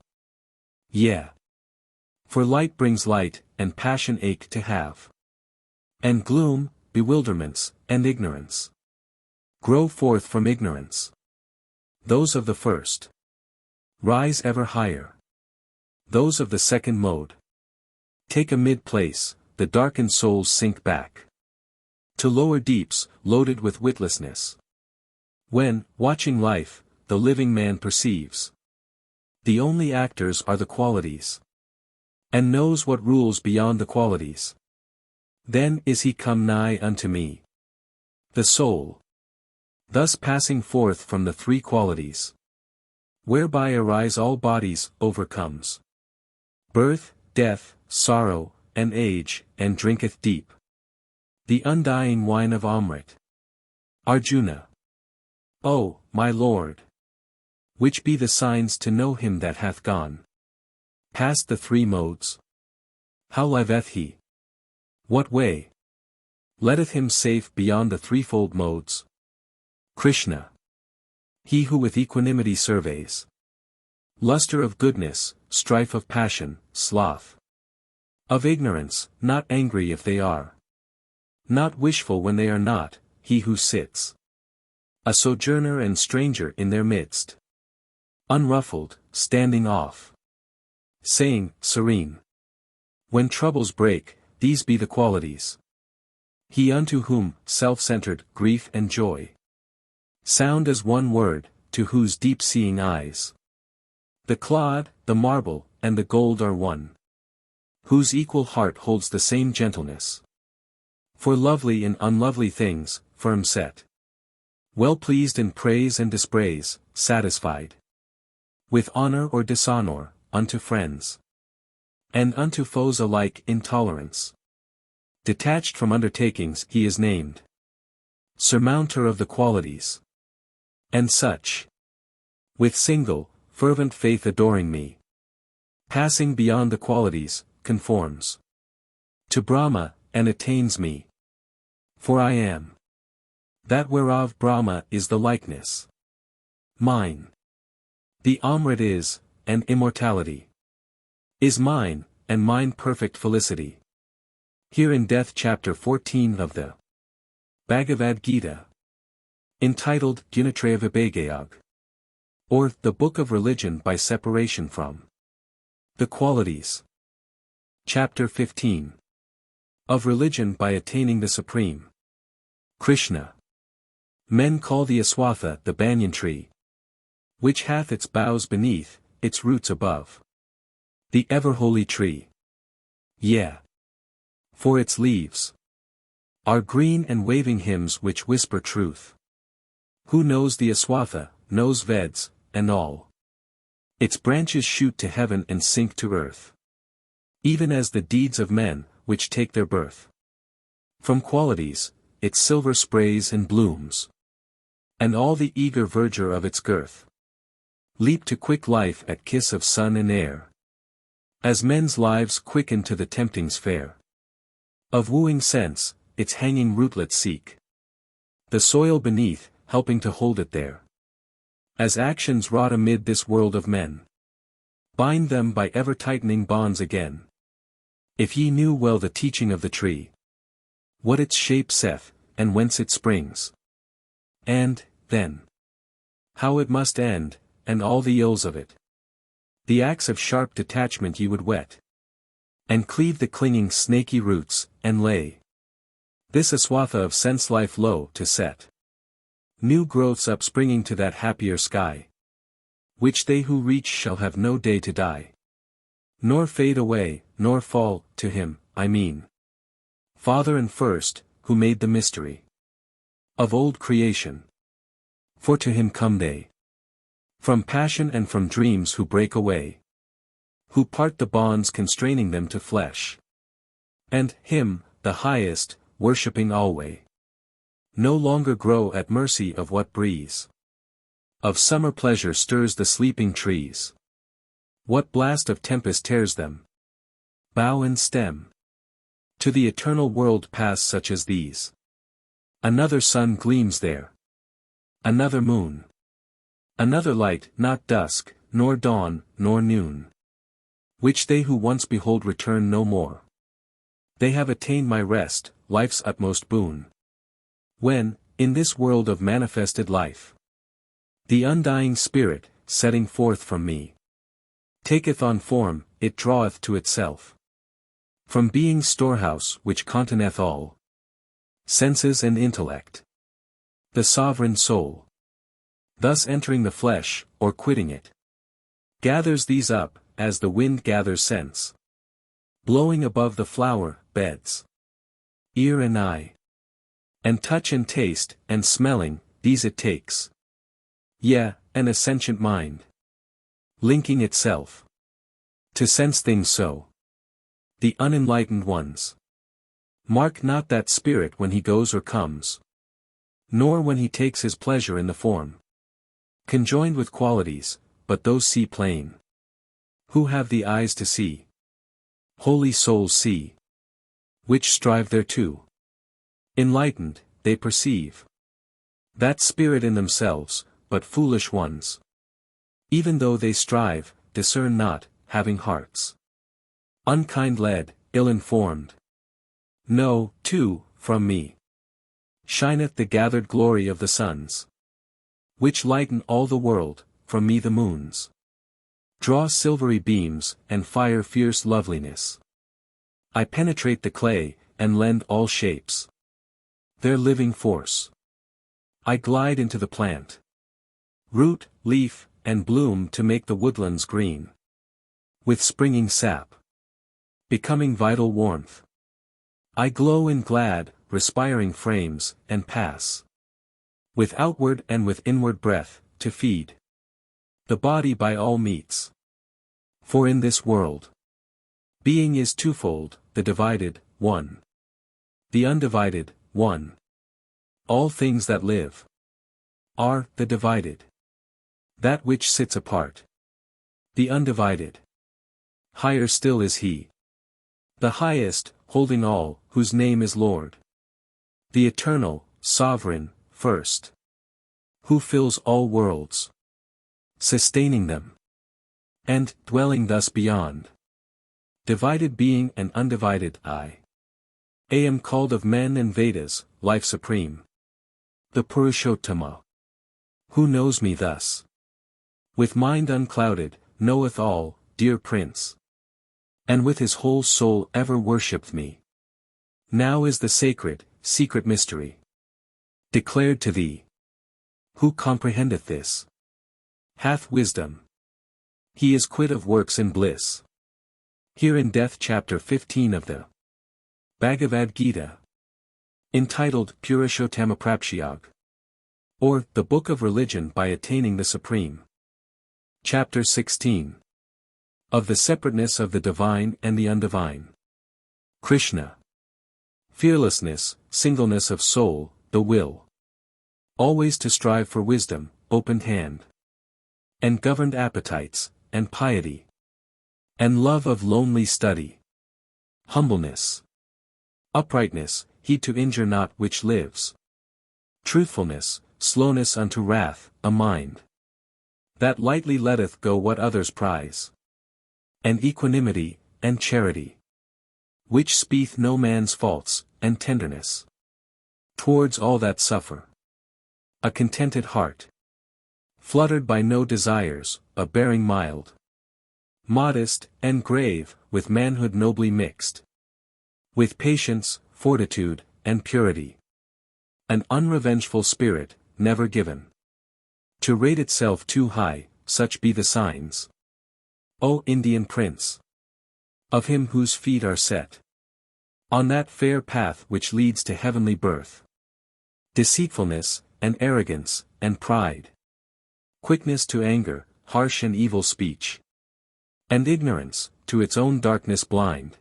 Yea. For light brings light, and passion ache to have. And gloom, bewilderments, and ignorance grow forth from ignorance. Those of the first rise ever higher. Those of the second mode take a mid-place, the darkened souls sink back to lower deeps, loaded with witlessness. When, watching life, the living man perceives the only actors are the qualities, and knows what rules beyond the qualities, then is he come nigh unto me. The soul, thus passing forth from the three qualities, whereby arise all bodies, overcomes birth, death, sorrow, and age, and drinketh deep the undying wine of Amrit. Arjuna. O, my lord! Which be the signs to know him that hath gone past the three modes? How liveth he? What way letteth him safe beyond the threefold modes? Krishna. He who with equanimity surveys Luster of goodness, strife of passion, sloth. Of ignorance, not angry if they are. Not wishful when they are not, he who sits a sojourner and stranger in their midst. Unruffled, standing off. Saying, serene. When troubles break, these be the qualities. He unto whom, self-centered, grief and joy sound as one word, to whose deep-seeing eyes the clod, the marble, and the gold are one. Whose equal heart holds the same gentleness. For lovely and unlovely things, firm set. Well pleased in praise and dispraise, satisfied. With honor or dishonor, unto friends. And unto foes alike in tolerance. Detached from undertakings he is named. Surmounter of the qualities. And such. With single, fervent faith adoring me. Passing beyond the qualities, conforms to Brahma, and attains me. For I am that whereof Brahma is the likeness. Mine. The Amrit is, and immortality is mine, and mine perfect felicity. Here in Death chapter 14 of the Bhagavad Gita, entitled Gunatraya Vibhagayog, or the Book of Religion by Separation from the Qualities. Chapter 15. Of Religion by Attaining the Supreme. Krishna. Men call the aswatha the banyan tree, which hath its boughs beneath, its roots above. The ever-holy tree. Yea. For its leaves are green and waving hymns which whisper truth. Who knows the aswatha, knows Veds, and all. Its branches shoot to heaven and sink to earth. Even as the deeds of men, which take their birth from qualities, its silver sprays and blooms. And all the eager verdure of its girth leap to quick life at kiss of sun and air. As men's lives quicken to the temptings fair of wooing sense, its hanging rootlets seek the soil beneath, helping to hold it there. As actions wrought amid this world of men bind them by ever-tightening bonds again. If ye knew well the teaching of the tree, what its shape saith, and whence it springs, and, then, how it must end, and all the ills of it, the axe of sharp detachment ye would whet, and cleave the clinging snaky roots, and lay this aswatha of sense-life low to set new growths upspringing to that happier sky, which they who reach shall have no day to die, nor fade away, nor fall, to him, I mean, Father and First, who made the mystery of old creation. For to him come they from passion and from dreams who break away, who part the bonds constraining them to flesh, and him, the highest, worshipping alway, no longer grow at mercy of what breeze of summer pleasure stirs the sleeping trees. What blast of tempest tears them, bough and stem? To the eternal world pass such as these. Another sun gleams there. Another moon. Another light, not dusk, nor dawn, nor noon. Which they who once behold return no more. They have attained my rest, life's utmost boon. When, in this world of manifested life, the undying spirit, setting forth from me, taketh on form, it draweth to itself. From being's storehouse which containeth all senses and intellect, the sovereign soul, thus entering the flesh, or quitting it, gathers these up, as the wind gathers scents, blowing above the flower beds. Ear and eye, and touch and taste, and smelling, these it takes. Yea, and a sentient mind, linking itself to sense things so. The unenlightened ones mark not that spirit when he goes or comes, nor when he takes his pleasure in the form conjoined with qualities, but those see plain, who have the eyes to see. Holy souls see, which strive thereto. Enlightened, they perceive that spirit in themselves, but foolish ones Even though they strive, discern not, having hearts unkind led, ill-informed. No, too, from me shineth the gathered glory of the suns, which lighten all the world. From me the moons draw silvery beams, and fire fierce loveliness. I penetrate the clay, and lend all shapes their living force. I glide into the plant, root, leaf, and bloom to make the woodlands green with springing sap, becoming vital warmth. I glow in glad, respiring frames, and pass with outward and with inward breath, to feed the body by all meats. For in this world, being is twofold, the divided, one. The undivided, one. All things that live are the divided. That which sits apart, the undivided. Higher still is he, the highest, holding all, whose name is Lord. The eternal, sovereign, first, who fills all worlds, sustaining them, and dwelling thus beyond. Divided being and undivided I am called of men and Vedas, life supreme. The Purushottama, who knows me thus, with mind unclouded, knoweth all, dear Prince, and with his whole soul ever worshipped me. Now is the sacred, secret mystery declared to thee. Who comprehendeth this hath wisdom. He is quit of works in bliss. Here in Death chapter 15 of the Bhagavad Gita, entitled Purushottamaprakshayag, or the Book of Religion by Attaining the Supreme. Chapter 16. Of the Separateness of the Divine and the Undivine. Krishna. Fearlessness, singleness of soul, the will. Always to strive for wisdom, opened hand. And governed appetites, and piety. And love of lonely study. Humbleness. Uprightness, he to injure not which lives. Truthfulness, slowness unto wrath, a mind that lightly letteth go what others prize. And equanimity, and charity, which speeth no man's faults, and tenderness towards all that suffer. A contented heart, fluttered by no desires, a bearing mild, modest, and grave, with manhood nobly mixed, with patience, fortitude, and purity. An unrevengeful spirit, never given to rate itself too high, such be the signs, O Indian Prince, of him whose feet are set on that fair path which leads to heavenly birth. Deceitfulness, and arrogance, and pride, quickness to anger, harsh and evil speech, and ignorance, to its own darkness blind.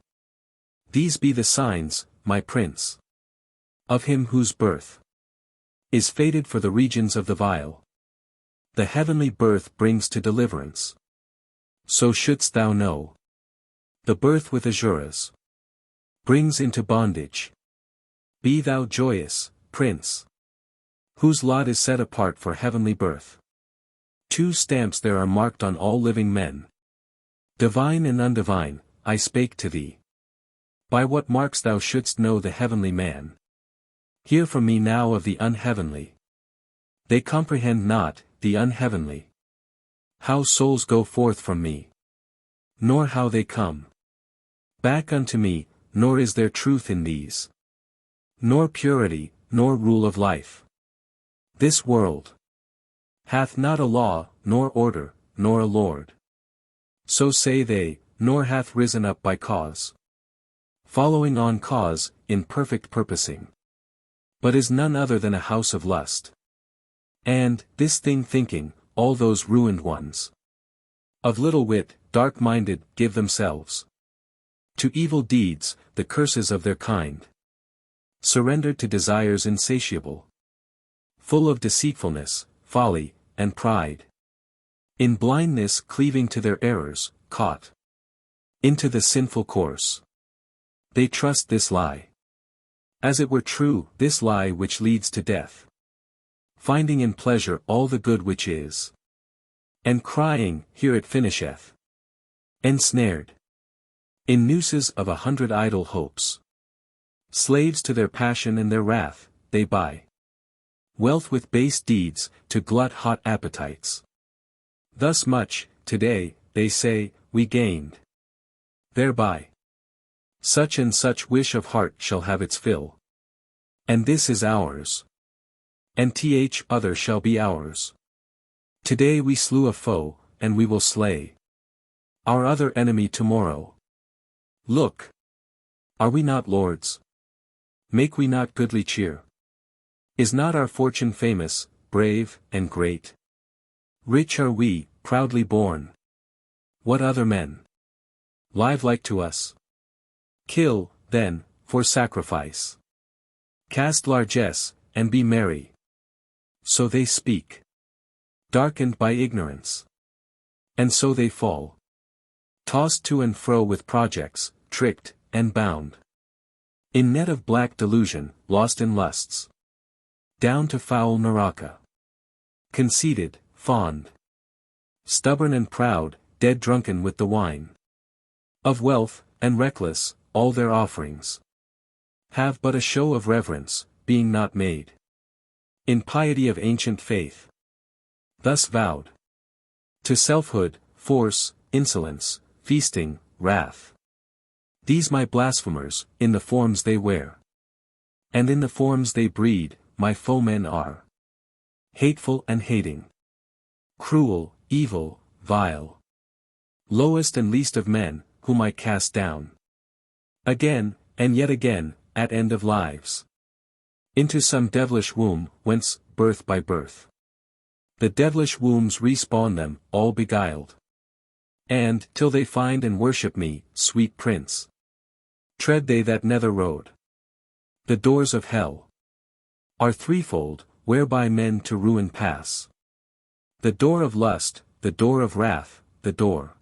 These be the signs, my Prince, of him whose birth is fated for the regions of the vile. The heavenly birth brings to deliverance. So shouldst thou know. The birth with Asuras brings into bondage. Be thou joyous, Prince, whose lot is set apart for heavenly birth. Two stamps there are marked on all living men, divine and undivine. I spake to thee. By what marks thou shouldst know the heavenly man? Hear from me now of the unheavenly. They comprehend not, the unheavenly. How souls go forth from me, nor how they come back unto me, nor is there truth in these, nor purity, nor rule of life. This world hath not a law, nor order, nor a lord. So say they, nor hath risen up by cause, following on cause, in perfect purposing, but is none other than a house of lust. And, this thing thinking, all those ruined ones, of little wit, dark-minded, give themselves to evil deeds, the curses of their kind, surrendered to desires insatiable, full of deceitfulness, folly, and pride. In blindness cleaving to their errors, caught into the sinful course. They trust this lie, as it were true, this lie which leads to death, finding in pleasure all the good which is And crying, here it finisheth. Ensnared. In nooses of 100 idle hopes. Slaves to their passion and their wrath, they buy. Wealth with base deeds, to glut hot appetites. Thus much, today, they say, we gained. Thereby. Such and such wish of heart shall have its fill. And this is ours. And other shall be ours. Today we slew a foe, and we will slay our other enemy tomorrow. Look! Are we not lords? Make we not goodly cheer? Is not our fortune famous, brave, and great? Rich are we, proudly born. What other men live like to us? Kill, then, for sacrifice. Cast largesse, and be merry. So they speak. Darkened by ignorance. And so they fall. Tossed to and fro with projects, tricked, and bound. In net of black delusion, lost in lusts. Down to foul Naraka. Conceited, fond. Stubborn and proud, dead drunken with the wine. Of wealth, and reckless, all their offerings. Have but a show of reverence, being not made. In piety of ancient faith. Thus vowed. To selfhood, force, insolence, feasting, wrath. These my blasphemers, in the forms they wear. And in the forms they breed, my foemen are. Hateful and hating. Cruel, evil, vile. Lowest and least of men, whom I cast down. Again, and yet again, at end of lives. Into some devilish womb, whence, birth by birth. The devilish wombs respawn them, all beguiled. And, till they find and worship me, sweet prince. Tread they that nether road. The doors of hell are threefold, whereby men to ruin pass. The door of lust, the door of wrath, the door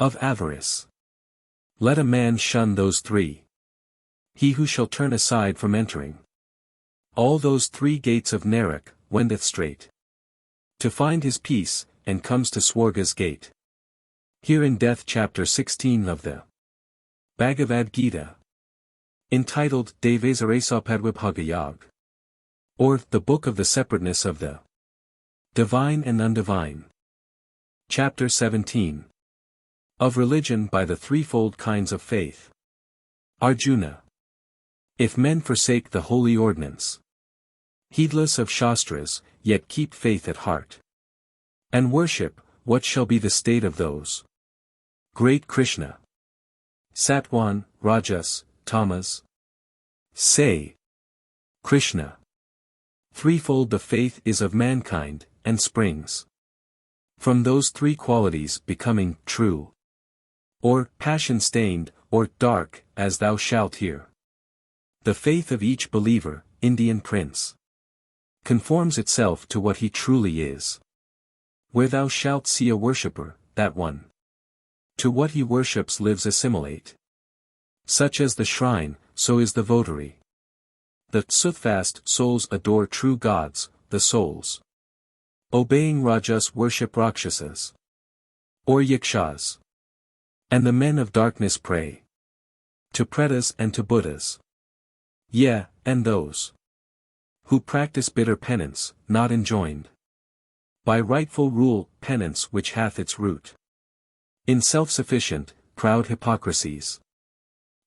of avarice. Let a man shun those three. He who shall turn aside from entering all those 3 gates of Narak, wendeth straight to find his peace, and comes to Swarga's gate. Here in Death chapter 16 of the Bhagavad Gita, entitled Devasarasapadvibhagayag, or the Book of the Separateness of the Divine and Undivine. Chapter 17. Of Religion by the Threefold Kinds of Faith. Arjuna. If men forsake the holy ordinance, heedless of Shastras, yet keep faith at heart, and worship, what shall be the state of those? Great Krishna. Satwan, Rajas, Tamas. Say. Krishna. Threefold the faith is of mankind, and springs from those 3 qualities becoming true, or passion-stained, or dark, as thou shalt hear. The faith of each believer, Indian prince, conforms itself to what he truly is. Where thou shalt see a worshipper, that one to what he worships lives assimilate. Such as the shrine, so is the votary. The soothfast souls adore true gods, the souls obeying Rajas worship Rakshasas, or Yakshas. And the men of darkness pray to Pretas and to Buddhas. Yea, and those who practice bitter penance, not enjoined by rightful rule, penance which hath its root in self-sufficient, proud hypocrisies.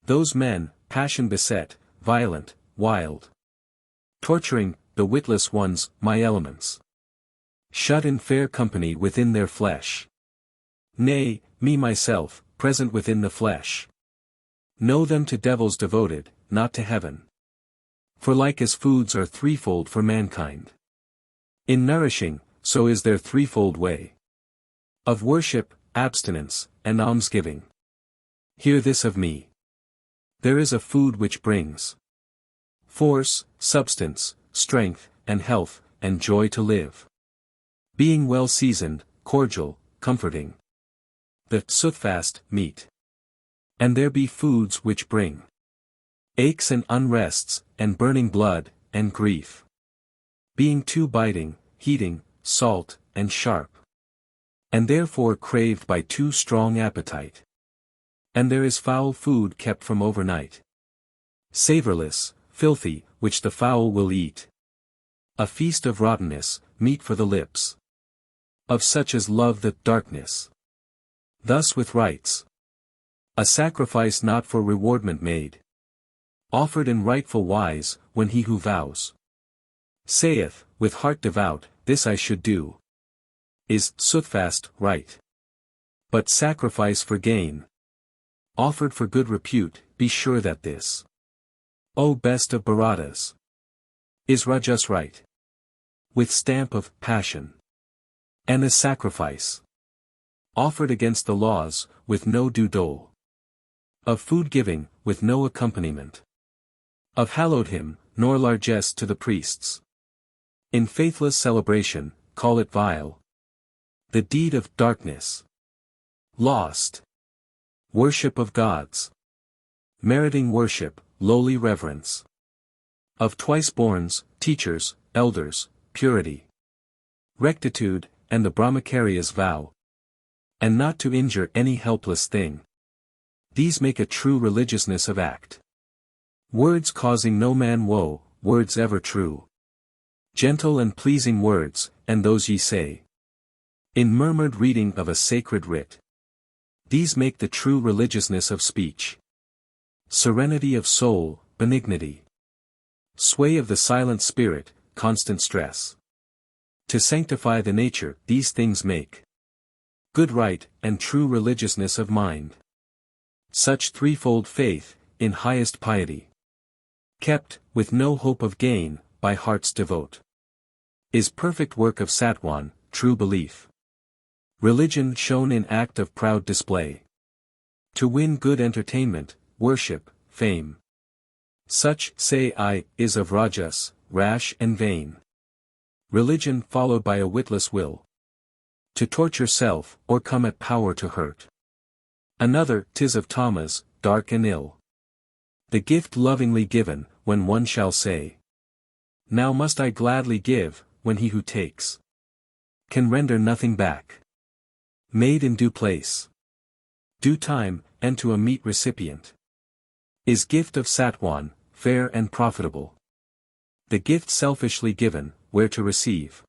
Those men, passion-beset, violent, wild, torturing, the witless ones, my elements, shut in fair company within their flesh. Nay, me myself, present within the flesh. Know them to devils devoted, not to heaven. For like as foods are threefold for mankind, in nourishing, so is their threefold way of worship, abstinence, and almsgiving. Hear this of me. There is a food which brings force, substance, strength, and health, and joy to live. Being well seasoned, cordial, comforting. The soothfast meat. And there be foods which bring aches and unrests, and burning blood, and grief. Being too biting, heating, salt, and sharp. and therefore craved by too strong appetite. And there is foul food kept from overnight. Savorless, filthy, which the foul will eat. A feast of rottenness, meat for the lips. Of such as love the darkness. Thus with rites. A sacrifice not for rewardment made. Offered in rightful wise, when he who vows saith, with heart devout, this I should do, is soothfast, right. But sacrifice for gain, offered for good repute, be sure that this, O best of Bharatas, is Rajas right. With stamp of passion. And a sacrifice, offered against the laws, with no due dole. Of food giving, with no accompaniment. Of hallowed hymn, nor largesse to the priests. In faithless celebration, call it vile. The deed of darkness. Lost. Worship of gods. Meriting worship, lowly reverence. Of twice-borns, teachers, elders, purity. Rectitude, and the Brahmacharyas vow. And not to injure any helpless thing. These make a true religiousness of act. Words causing no man woe, words ever true. Gentle and pleasing words, and those ye say. In murmured reading of a sacred writ. These make the true religiousness of speech. Serenity of soul, benignity. Sway of the silent spirit, constant stress. To sanctify the nature, these things make. Good right, and true religiousness of mind. Such threefold faith, in highest piety. Kept, with no hope of gain, by hearts devote. Is perfect work of Satwan, true belief. Religion shown in act of proud display. To win good entertainment, worship, fame. Such, say I, is of Rajas, rash and vain. Religion followed by a witless will. To torture self, or come at power to hurt. Another, 'tis of Tamas, dark and ill. The gift lovingly given, when one shall say, now must I gladly give, when he who takes can render nothing back. Made in due place, due time, and to a meet recipient. Is gift of Satwan, fair and profitable. The gift selfishly given, where to receive.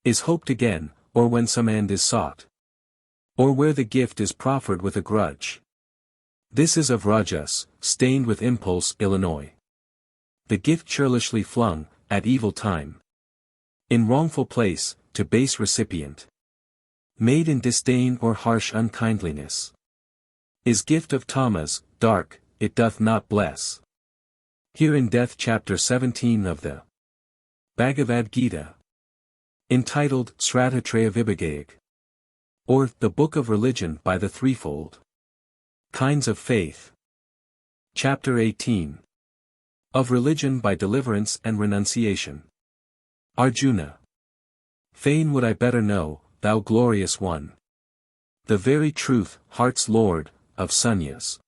Is hoped again, or when some end is sought. Or where the gift is proffered with a grudge. This is of Rajas, stained with impulse, Illinois. The gift churlishly flung, at evil time. In wrongful place, to base recipient. Made in disdain or harsh unkindliness. Is gift of Tamas, dark, it doth not bless. Here in Death chapter 17 of the Bhagavad Gita. Entitled Sraddhatraya Vibhagayag. Or, the Book of Religion by the Threefold. Kinds of Faith. Chapter 18. Of Religion by Deliverance and Renunciation. Arjuna. Fain would I better know, thou glorious one. The very truth, heart's lord, of sannyas.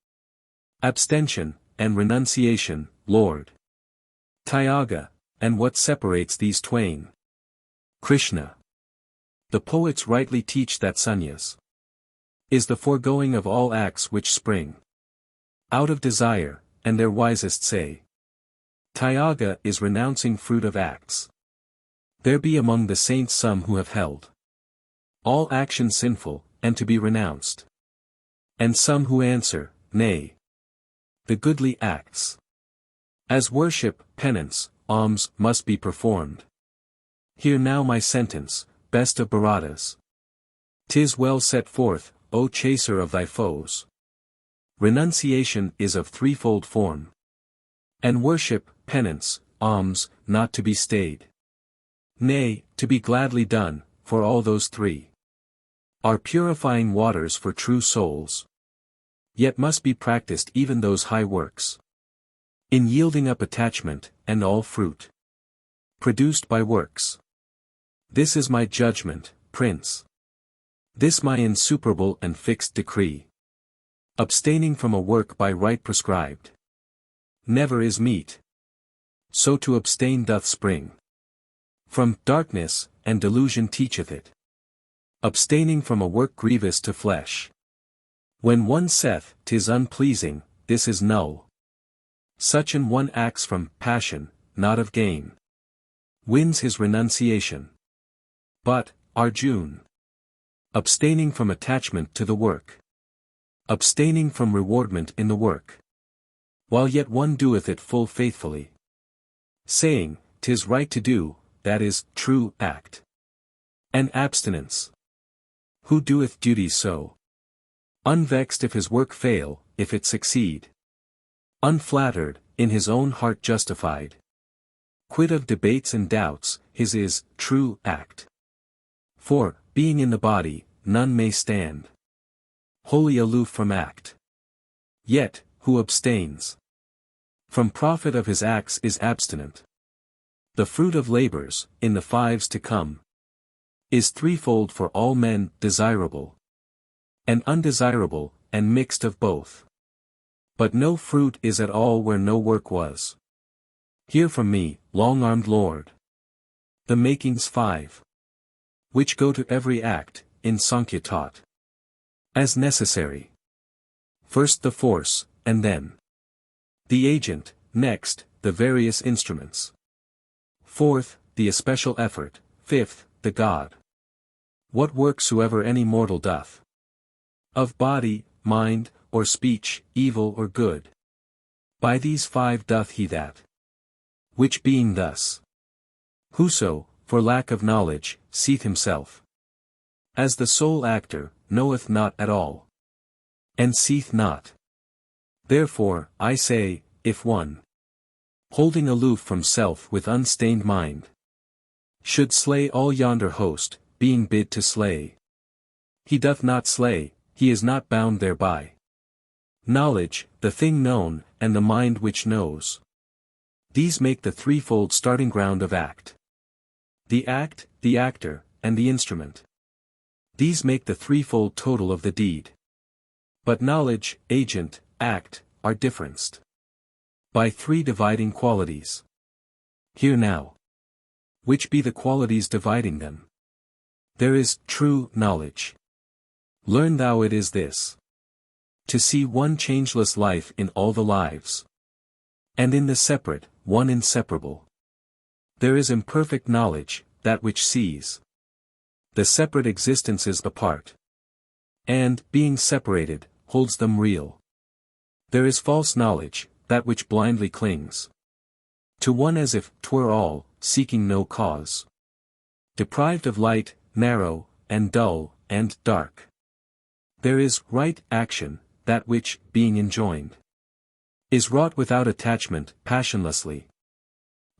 Abstention, and renunciation, Lord. Tyaga, and what separates these twain? Krishna. The poets rightly teach that sannyas is the foregoing of all acts which spring out of desire, and their wisest say. Tyaga is renouncing fruit of acts. There be among the saints some who have held all action sinful, and to be renounced. And some who answer, nay. The goodly acts, as worship, penance, alms, must be performed. Hear now my sentence, best of Bharatas. 'Tis well set forth, O chaser of thy foes. Renunciation is of threefold form. And worship, penance, alms, not to be stayed. Nay, to be gladly done, for all those three are purifying waters for true souls. Yet must be practiced even those high works. In yielding up attachment, and all fruit produced by works. This is my judgment, Prince. This my insuperable and fixed decree. Abstaining from a work by right prescribed never is meet. So to abstain doth spring from darkness, and delusion teacheth it. Abstaining from a work grievous to flesh. When one saith, 'tis unpleasing, this is null. Such an one acts from passion, not of gain. Wins his renunciation. But, Arjuna, abstaining from attachment to the work. Abstaining from rewardment in the work. While yet one doeth it full faithfully. Saying, 'tis right to do, that is, true act. And abstinence. Who doeth duty so? Unvexed if his work fail, if it succeed. Unflattered, in his own heart justified. Quit of debates and doubts, his is, true act. For, being in the body, none may stand. Wholly aloof from act. Yet, who abstains from profit of his acts is abstinent. The fruit of labors, in the fives to come, is threefold for all men, desirable, and undesirable, and mixed of both. But no fruit is at all where no work was. Hear from me, long-armed Lord, the makings five, which go to every act, in Sankhya taught, as necessary. First the force, and then the agent, next, the various instruments. Fourth, the especial effort, fifth, the God. What work soever any mortal doth, of body, mind, or speech, evil or good, by these five doth he that. Which being thus, whoso, for lack of knowledge, seeth himself as the sole actor, knoweth not at all, and seeth not. Therefore, I say, if one, holding aloof from self with unstained mind, should slay all yonder host, being bid to slay, he doth not slay, he is not bound thereby. Knowledge, the thing known, and the mind which knows, these make the threefold starting ground of act. The act, the actor, and the instrument. These make the threefold total of the deed. But knowledge, agent, act, are differenced by three dividing qualities. Hear now. Which be the qualities dividing them? There is true knowledge. Learn thou it is this: to see one changeless life in all the lives, and in the separate, one inseparable. There is imperfect knowledge, that which sees the separate existences apart, and, being separated, holds them real. There is false knowledge, that which blindly clings to one as if 'twere all, seeking no cause. Deprived of light, narrow, and dull, and dark. There is right action, that which, being enjoined, is wrought without attachment, passionlessly.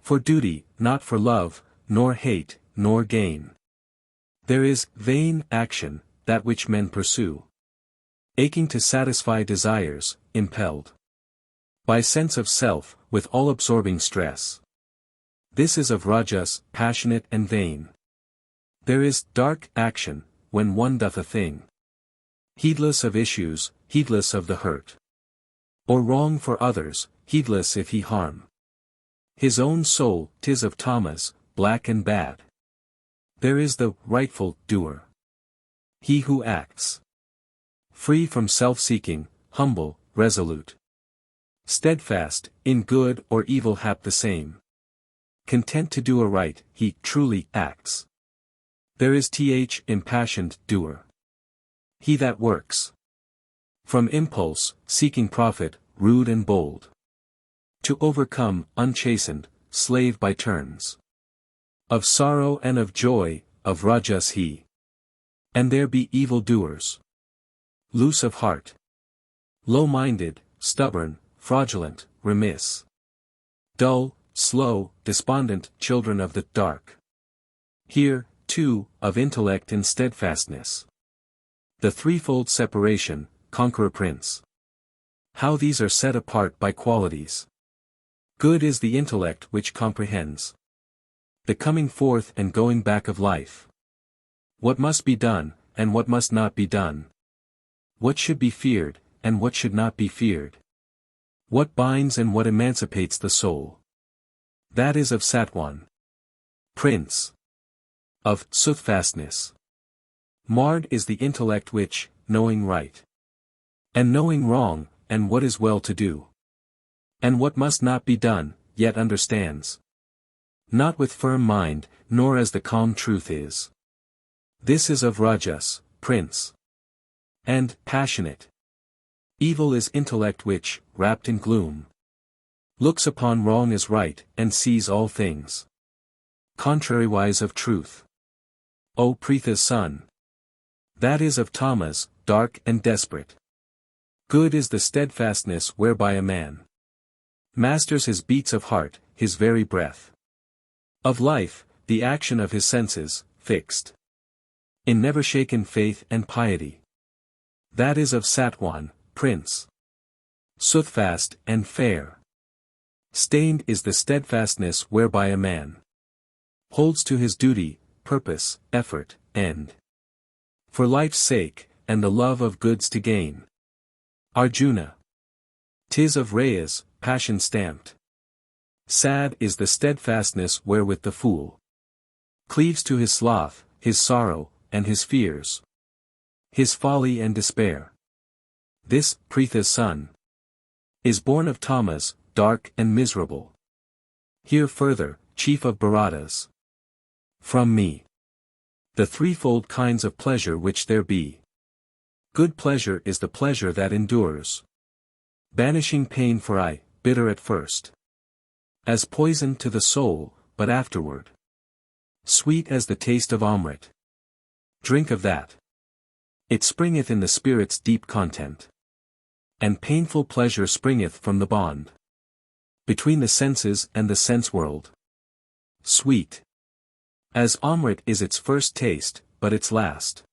For duty, not for love, nor hate, nor gain. There is vain action, that which men pursue, aching to satisfy desires, impelled by sense of self, with all-absorbing stress. This is of rajas, passionate and vain. There is dark action, when one doth a thing, heedless of issues, heedless of the hurt or wrong for others, heedless if he harm his own soul. 'Tis of tamas, black and bad. There is the rightful doer, he who acts free from self-seeking, humble, resolute, steadfast, in good or evil hap the same. Content to do aright, he truly acts. There is impassioned doer, he that works from impulse, seeking profit, rude and bold, to overcome, unchastened, slave by turns, of sorrow and of joy, of rajas he. And there be evil doers, loose of heart, low-minded, stubborn, fraudulent, remiss, dull, slow, despondent, children of the dark. Here, too, of intellect and steadfastness. The threefold separation, conqueror prince. How these are set apart by qualities. Good is the intellect which comprehends the coming forth and going back of life. What must be done, and what must not be done. What should be feared, and what should not be feared. What binds and what emancipates the soul. That is of Satwan, prince. Of soothfastness, Marred is the intellect which, knowing right, and knowing wrong, and what is well to do, and what must not be done, yet understands. Not with firm mind, nor as the calm truth is. This is of Rajas, prince, and passionate. Evil is intellect which, wrapped in gloom, looks upon wrong as right, and sees all things contrariwise of truth. O Pritha's son! That is of Tamas, dark and desperate. Good is the steadfastness whereby a man masters his beats of heart, his very breath of life, the action of his senses, fixed in never-shaken faith and piety. That is of Satwan, prince, soothfast and fair. Stained is the steadfastness whereby a man holds to his duty, purpose, effort, end, for life's sake, and the love of goods to gain. Arjuna. 'Tis of Rayas, passion stamped. Sad is the steadfastness wherewith the fool cleaves to his sloth, his sorrow, and his fears, his folly and despair. This, Pritha's son, is born of Tamas, dark and miserable. Hear further, chief of Bharatas, from me, the threefold kinds of pleasure which there be. Good pleasure is the pleasure that endures, banishing pain for aye, bitter at first, as poison to the soul, but afterward sweet as the taste of Amrit. Drink of that. It springeth in the spirit's deep content. And painful pleasure springeth from the bond between the senses and the sense world. Sweet as Amrit is its first taste, but its last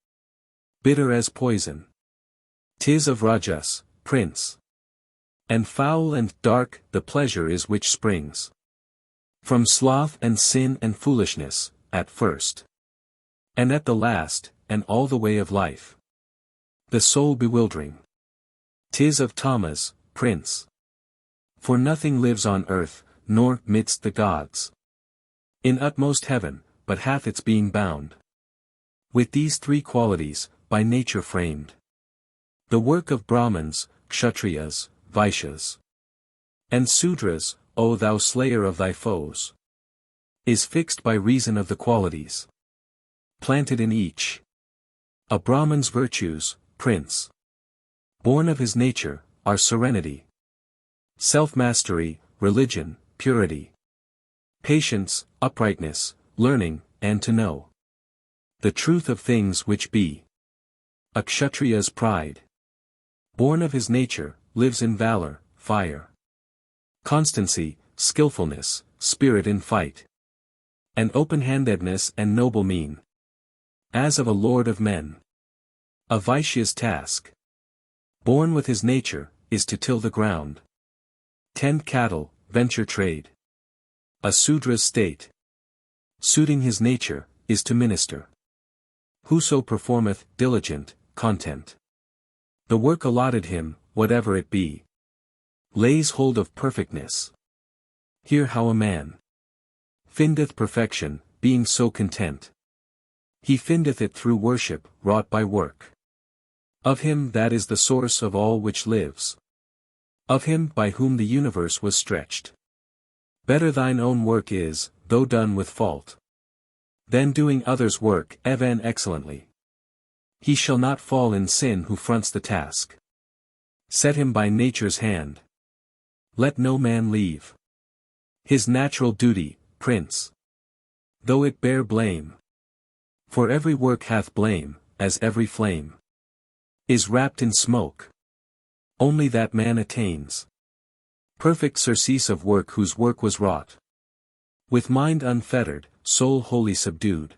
bitter as poison. 'Tis of Rajas, prince, and foul and dark the pleasure is which springs from sloth and sin and foolishness, at first, and at the last, and all the way of life, the soul bewildering. 'Tis of Tamas, prince, for nothing lives on earth, nor midst the gods in utmost heaven, but hath its being bound with these three qualities, by nature framed. The work of Brahmins, Kshatriyas, Vaishyas, and Sudras, O thou slayer of thy foes, is fixed by reason of the qualities planted in each. A Brahman's virtues, prince, born of his nature, are serenity, self-mastery, religion, purity, patience, uprightness, learning, and to know the truth of things which be. A Kshatriya's pride, born of his nature, lives in valor, fire, constancy, skillfulness, spirit in fight, and open-handedness and noble mien, as of a lord of men. A Vaishya's task, born with his nature, is to till the ground, tend cattle, venture trade. A Sudra's state, suiting his nature, is to minister. Whoso performeth, diligent, content, the work allotted him, whatever it be, lays hold of perfectness. Hear how a man findeth perfection, being so content. He findeth it through worship, wrought by work. Of him that is the source of all which lives. Of him by whom the universe was stretched. Better thine own work is, though done with fault, than doing others' work even excellently. He shall not fall in sin who fronts the task. Set him by nature's hand. Let no man leave his natural duty, prince, though it bear blame. For every work hath blame, as every flame is wrapped in smoke. Only that man attains perfect surcease of work whose work was wrought with mind unfettered, soul wholly subdued.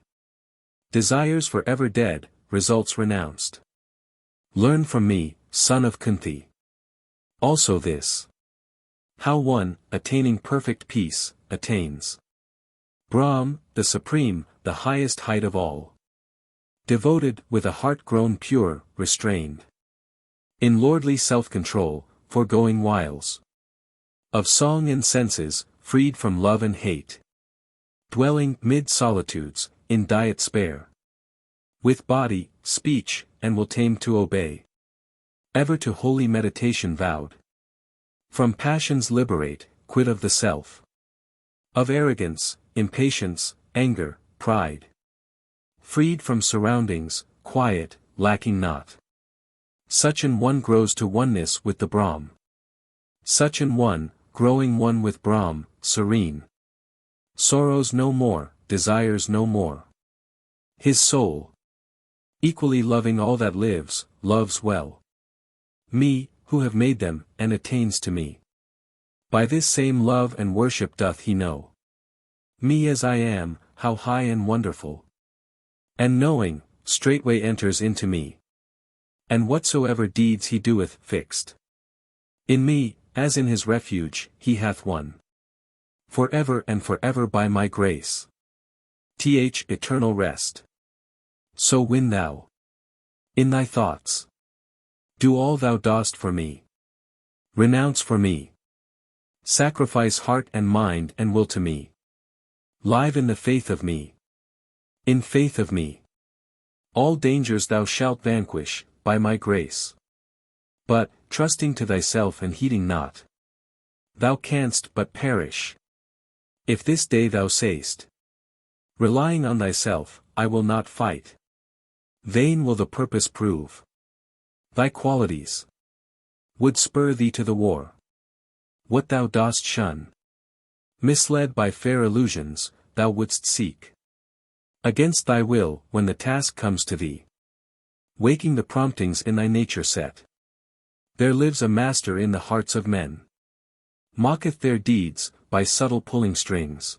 Desires for ever dead, results renounced. Learn from me, son of Kunti, also this. How one, attaining perfect peace, attains Brahm, the supreme, the highest height of all. Devoted, with a heart grown pure, restrained in lordly self-control, foregoing wiles of song and senses, freed from love and hate. Dwelling, mid solitudes, in diet spare. With body, speech, and will tame to obey. Ever to holy meditation vowed. From passions liberate, quit of the self. Of arrogance, impatience, anger, pride. Freed from surroundings, quiet, lacking not. Such an one grows to oneness with the Brahm. Such an one, growing one with Brahm, serene. Sorrows no more, desires no more. His soul, equally loving all that lives, loves well. Me, who have made them, and attains to me. By this same love and worship doth he know me as I am, how high and wonderful. And knowing, straightway enters into me. And whatsoever deeds he doeth, fixed in me, as in his refuge, he hath won. Forever and forever by my grace. Eternal rest. So win thou. In thy thoughts. Do all thou dost for me. Renounce for me. Sacrifice heart and mind and will to me. Live in the faith of me. In faith of me. All dangers thou shalt vanquish, by my grace. But, trusting to thyself and heeding not, thou canst but perish. If this day thou say'st, relying on thyself, I will not fight. Vain will the purpose prove. Thy qualities would spur thee to the war. What thou dost shun, misled by fair illusions, thou wouldst seek. Against thy will, when the task comes to thee, waking the promptings in thy nature set. There lives a master in the hearts of men. Mocketh their deeds, by subtle pulling strings.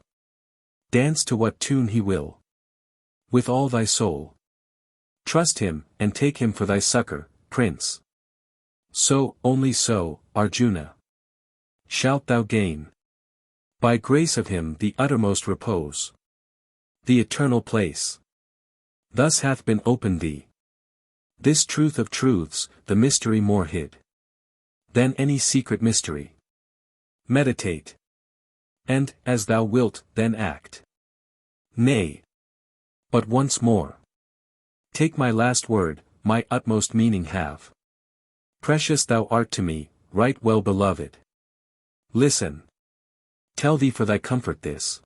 Dance to what tune he will. With all thy soul. Trust him, and take him for thy succor, Prince. So, only so, Arjuna, shalt thou gain, by grace of him, the uttermost repose. The eternal place. Thus hath been opened thee. This truth of truths, the mystery more hid than any secret mystery. Meditate. And, as thou wilt, then act. Nay. But once more. Take my last word, my utmost meaning have. Precious thou art to me, right well beloved. Listen. Tell thee for thy comfort this.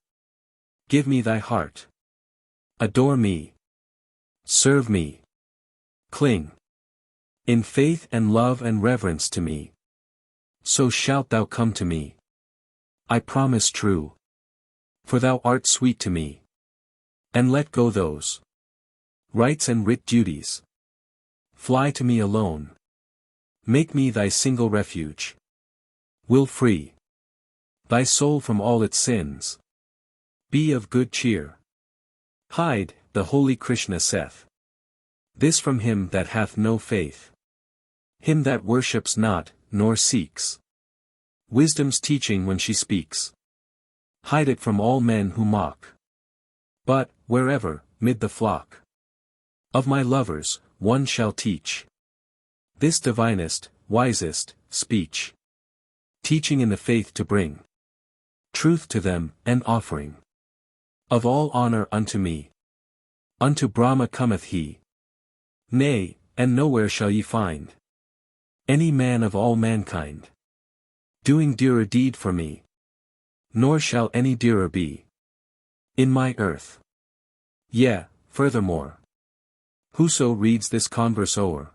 Give me thy heart. Adore me. Serve me. Cling. In faith and love and reverence to me. So shalt thou come to me. I promise true. For thou art sweet to me. And let go those rights and writ duties. Fly to me alone. Make me thy single refuge. Will free thy soul from all its sins. Be of good cheer. Hide, the holy Krishna saith. This from him that hath no faith. Him that worships not, nor seeks wisdom's teaching when she speaks. Hide it from all men who mock. But, wherever, mid the flock of my lovers, one shall teach this divinest, wisest, speech. Teaching in the faith to bring truth to them, and offering of all honor unto me. Unto Brahma cometh he. Nay, and nowhere shall ye find any man of all mankind doing dearer deed for me. Nor shall any dearer be in my earth. Yea, furthermore, whoso reads this converse o'er,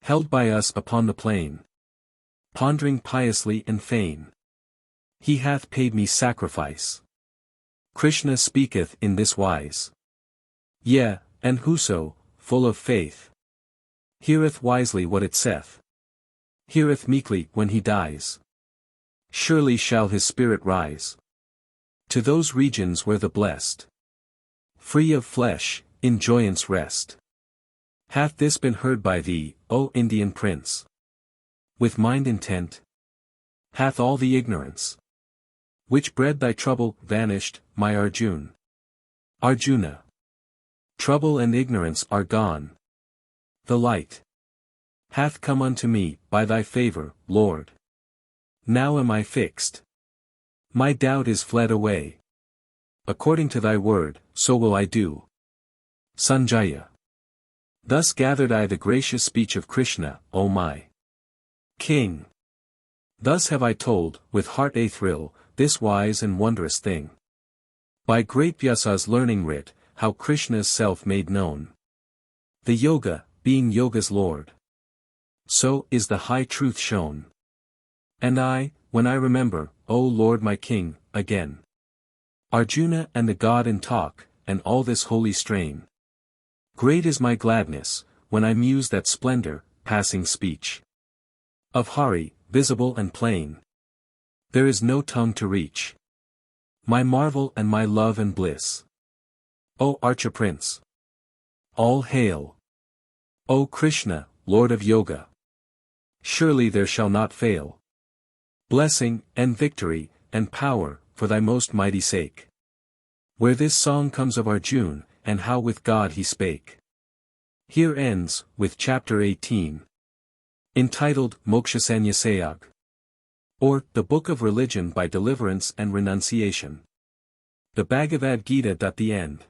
held by us upon the plain, pondering piously and fain, he hath paid me sacrifice. Krishna speaketh in this wise. Yea, and whoso, full of faith, heareth wisely what it saith, heareth meekly when he dies, surely shall his spirit rise to those regions where the blessed, free of flesh, in joyance rest. Hath this been heard by thee, O Indian prince? With mind intent? Hath all the ignorance which bred thy trouble vanished, my Arjuna? Arjuna. Trouble and ignorance are gone. The light hath come unto me, by thy favor, Lord. Now am I fixed. My doubt is fled away. According to thy word, so will I do. Sanjaya. Thus gathered I the gracious speech of Krishna, O my King. Thus have I told, with heart a thrill, this wise and wondrous thing. By great Vyasa's learning writ, how Krishna's self made known. The yoga, being yoga's lord. So is the high truth shown. And I, when I remember, O Lord my King, again. Arjuna and the God in talk, and all this holy strain. Great is my gladness, when I muse that splendor, passing speech. Of Hari, visible and plain. There is no tongue to reach. My marvel and my love and bliss. O Archer Prince. All hail. O Krishna, Lord of Yoga. Surely there shall not fail blessing, and victory, and power, for thy most mighty sake. Where this song comes of Arjuna, and how with God he spake. Here ends, with chapter 18. Entitled Mokshasanyasayag. Or, The Book of Religion by Deliverance and Renunciation. The Bhagavad Gita. The end.